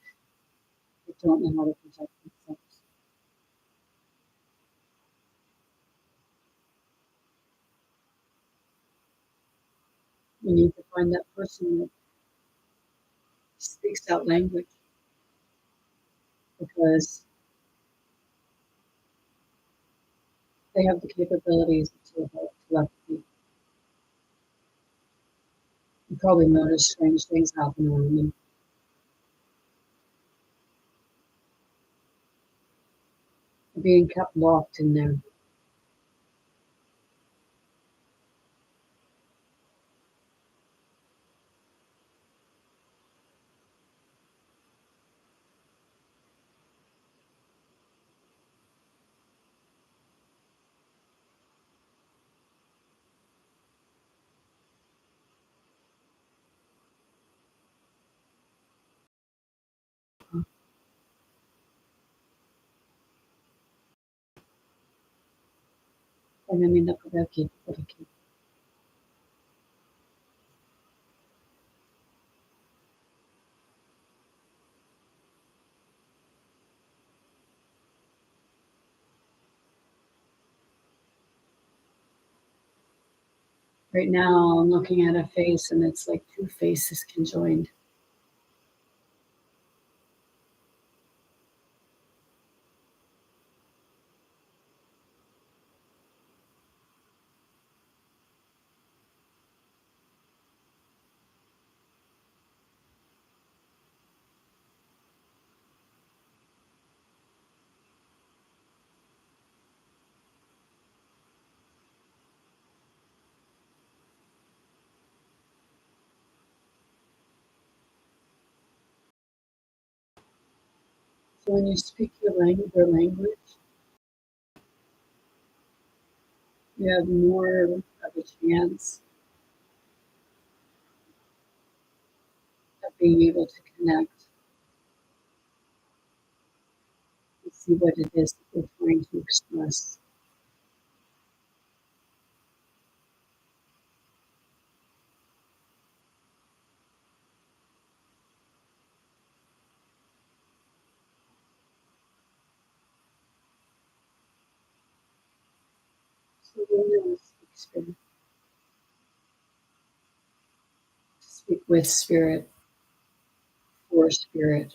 they don't know how to protect themselves. We need to find that person that speaks that language, because they have the capabilities to help telepathy. You probably notice strange things happen around them. They're being kept locked in there. And I mean, look at that kid. Right now, I'm looking at a face, and it's like two faces conjoined. So when you speak their language, you have more of a chance of being able to connect and see what it is that they're trying to express. So when you speak spirit, speak with spirit, for spirit,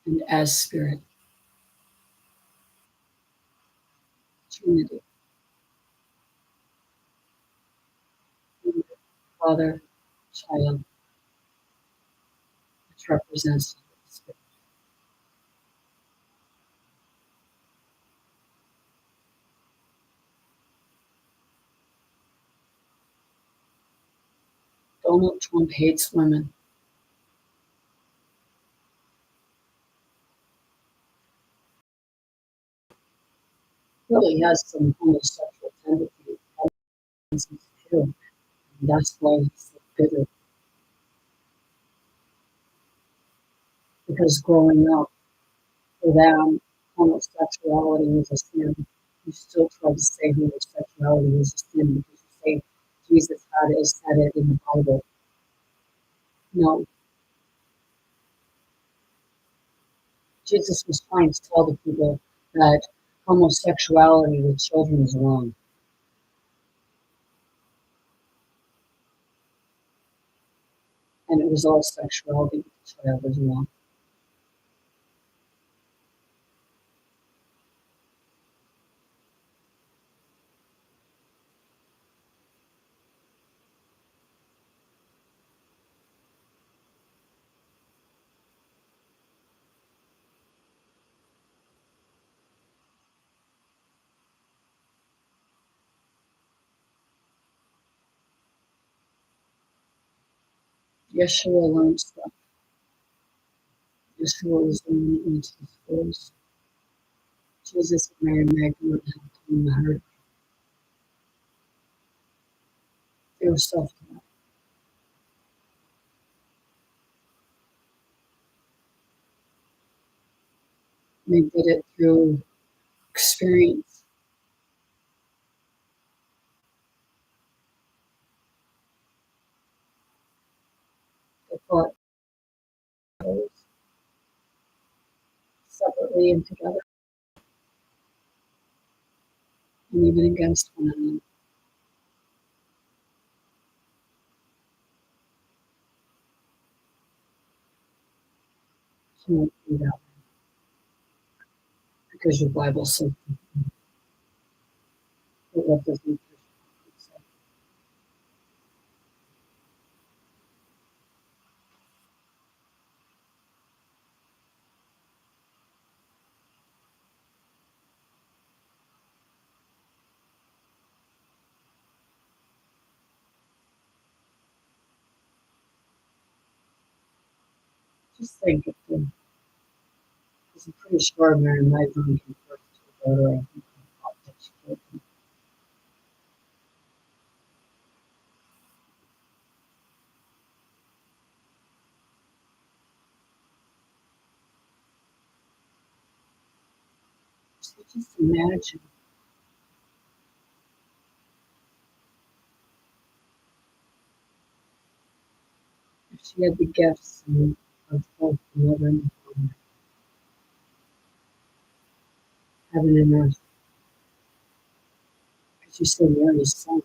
and as spirit. Trinity. Father, child, which represents the Holy Spirit. Donald Trump hates women. Really has some homosexual tendencies too. And that's why he's so bitter. Because growing up, for them, homosexuality was a sin. You still try to say homosexuality was a sin because you say Jesus said it in the Bible. No, Jesus was trying to tell the people that homosexuality with children is wrong. And it was all sexuality with the child as well. Yeshua learned stuff. Yeshua was the one that went to the schools. Jesus and Mary Magdalene helped him in the heart. They were self-taught. They did it through experience. They fought those separately and together, and even against one another. You won't do that because your Bible says, but what does New Testament say? Just think if there's a pretty extraordinary night on first to go to, I think, that she killed him. So just imagine if she had the gifts of both the mother and the father, heaven and earth. Because you said Mary's son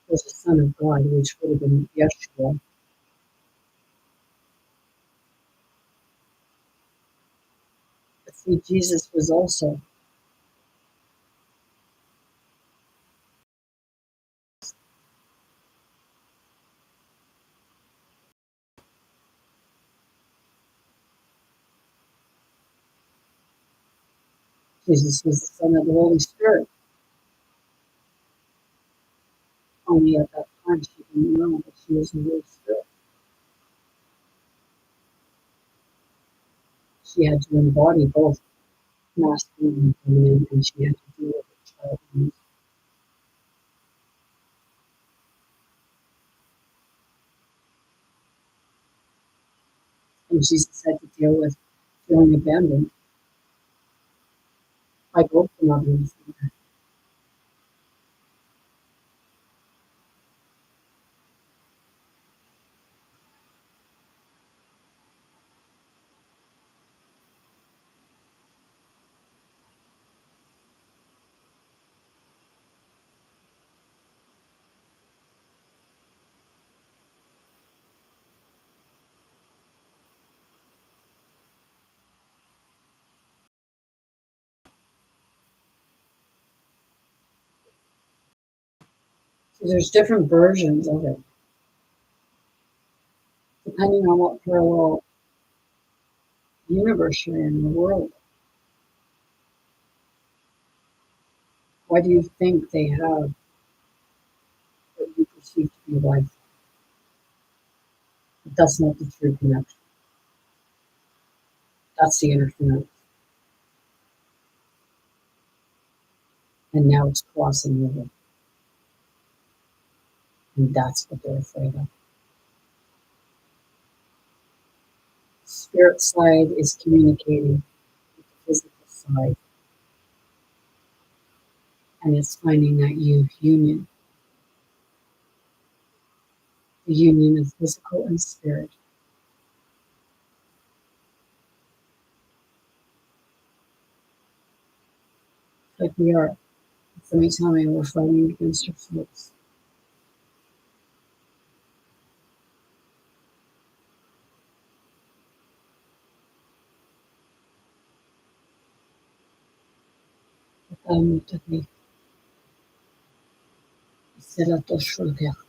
was the Son of God, which would have been Yeshua. But see, Jesus was also, Jesus was the Son of the Holy Spirit. Only at that time she didn't know that she was the Holy Spirit. She had to embody both masculine and feminine, and she had to deal with a child. And Jesus had to deal with feeling abandoned by both the mother and the father. So there's different versions of it, depending on what parallel universe you're in the world. Why do you think they have what you perceive to be life? But that's not the true connection. That's the interference. And now it's crossing over. And that's what they're afraid of. Spirit side is communicating with the physical side. And it's finding that union, the union of physical and spirit. Like we are. Somebody tell me we're fighting against ourselves. C'est la touche sur le terre.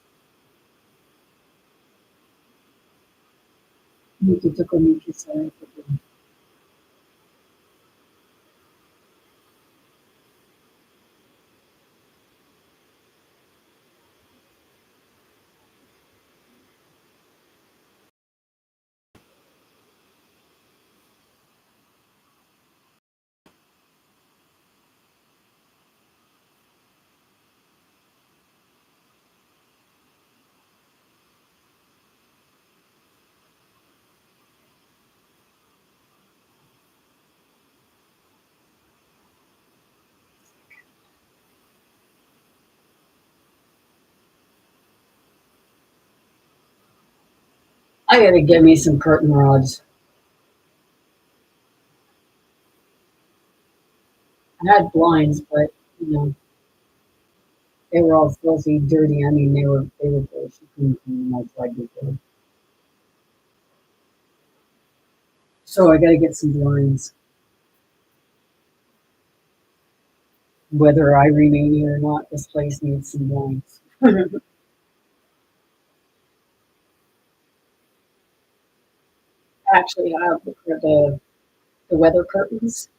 Nous qui te communiquons ça avec le Père. I gotta get me some curtain rods. I had blinds, but you know, they were all filthy, dirty. I mean, they were gross. You couldn't clean them. I tried to do it. So I gotta get some blinds, whether I remain here or not. This place needs some blinds. Actually, I have the weather curtains.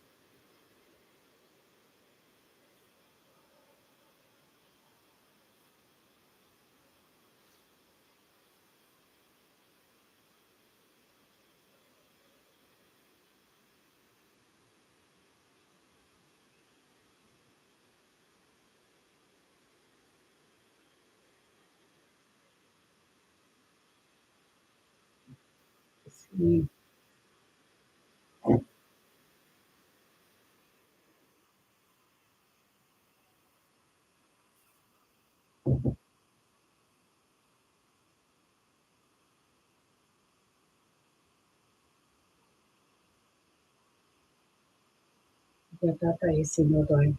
See, get that AC no die.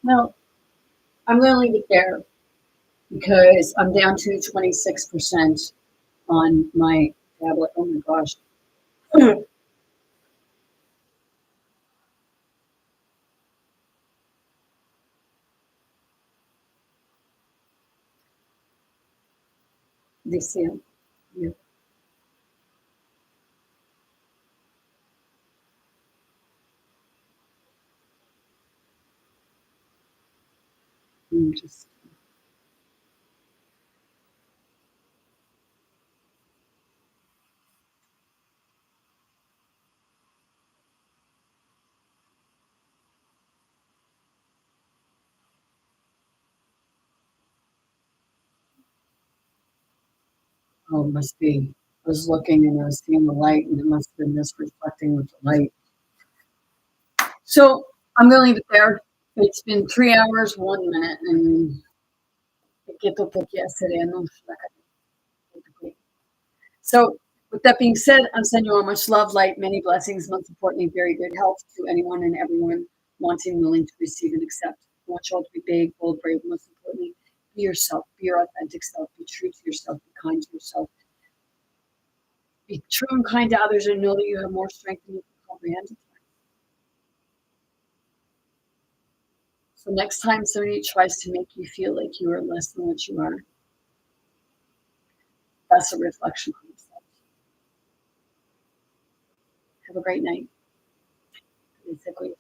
Well, I'm gonna leave it there because I'm down to 26% on my tablet. Oh my gosh. This year. Yeah. Just oh, it must be. I was looking and I was seeing the light, and it must have been this reflecting with the light. So I'm gonna leave it there. It's been 3 hours, 1 minute, and get to put yesterday. So, with that being said, I'm sending you all much love, light, many blessings, most importantly, very good health to anyone and everyone wanting, willing to receive and accept. I want you all to be big, bold, brave, most importantly, be yourself, be your authentic self, be true to yourself, be kind to yourself, be true and kind to others, and know that you have more strength than you can comprehend. So, next time somebody tries to make you feel like you are less than what you are, that's a reflection on yourself. Have a great night. It's a great